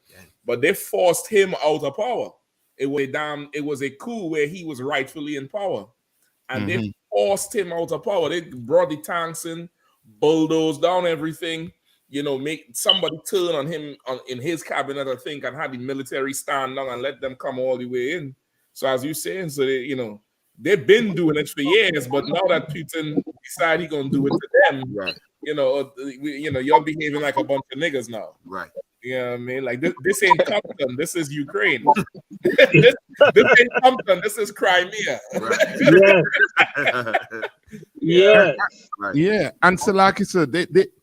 [SPEAKER 11] But they forced him out of power. It was a coup where he was rightfully in power, and they forced him out of power. They brought the tanks in, bulldozed down everything. Make somebody turn on him in his cabinet, I think, and had the military stand down and let them come all the way in. So as you're saying, so they've been doing it for years, but now that Putin decided he's gonna do it to them,
[SPEAKER 18] right?
[SPEAKER 11] You're behaving like a bunch of niggas now,
[SPEAKER 18] right?
[SPEAKER 11] You know what I mean? Like this ain't Compton, this is Ukraine. this ain't Compton, this is Crimea.
[SPEAKER 4] Yeah.
[SPEAKER 13] Yeah. And so like you said,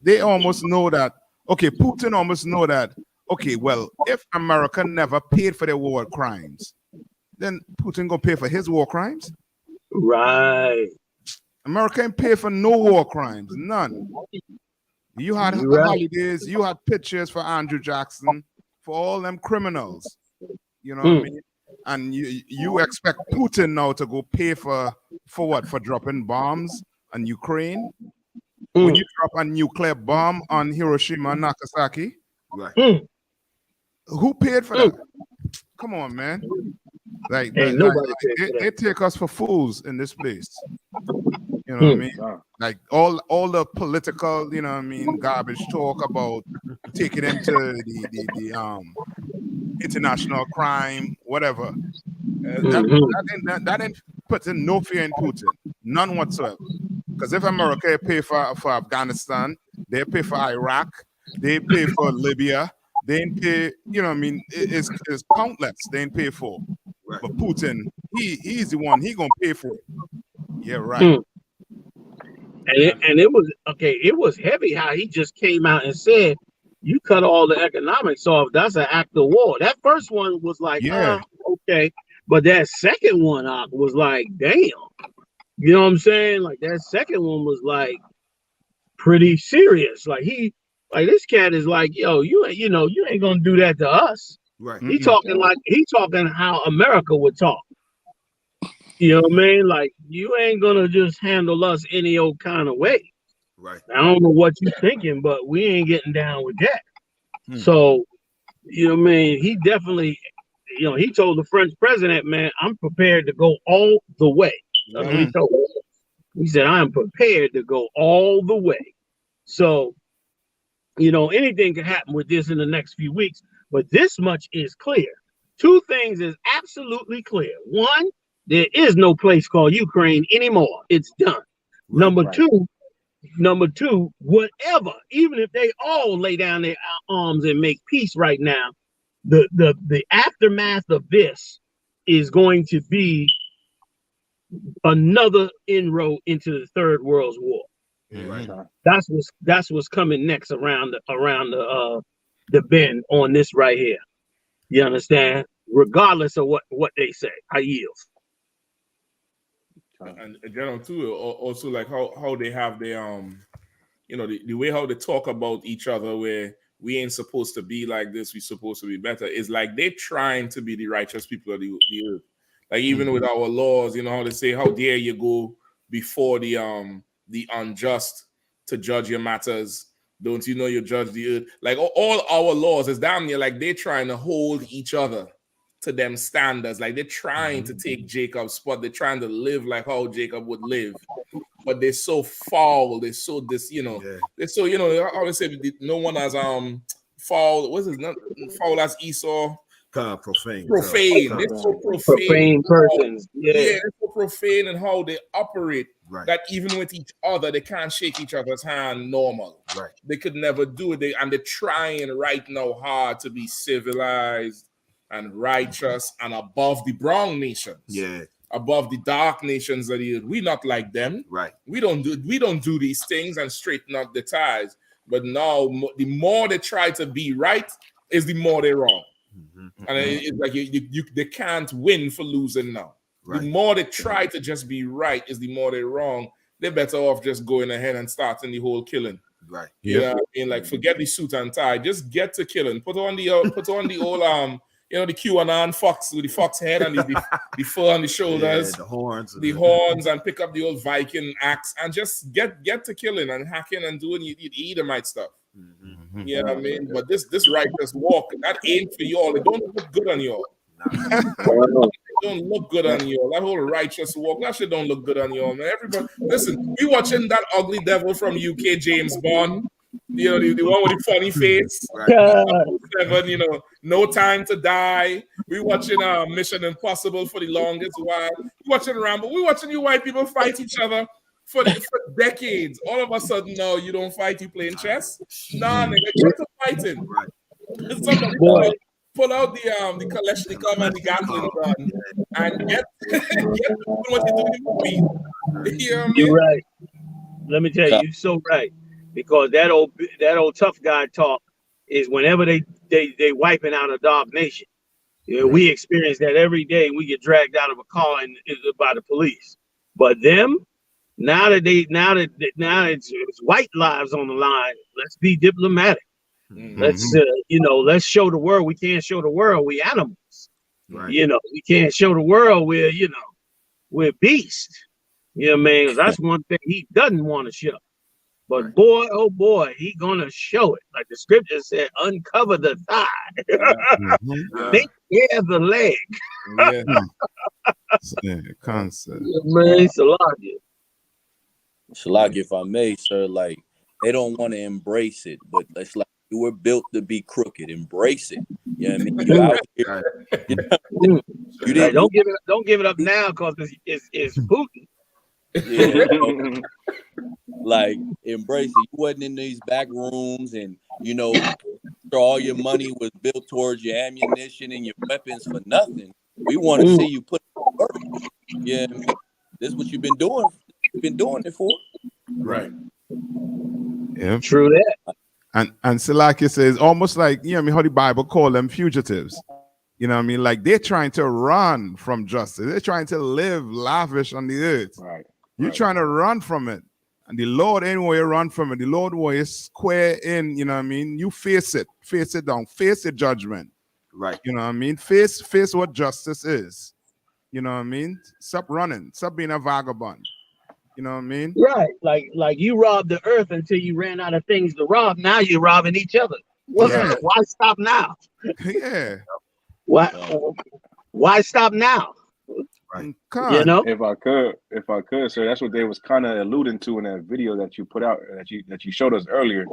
[SPEAKER 13] they almost know that. Okay, Putin almost know that. Okay, well, if America never paid for their war crimes, then Putin gonna pay for his war crimes.
[SPEAKER 4] Right.
[SPEAKER 13] America ain't pay for no war crimes, none. You had holidays, you had pictures for Andrew Jackson, for all them criminals. You know what I mean? And you expect Putin now to go pay for what? For dropping bombs on Ukraine? When you drop a nuclear bomb on Hiroshima and Nagasaki?
[SPEAKER 18] Right.
[SPEAKER 13] Who paid for that? Come on, man. Like, they take us for fools in this place. You know what I mean? Like all the political, you know what I mean, garbage talk about taking them to the international crime, whatever. That ain't putting no fear in Putin, none whatsoever. Because if America pay for Afghanistan, they pay for Iraq, they pay for Libya, they ain't pay, you know what I mean, it's countless they ain't pay for. Right. But Putin, he's the one, he gonna pay for it. Yeah, right.
[SPEAKER 4] And it was okay, it was heavy how he just came out and said, you cut all the economics off, that's an act of war. That first one was like, okay. But that second one was like, damn. You know what I'm saying? Like that second one was like pretty serious. Like this cat is like, yo, you ain't gonna do that to us.
[SPEAKER 18] Right.
[SPEAKER 4] He talking how America would talk. You know what I mean? Like you ain't gonna just handle us any old kind of way.
[SPEAKER 18] Right.
[SPEAKER 4] I don't know what you're thinking, but we ain't getting down with that. So, you know what I mean? He definitely, he told the French president, man, I'm prepared to go all the way. That's what he told him. He said, I am prepared to go all the way. So, anything can happen with this in the next few weeks, but this much is clear. Two things is absolutely clear. One, there is no place called Ukraine anymore. It's done. Number two, whatever, even if they all lay down their arms and make peace right now, the aftermath of this is going to be another inroad into the Third World War.
[SPEAKER 18] Right.
[SPEAKER 4] That's what's coming next around the bend on this right here. You understand? Regardless of what they say, I yield.
[SPEAKER 11] And general too, also like how they have their the way how they talk about each other, where we ain't supposed to be like this, we supposed to be better, is like they're trying to be the righteous people of the earth. Like even with our laws, how they say, how dare you go before the unjust to judge your matters? Don't you know you judge the earth? Like all our laws is damn near like they're trying to hold each other to them standards. Like they're trying to take Jacob's spot. They're trying to live like how Jacob would live. But they're so foul. They're so they're so, I always say no one has foul. What's his name? Foul as Esau.
[SPEAKER 18] Profane.
[SPEAKER 11] They're so
[SPEAKER 4] profane persons. Yeah,
[SPEAKER 11] they're so profane in how they operate that even with each other, they can't shake each other's hand normal.
[SPEAKER 18] Right.
[SPEAKER 11] They could never do it. And they're trying right now hard to be civilized and righteous and above the brown nations.
[SPEAKER 18] Yeah.
[SPEAKER 11] Above the dark nations that we're not like them.
[SPEAKER 18] Right.
[SPEAKER 11] We don't do these things and straighten up the ties. But now the more they try to be right, is the more they're wrong. And it's like they can't win for losing now.
[SPEAKER 18] Right.
[SPEAKER 11] The more they try to just be right is the more they're wrong. They're better off just going ahead and starting the whole killing.
[SPEAKER 18] Right.
[SPEAKER 11] You know what I mean? Like, forget the suit and tie. Just get to killing. Put on the old the QAnon fox with the fox head and the fur on the shoulders,
[SPEAKER 18] the horns,
[SPEAKER 11] and pick up the old Viking axe and just get to killing and hacking and doing the Edomite stuff. You know what I mean? But this righteous walk, that ain't for y'all. It don't look good on y'all. It don't look good on y'all. That whole righteous walk, that shit don't look good on y'all, man. Everybody, listen, we watching that ugly devil from UK, James Bond. You know, the one with the funny face. Right. No Time to Die. We watching Mission Impossible for the longest while. We watching Rambo. We watching you white people fight each other for decades. All of a sudden, now you don't fight, you playing chess. Nah, nigga, get to fighting. Right. Somebody pull out the Kalashnikov and the Gatling gun and get to doing what you do in the movie. You know what I mean?
[SPEAKER 4] You're right. Let me tell you, you're so right. Because that old tough guy talk is whenever they wiping out a dark nation. You know, we experience that every day. We get dragged out of a car by the police. But them, now it's white lives on the line. Let's be diplomatic. Let's show the world. We can't show the world we animals. Right. You know, we can't show the world we're beasts. You know what I mean? 'Cause that's one thing he doesn't want to show. But boy, oh boy, he gonna show it. Like the scripture said, uncover the thigh. Make bare the leg.
[SPEAKER 13] Concept.
[SPEAKER 15] Man, Shalak, if I may, sir, like they don't want to embrace it, but it's like you were built to be crooked. Embrace it. You know what I mean? You out here. You didn't,
[SPEAKER 4] don't give it up now because it's Putin.
[SPEAKER 15] Yeah, like embrace it. You wasn't in these back rooms, and all your money was built towards your ammunition and your weapons for nothing. We want to see you put it to work. Yeah, this is what you've been doing. You've been doing it for.
[SPEAKER 11] Right.
[SPEAKER 13] Yeah.
[SPEAKER 4] True that.
[SPEAKER 13] And Salaki says almost like how the Bible call them fugitives. You know what I mean? Like they're trying to run from justice. They're trying to live lavish on the earth.
[SPEAKER 12] Right.
[SPEAKER 13] You're trying to run from it. And the Lord ain't where you run from it. The Lord where you square in, you know what I mean? You face it down, face the judgment.
[SPEAKER 18] Right.
[SPEAKER 13] You know what I mean? Face what justice is. You know what I mean? Stop running. Stop being a vagabond. You know what I mean?
[SPEAKER 4] Right. Like you robbed the earth until you ran out of things to rob. Now you're robbing each other. Why stop now?
[SPEAKER 13] Yeah.
[SPEAKER 4] Why stop now?
[SPEAKER 18] Right.
[SPEAKER 12] If I could, sir, that's what they was kind of alluding to in that video that you put out, that you showed us earlier,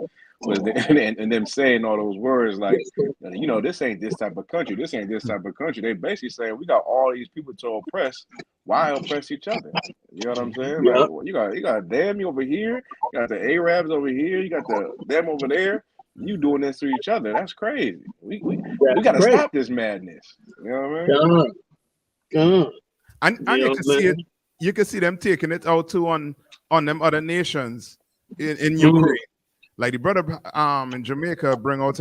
[SPEAKER 12] was and them saying all those words like, this ain't this type of country, this ain't this type of country. They basically saying we got all these people to oppress. Why oppress each other? You know what I'm saying? Like, you got them over here, you got the Arabs over here, you got them over there. You doing this to each other? That's crazy. We got to stop this madness. You know what I mean?
[SPEAKER 13] And you can see it. You can see them taking it out too on them other nations in Ukraine. Like the brother in Jamaica bring out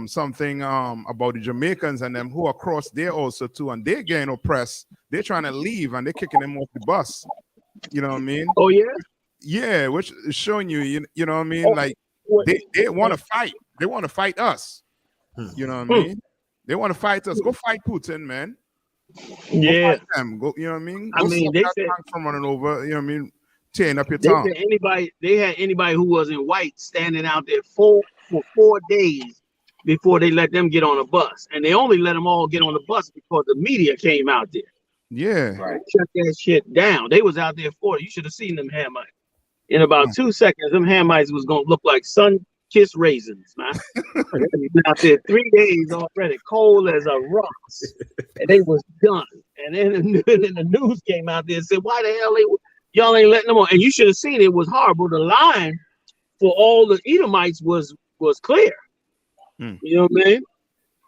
[SPEAKER 13] something about the Jamaicans and them who are across there also too, and they're getting oppressed. They're trying to leave and they're kicking them off the bus. You know what I mean?
[SPEAKER 4] Oh yeah.
[SPEAKER 13] Yeah, which is showing you know what I mean? Like they want to fight. They want to fight us. You know what I mean? They want to fight us. Go fight Putin, man.
[SPEAKER 4] Yeah.
[SPEAKER 13] Go fight them. Go, you know what I mean?
[SPEAKER 4] I mean, they said
[SPEAKER 13] from running over. You know what I mean? Tearing up your
[SPEAKER 4] they
[SPEAKER 13] tongue.
[SPEAKER 4] said they had anybody who wasn't white standing out there for 4 days before they let them get on a bus, and they only let them all get on the bus because the media came out there.
[SPEAKER 13] Yeah,
[SPEAKER 4] shut that shit down. They was out there for it. You should have seen them Hamites. In about 2 seconds, them Hamites was gonna look like sun-kissed raisins, man. They've been out there 3 days already, cold as a rock, and they was done. And then the news came out there and said, "Why the hell y'all ain't letting them on?" And you should have seen it was horrible. The line for all the Edomites was clear. You know what I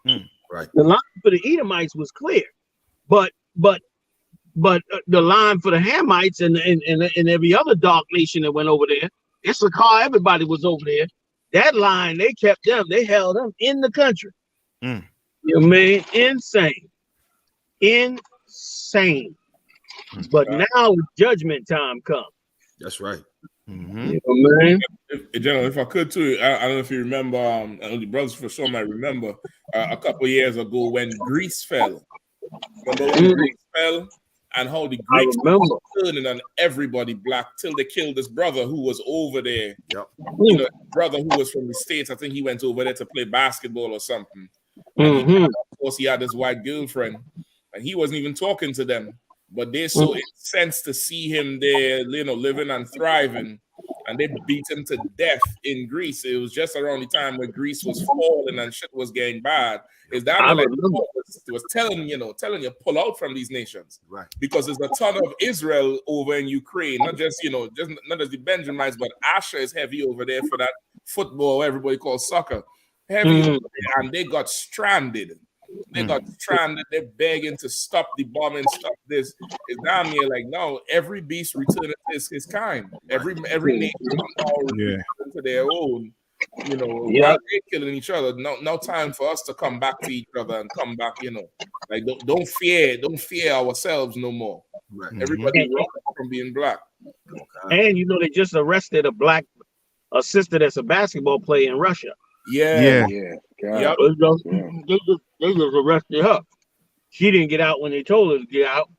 [SPEAKER 4] mean?
[SPEAKER 18] Right.
[SPEAKER 4] The line for the Edomites was clear, but the line for the Hamites and every other dark nation that went over there, Issachar, everybody was over there. That line, they kept them, they held them in the country. You know what I mean? Insane. But now judgment time comes.
[SPEAKER 18] That's right.
[SPEAKER 4] You know what I mean?
[SPEAKER 11] General, if I could too, I don't know if you remember, the brothers for sure might remember a couple of years ago when Greece fell. Remember when Greece fell and how the Greeks were turning on everybody black till they killed this brother who was over there.
[SPEAKER 18] Yep.
[SPEAKER 11] You know, brother who was from the States. I think he went over there to play basketball or something. And he, of course, he had his white girlfriend, and he wasn't even talking to them. But they're so incensed to see him there, you know, living and thriving, and they beat him to death in Greece. It was just around the time where Greece was falling and shit was getting bad. Is that like was telling you pull out from these nations,
[SPEAKER 18] right?
[SPEAKER 11] Because there's a ton of Israel over in Ukraine, not just not just the Benjamites, but Asher is heavy over there for that football everybody calls soccer, heavy over there, and they got stranded. They got stranded. They're begging to stop the bombing, stop this. It's down here like, no, every beast returning to his kind. Every nation returning to their own. You know, while they're killing each other. No time for us to come back to each other and come back. You know, like don't fear ourselves no more.
[SPEAKER 18] Right.
[SPEAKER 11] Everybody running from being black.
[SPEAKER 4] And you know, they just arrested a sister that's a basketball player in Russia.
[SPEAKER 11] Yeah.
[SPEAKER 4] Yep. They just arrested her. She didn't get out when they told her to get out.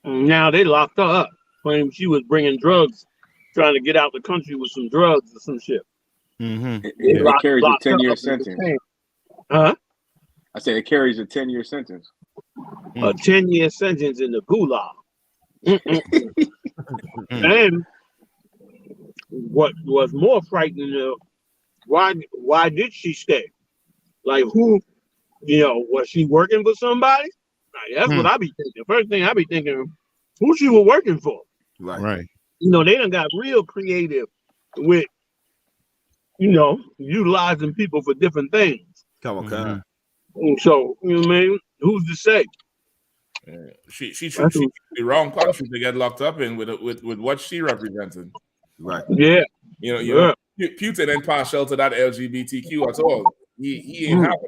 [SPEAKER 4] And now they locked her up, claiming she was bringing drugs, trying to get out the country with some drugs or some shit.
[SPEAKER 12] It carries a 10-year sentence.
[SPEAKER 4] Huh?
[SPEAKER 12] I said it carries a 10-year sentence.
[SPEAKER 4] A 10-year sentence in the gulag. And what was more frightening, why did she stay? Like, who, you know, was she working for somebody? Like, that's what I be thinking. First thing I be thinking, who she was working for?
[SPEAKER 13] Right.
[SPEAKER 4] You know, they done got real creative with, you know, utilizing people for different things.
[SPEAKER 18] Come on.
[SPEAKER 4] And so, you know what I mean? Who's to say?
[SPEAKER 11] She chose the wrong country to get locked up in with what she represented.
[SPEAKER 18] Right.
[SPEAKER 4] Yeah.
[SPEAKER 11] You know, Putin ain't partial to that LGBTQ at all. He ain't having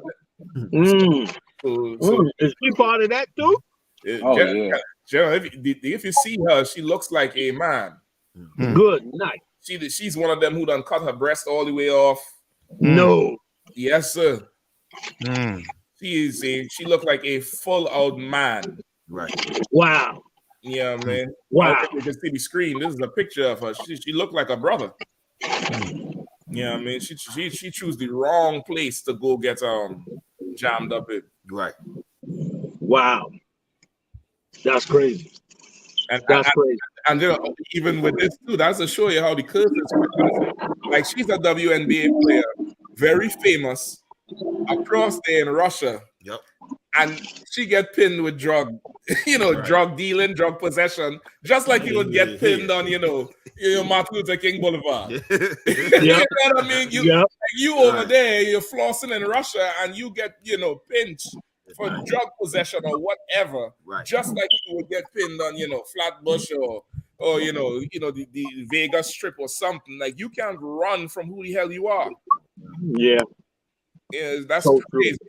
[SPEAKER 11] it. So
[SPEAKER 4] is she part of that too?
[SPEAKER 11] If you see her, she looks like a man.
[SPEAKER 4] Good night.
[SPEAKER 11] She's one of them who done cut her breast all the way off.
[SPEAKER 4] No.
[SPEAKER 11] Yes, sir. She looked like a full out man.
[SPEAKER 18] Right.
[SPEAKER 4] Wow.
[SPEAKER 11] Yeah, man.
[SPEAKER 4] Wow.
[SPEAKER 11] I think you can see the screen. This is a picture of her. She looked like a brother. Yeah, I mean, she chose the wrong place to go get jammed up in.
[SPEAKER 18] Right.
[SPEAKER 4] Wow. That's crazy. That's crazy.
[SPEAKER 11] And you know, even with this too, that's to show you how the curse is. Like, she's a WNBA player, very famous across there in Russia.
[SPEAKER 18] Yep.
[SPEAKER 11] And she get pinned with drug dealing, drug possession, just like you would get pinned on, Martin Luther King Boulevard. You know what I mean? You over there, you're flossing in Russia, and you get, pinched for drug possession or whatever, just like you would get pinned on, Flatbush or the Vegas Strip or something. Like, you can't run from who the hell you are.
[SPEAKER 4] Yeah,
[SPEAKER 11] that's
[SPEAKER 4] so
[SPEAKER 11] crazy.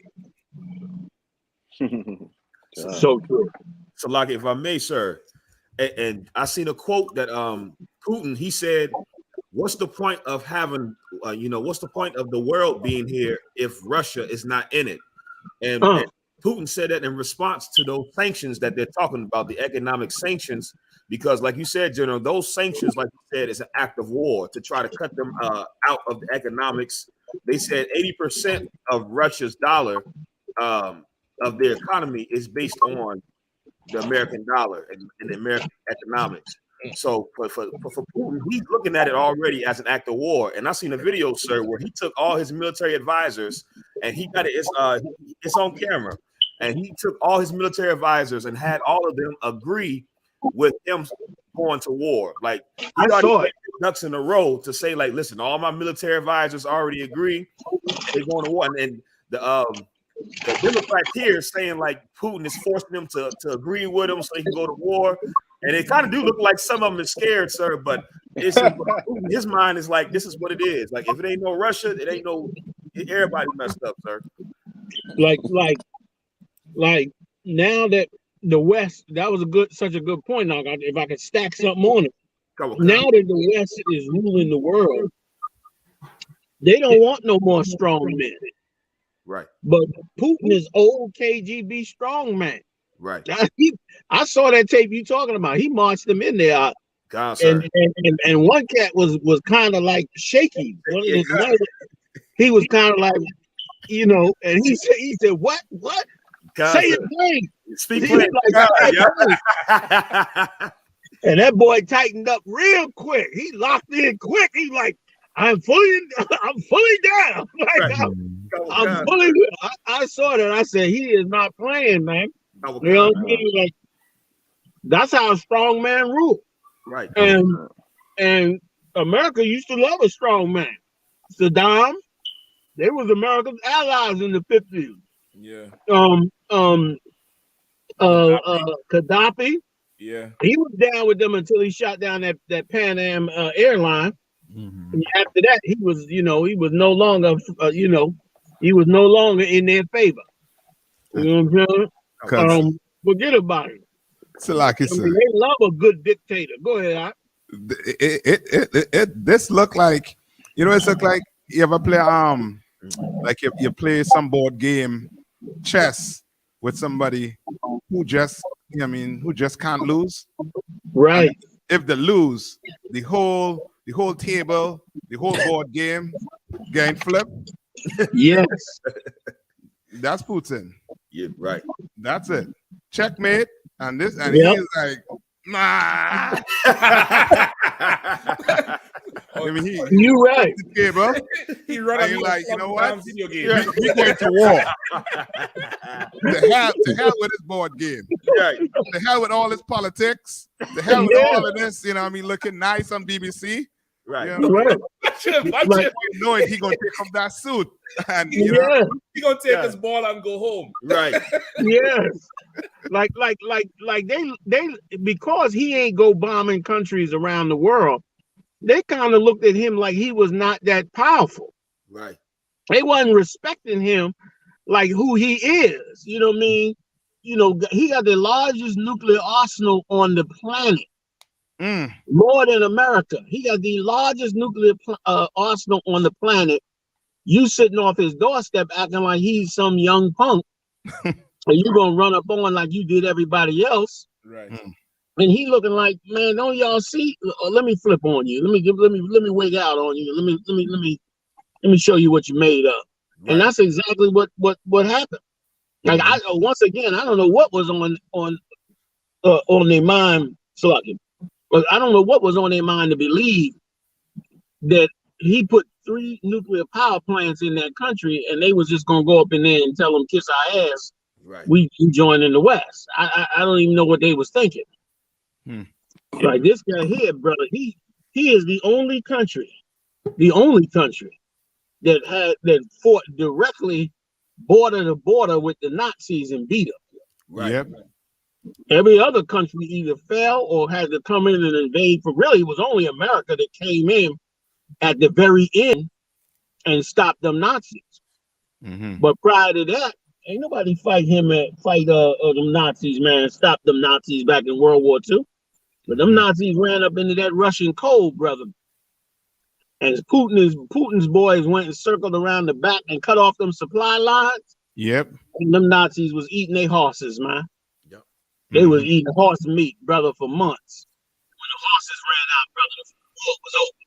[SPEAKER 4] So true.
[SPEAKER 18] So, like, if I may, sir, and I seen a quote that Putin, he said, "What's the point of having, what's the point of the world being here if Russia is not in it?" And Putin said that in response to those sanctions that they're talking about, the economic sanctions, because, like you said, General, those sanctions, like you said, is an act of war to try to cut them out of the economics. They said 80% of Russia's dollar of their economy is based on the American dollar and the American economics. So for Putin, he's looking at it already as an act of war. And I seen a video, sir, where he took all his military advisors and he got it's on camera. And he took all his military advisors and had all of them agree with him going to war. Like, he saw it ducks in a row to say, like, listen, all my military advisors already agree they're going to war. And the Democrats here is saying, like, Putin is forcing them to agree with him so they can go to war. And it kind of do look like some of them is scared, sir. But
[SPEAKER 14] It's his mind is like, this is what it is. Like, if it ain't no Russia, it ain't no, everybody messed up, sir.
[SPEAKER 4] Like now that the West, that was such a good point. Now, if I could stack something on it, now that the West is ruling the world, they don't want no more strong men.
[SPEAKER 14] Right.
[SPEAKER 4] But Putin is old KGB strong man.
[SPEAKER 14] Right.
[SPEAKER 4] I saw that tape you talking about. He marched them in there.
[SPEAKER 14] God,
[SPEAKER 4] and one cat was kind of like shaky. He was kind of like, you know, and he said, what?
[SPEAKER 14] God,
[SPEAKER 4] say it plain.
[SPEAKER 14] Speak plain.
[SPEAKER 4] And that boy tightened up real quick. He locked in quick. He like, I'm fully down. Like, I'm fully. I saw that. I said, he is not playing, man. You know what I mean? Like, that's how a strong man rule.
[SPEAKER 14] Right.
[SPEAKER 4] And America used to love a strong man. Saddam, they was America's allies in the 50s.
[SPEAKER 11] Yeah.
[SPEAKER 4] Gaddafi.
[SPEAKER 11] Yeah.
[SPEAKER 4] He was down with them until he shot down that Pan Am airline. And after that, he was no longer, he was no longer in their favor. You know what I'm saying? Forget about it.
[SPEAKER 13] So like
[SPEAKER 4] they love a good dictator. Go ahead.
[SPEAKER 13] This look like, it's look like you ever play like you play some board game chess with somebody who just can't lose.
[SPEAKER 4] Right.
[SPEAKER 13] And if they lose, the whole table, the whole board game getting flipped.
[SPEAKER 4] Yes.
[SPEAKER 13] That's Putin.
[SPEAKER 14] Yeah, right.
[SPEAKER 13] That's it. Checkmate. And he's like, nah.
[SPEAKER 4] You right.
[SPEAKER 11] He running
[SPEAKER 13] like, you know what?
[SPEAKER 11] Video game.
[SPEAKER 13] We're going to war. To hell with his board game.
[SPEAKER 14] Right.
[SPEAKER 13] To hell with all his politics. To hell with all of this, looking nice on BBC.
[SPEAKER 14] Right.
[SPEAKER 13] Right. Knowing he gonna take off that suit. And
[SPEAKER 11] he gonna take his ball and go home.
[SPEAKER 14] Right.
[SPEAKER 4] Yes. Like they because he ain't go bombing countries around the world, they kind of looked at him like he was not that powerful.
[SPEAKER 14] Right.
[SPEAKER 4] They wasn't respecting him like who he is. You know what I mean? He got the largest nuclear arsenal on the planet. More than America. He got the largest nuclear arsenal on the planet. You sitting off his doorstep acting like he's some young punk. And you gonna run up on like you did everybody else.
[SPEAKER 11] Right.
[SPEAKER 4] And he looking like, man, don't y'all see? Let me flip on you. Let me wig out on you. Let me show you what you made of. Right. And that's exactly what happened. Like once again, I don't know what was on their mind, Slucky. But I don't know what was on their mind to believe that he put 3 nuclear power plants in that country and they was just gonna go up in there and tell them kiss our ass.
[SPEAKER 14] Right.
[SPEAKER 4] We join in the West. I don't even know what they was thinking. Like this guy here, brother, he is the only country that fought directly border to border with the Nazis and beat them.
[SPEAKER 14] Right.
[SPEAKER 13] Yep.
[SPEAKER 4] Every other country either fell or had to come in and invade. For really, it was only America that came in at the very end and stopped them Nazis. But prior to that, ain't nobody fight them Nazis, man. Stop them Nazis back in World War II. But them Nazis ran up into that Russian cold, brother. And Putin's boys went and circled around the back and cut off them supply lines.
[SPEAKER 13] Yep.
[SPEAKER 4] And them Nazis was eating their horses, man. They was eating horse meat, brother, for months. When the horses ran out, brother, the war was over.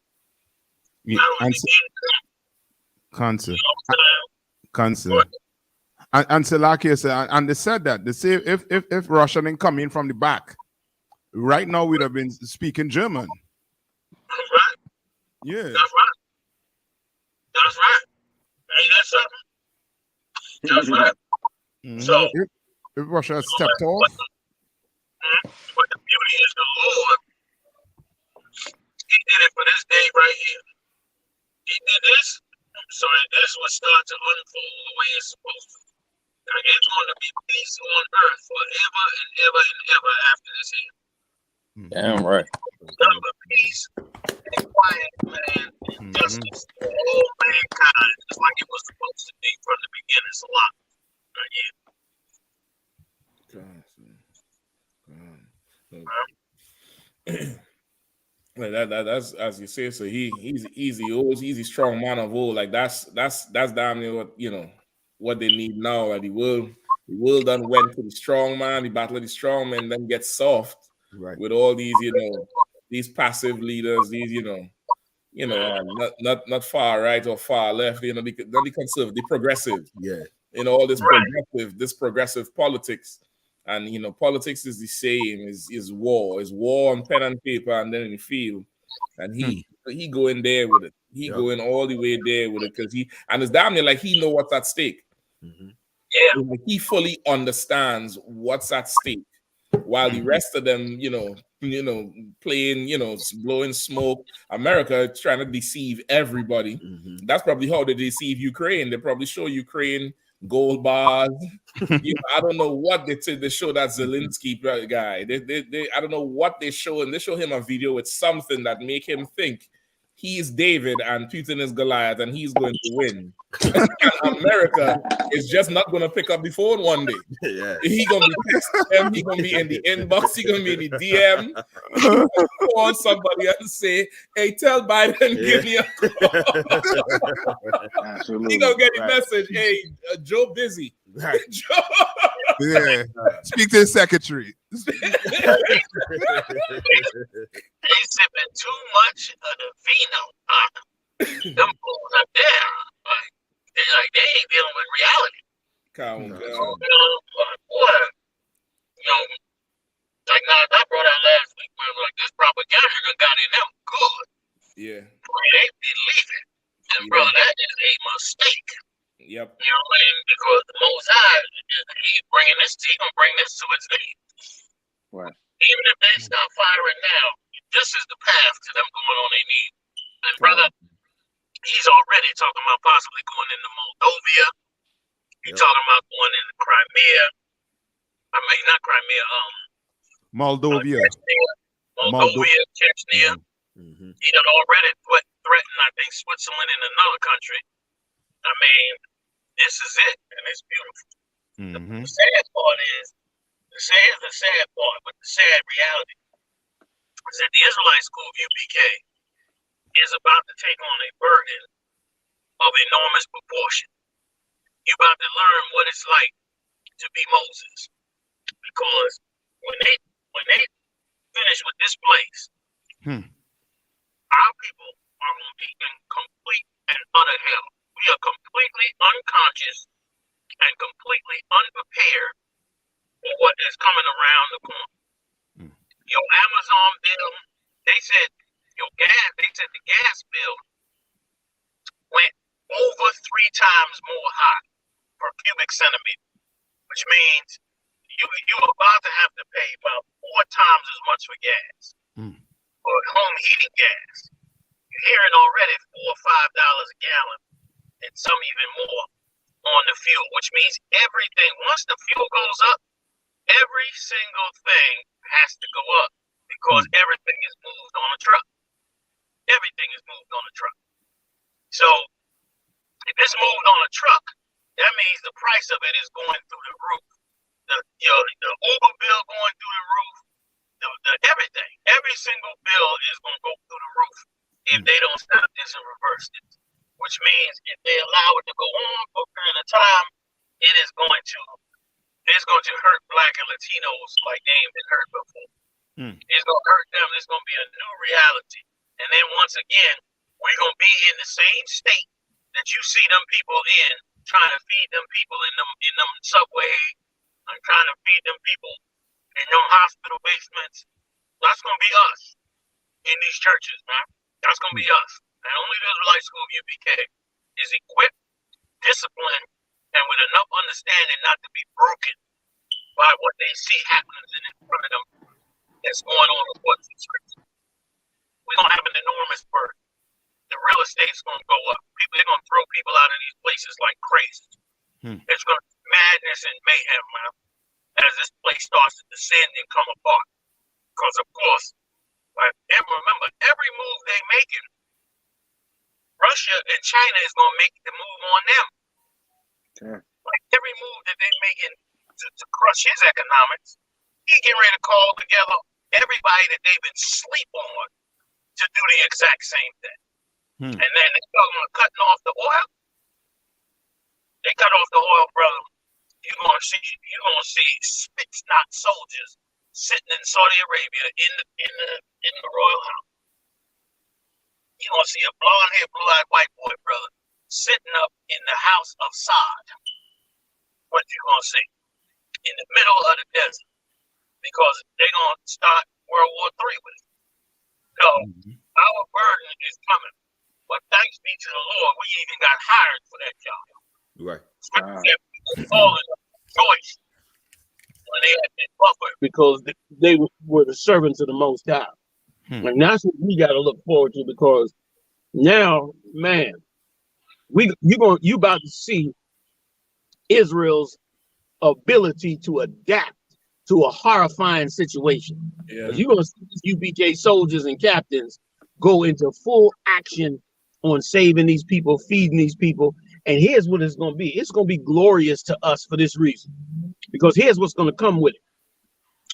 [SPEAKER 13] And so like you said, and they said that they say if Russia didn't come in from the back, right now we'd have been speaking German.
[SPEAKER 4] That's right.
[SPEAKER 13] Yeah.
[SPEAKER 4] That's right. Ain't that something? That's right. So
[SPEAKER 13] if Russia had stepped off.
[SPEAKER 4] But the beauty is the Lord. He did it for this day right here. He did this, so that's what starts to unfold the way it's supposed to. Like it's going to be peace on earth forever and ever and ever after this here.
[SPEAKER 15] Damn right.
[SPEAKER 20] Number peace and quiet, man, and justice for all mankind, just like it was supposed to be from the beginning. Salam.
[SPEAKER 11] Like that's as you say. So he's the old, he's the strong man of old. Like that's damn near what what they need now. Like the world done went to the strong man, the battle of the strong man, then get soft with all these these passive leaders, these not far right or far left. Not the conservative, the progressive. All this progressive politics. And politics is the same. Is war on pen and paper, and then in the field. And he go in there with it. He going all the way there with it because it's damn near like he know what's at stake. Like he fully understands what's at stake, while the rest of them, playing, blowing smoke. America trying to deceive everybody. That's probably how they deceive Ukraine. They probably show Ukraine gold bars. I don't know what they show that Zelensky guy. They I don't know what they show, and they show him a video with something that make him think he's David and Putin is Goliath and he's going to win. And America is just not going to pick up the phone one day. He going to be texting them. He going to be in the inbox. He going to be in the DM. He going to call somebody and say, "Hey, tell Biden, give me a call." He going to get the message. "Hey, Joe busy." Joe.
[SPEAKER 13] Speak to the secretary.
[SPEAKER 20] They sipping too much of the vino. Them fools up there, they ain't dealing with reality. Like I brought out last week, man, like this propaganda got in them good.
[SPEAKER 11] Yeah.
[SPEAKER 20] They believe it. And brother, that is a mistake.
[SPEAKER 11] Yep.
[SPEAKER 20] You know what I mean? Because the Most High, he gonna bring this to its end.
[SPEAKER 12] Right.
[SPEAKER 20] Even if they stop firing now, this is the path to them going on their knees. And brother, he's already talking about possibly going into Moldova. He's talking about going into Crimea. I mean, not Crimea.
[SPEAKER 13] Moldova.
[SPEAKER 20] Chechnya. He done already threatened, I think, Switzerland and another country. I mean, this is it, and it's beautiful. The sad part is, the sad part, but the sad reality is that the Israelite school of U.P.K is about to take on a burden of enormous proportion. You're about to learn what it's like to be Moses, because when they finish with this place, our people are going to be in complete and utter hell. We are completely unconscious and completely unprepared for what is coming around the corner. Your Amazon bill, they said the gas bill went over 3 times more hot per cubic centimeter, which means you're about to have to pay about 4 times as much for gas, or home heating gas. You're hearing already $4 or $5 a gallon, and some even more on the fuel, which means everything, once the fuel goes up, every single thing has to go up, because everything is moved on a truck. Everything is moved on a truck. So if it's moved on a truck, that means the price of it is going through the roof. The Uber bill going through the roof. Everything, every single bill is going to go through the roof if they don't stop this and reverse this. Which means if they allow it to go on for a period of time, it's going to hurt Black and Latinos like they ain't been hurt before. It's going to hurt them. It's going to be a new reality. And then once again, we're going to be in the same state that you see them people in, trying to feed them people in them subway, and trying to feed them people in them hospital basements. That's going to be us in these churches, man. That's going to be us. And only the Israelite school of U.P.K is equipped, disciplined, and with enough understanding not to be broken by what they see happening in front of them that's going on with what's in scripture. We're going to have an enormous burden. The real estate's going to go up. They're going to throw people out of these places like crazy. It's going to be madness and mayhem, man, as this place starts to descend and come apart. Because of course, and remember, every move they making, Russia and China is gonna make the move on them.
[SPEAKER 12] Yeah.
[SPEAKER 20] Like every move that they're making to crush his economics, he getting ready to call together everybody that they've been sleep on to do the exact same thing. And then they talking about cutting off the oil. They cut off the oil, brother. You're gonna see spit snot soldiers sitting in Saudi Arabia in the royal house. You're gonna see a blonde-haired, blue-eyed white boy, brother, sitting up in the house of Saad. What you gonna see? In the middle of the desert. Because they're gonna start World War III with it. So our burden is coming. But thanks be to the Lord, we even got hired for that job.
[SPEAKER 18] Right.
[SPEAKER 20] Choice when they had been buffered because they were the servants of the Most High. And that's what we got to look forward to, because now, man, you about to see Israel's ability to adapt to a horrifying situation.
[SPEAKER 11] Yeah.
[SPEAKER 20] You're going to see these U.P.K. soldiers and captains go into full action on saving these people, feeding these people. And here's what it's going to be. It's going to be glorious to us for this reason. Because here's what's going to come with it.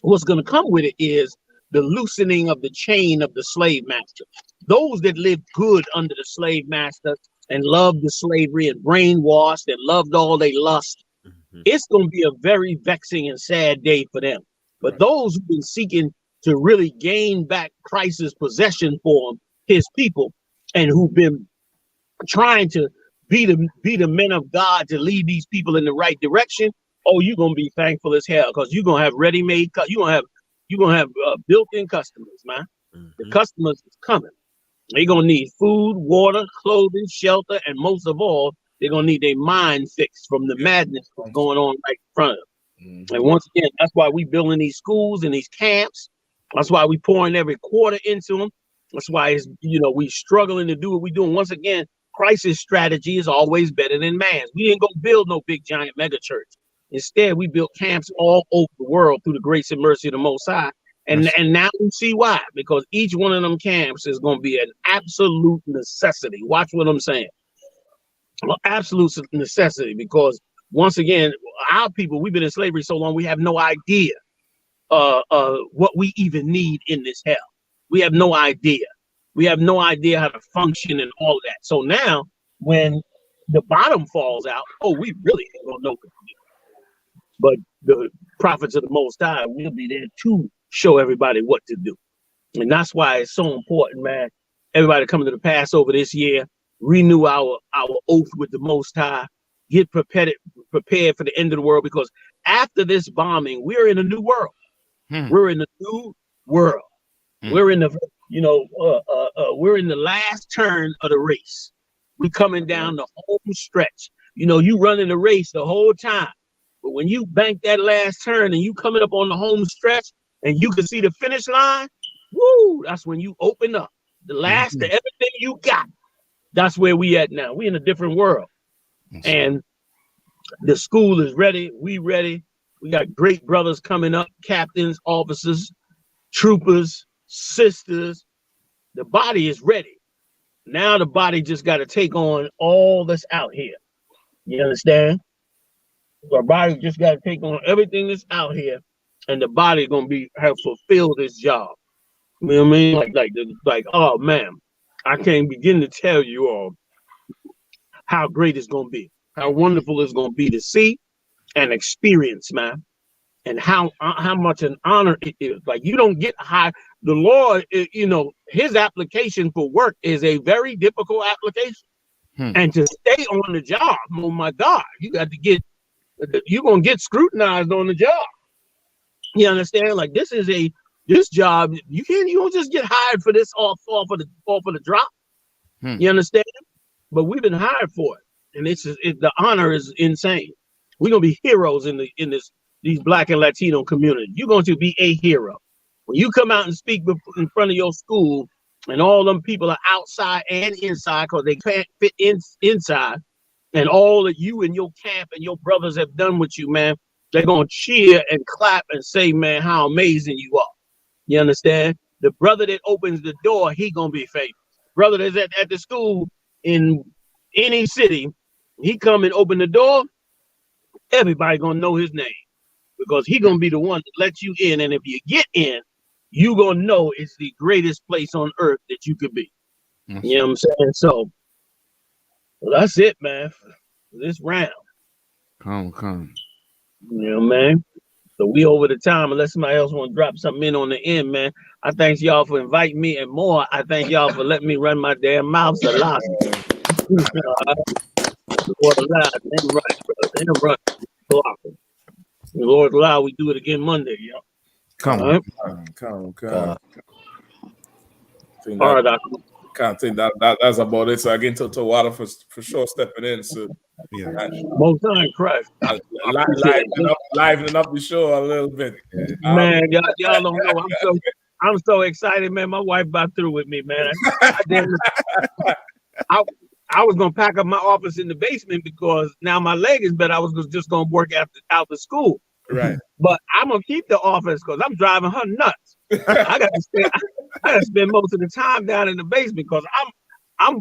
[SPEAKER 20] What's going to come with it is the loosening of the chain of the slave master. Those that lived good under the slave master and loved the slavery and brainwashed and loved all they lust, it's going to be a very vexing and sad day for them. But those who've been seeking to really gain back Christ's possession for them, his people, and who've been trying to be the men of God to lead these people in the right direction, oh, you're gonna be thankful as hell, because you're gonna have ready-made, you're gonna have built-in customers, man. The customers is coming. They're gonna need food, water, clothing, shelter, and most of all, they're gonna need their mind fixed from the madness that's going on right in front of them. And once again, that's why we building these schools and these camps. That's why we pouring every quarter into them. That's why it's, we struggling to do what we doing. Once again, Christ's strategy is always better than man's. We didn't go build no big giant mega church. Instead, we built camps all over the world through the grace and mercy of the Most High. And now we see why, because each one of them camps is going to be an absolute necessity. Watch what I'm saying. Absolute necessity, because once again, our people, we've been in slavery so long, we have no idea what we even need in this hell. We have no idea. We have no idea how to function and all of that. So now, when the bottom falls out, oh, we really ain't gonna know what to do. But the prophets of the Most High will be there to show everybody what to do. And that's why it's so important, man. Everybody coming to the Passover this year, renew our oath with the Most High, get prepared for the end of the world, because after this bombing, we're in a new world. We're in a new world. We're in the, we're in the last turn of the race. We're coming down the home stretch. You running the race the whole time, but when you bank that last turn and you coming up on the home stretch and you can see the finish line, woo, that's when you open up the last of everything you got. That's where we at now. We in a different world. And the school is ready. We ready. We got great brothers coming up, captains, officers, troopers, sisters. The body is ready. Now the body just got to take on all that's out here. You understand? The body just got to take on everything that's out here, and the body gonna have fulfilled its job. You know what I mean? Like, oh man, I can't begin to tell you all how great it's gonna be, how wonderful it's gonna be to see and experience, man, and how much an honor it is. Like, you don't get high. The Lord, his application for work is a very difficult application, and to stay on the job, oh my God, you're gonna get scrutinized on the job. You understand? Like, this job, you don't just get hired for this off for the drop. You understand? But we've been hired for it, and the honor is insane. We're gonna be heroes in these Black and Latino community. You're going to be a hero when you come out and speak in front of your school, and all them people are outside and inside because they can't fit inside. And all that you and your camp and your brothers have done with you, man, they're going to cheer and clap and say, man, how amazing you are.
[SPEAKER 4] You understand? The brother that opens the door, he gonna be famous. Brother that's at the school in any city, he come and open the door, everybody gonna know his name because he gonna be the one that lets you in. And if you get in, you gonna know it's the greatest place on earth that you could be.
[SPEAKER 13] Yes.
[SPEAKER 4] You know what I'm saying? So well, that's it, man, for this round.
[SPEAKER 13] Come.
[SPEAKER 4] You know, man. So we over the time, unless somebody else want to drop something in on the end, man. I thank y'all for inviting me, and more, I thank y'all for letting me run my damn mouth. Salah. Lord allow, we do it again Monday, yo.
[SPEAKER 11] Come.
[SPEAKER 4] All right, Doctor.
[SPEAKER 11] Can't think that's about it. So again, to Water for sure stepping in. So
[SPEAKER 13] yeah,
[SPEAKER 4] most time, Christ.
[SPEAKER 11] Livening up the show a little bit.
[SPEAKER 4] Man, y'all don't know. I'm so excited, man. My wife about through with me, man. I was gonna pack up my office in the basement because now my leg is better. I was just gonna work out the school.
[SPEAKER 11] Right.
[SPEAKER 4] But I'm gonna keep the office because I'm driving her nuts. I gotta spend most of the time down in the basement because I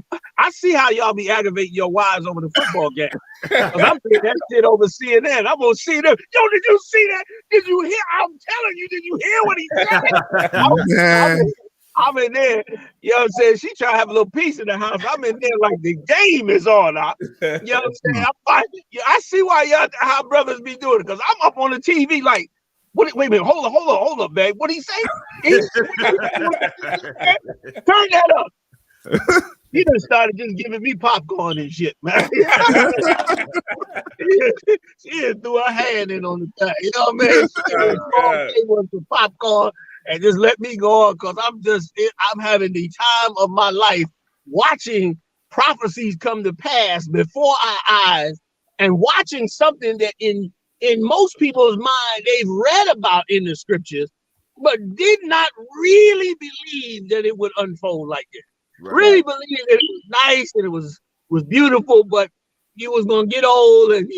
[SPEAKER 4] see how y'all be aggravating your wives over the football game. Because I'm seeing that shit over CNN. I'm gonna see them. Yo, did you see that? Did you hear? I'm telling you, did you hear what he said? I'm in there, you know what I'm saying? She try to have a little peace in the house. I'm in there like the game is on. You know what I'm saying? I see why how brothers be doing it because I'm up on the TV like, wait a minute, hold up, babe. What did he say? Turn that up. He done started just giving me popcorn and shit, man. She threw her hand in on the thing, you know what I mean? She was some popcorn and just let me go on because I'm having the time of my life watching prophecies come to pass before our eyes and watching something that in most people's mind they've read about in the scriptures, but did not really believe that it would unfold like this. Right. Really believe that it was nice and it was beautiful, but you was gonna get old and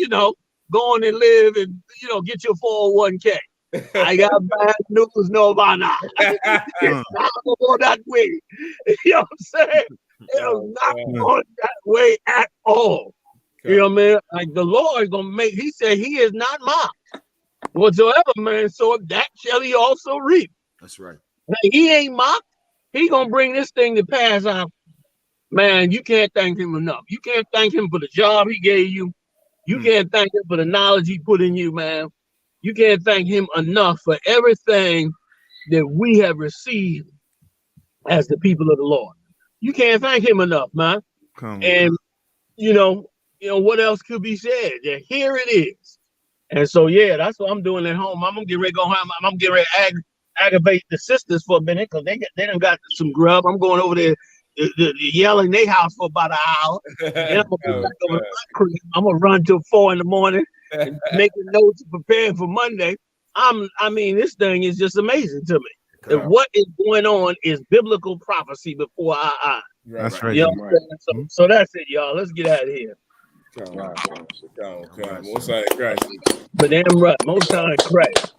[SPEAKER 4] go on and live and get your 401k. I got bad news, no by now. It's not going that way. You know what I'm saying? It's not going that way at all. You know what I mean? Like the Lord is gonna make. He said he is not mocked whatsoever, man. So that shall he also reap.
[SPEAKER 18] That's right.
[SPEAKER 4] Like, he ain't mocked. He gonna bring this thing to pass out. Man, you can't thank him enough. You can't thank him for the job he gave you. You can't thank him for the knowledge he put in you, man. You can't thank him enough for everything that we have received as the people of the Lord. You can't thank him enough, man. And you know what else could be said? Yeah, here it is. And so yeah, that's what I'm doing at home. I'm gonna get ready to go home. I'm getting ready to aggravate the sisters for a minute because they done got some grub. I'm going over there yelling their house for about an hour. And I'm gonna run till 4 a.m. and making notes, preparing for Monday. I mean, this thing is just amazing to me. What is going on is biblical prophecy before our eyes.
[SPEAKER 13] That's right.
[SPEAKER 4] So that's it, y'all. Let's get out of here.
[SPEAKER 11] Most time, Christ.
[SPEAKER 4] But damn right, most time, Christ.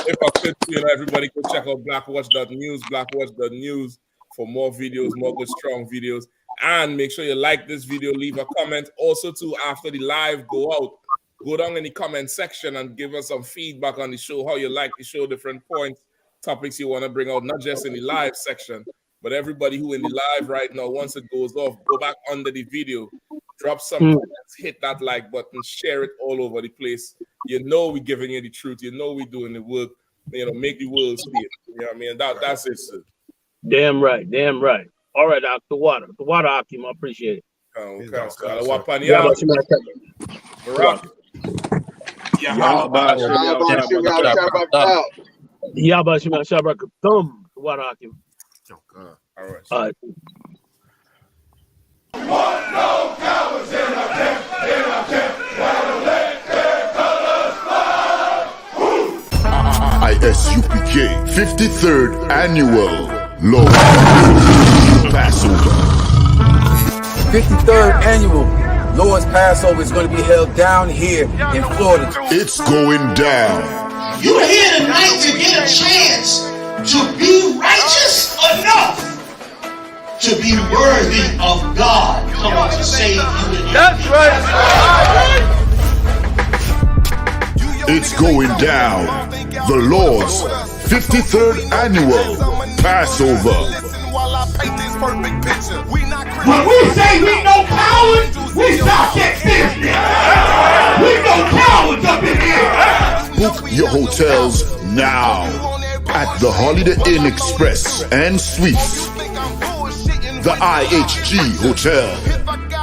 [SPEAKER 11] If I could, everybody could check out blackwatch.news for more videos, more good, strong videos. And make sure you like this video, leave a comment. Also, too, after the live go out, go down in the comment section and give us some feedback on the show, how you like the show, different points, topics you want to bring out, not just in the live section, but everybody who in the live right now, once it goes off, go back under the video, drop some comments, hit that like button, share it all over the place. We're giving you the truth. We're doing the work. Make the world see it. You know what I mean? That's it, sir.
[SPEAKER 4] Damn right. All right, the water, Akim, I appreciate it. All right.
[SPEAKER 3] No cowards in our camp, let their colors fly.
[SPEAKER 1] I.S.U.P.K. 53rd Annual Lord Passover.
[SPEAKER 5] 53rd Annual Lord's Passover is going to be held down here in Florida.
[SPEAKER 1] It's going down.
[SPEAKER 8] You're here tonight to get a chance
[SPEAKER 3] to be righteous enough to be worthy of God coming to save you.
[SPEAKER 6] That's right.
[SPEAKER 1] It's going down. The Lord's 53rd annual Passover.
[SPEAKER 3] When we say we no cowards, we stop that business. We no cowards up in here.
[SPEAKER 1] Book your hotels now at the Holiday Inn Express and Suites, the IHG Hotel,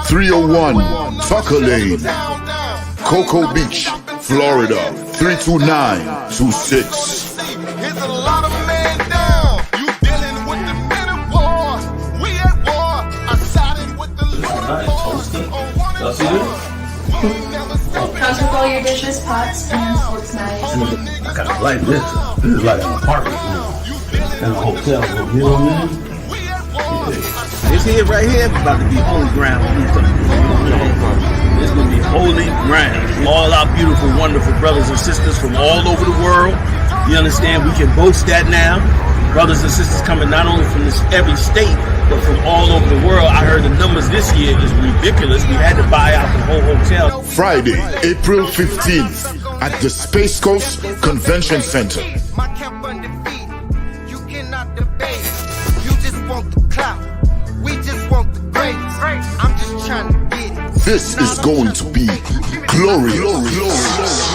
[SPEAKER 1] 301 Tucker Lane, Cocoa Beach, Florida, 32926.
[SPEAKER 3] Here's a lot of men down. You dealing with the men of war. We at war. I sided with the Lord.
[SPEAKER 8] Counter all your dishes, pots, pans, forks, knives.
[SPEAKER 9] I kind of like this. This is like an apartment and a hotel. You know what I mean? This here right here is about to be holy ground. It's going to be holy ground. All our beautiful, wonderful brothers and sisters from all over the world. You understand? We can boast that now. Brothers and sisters coming not only from every state, but from all over the world. I heard the numbers this year is ridiculous. We had to buy out the whole hotel.
[SPEAKER 1] Friday, April 15th at the Space Coast Convention Center.
[SPEAKER 3] My camp undefeated. You cannot debate. You just want the clout. We just want the grades. I'm just trying to get it.
[SPEAKER 1] This is going to be glorious.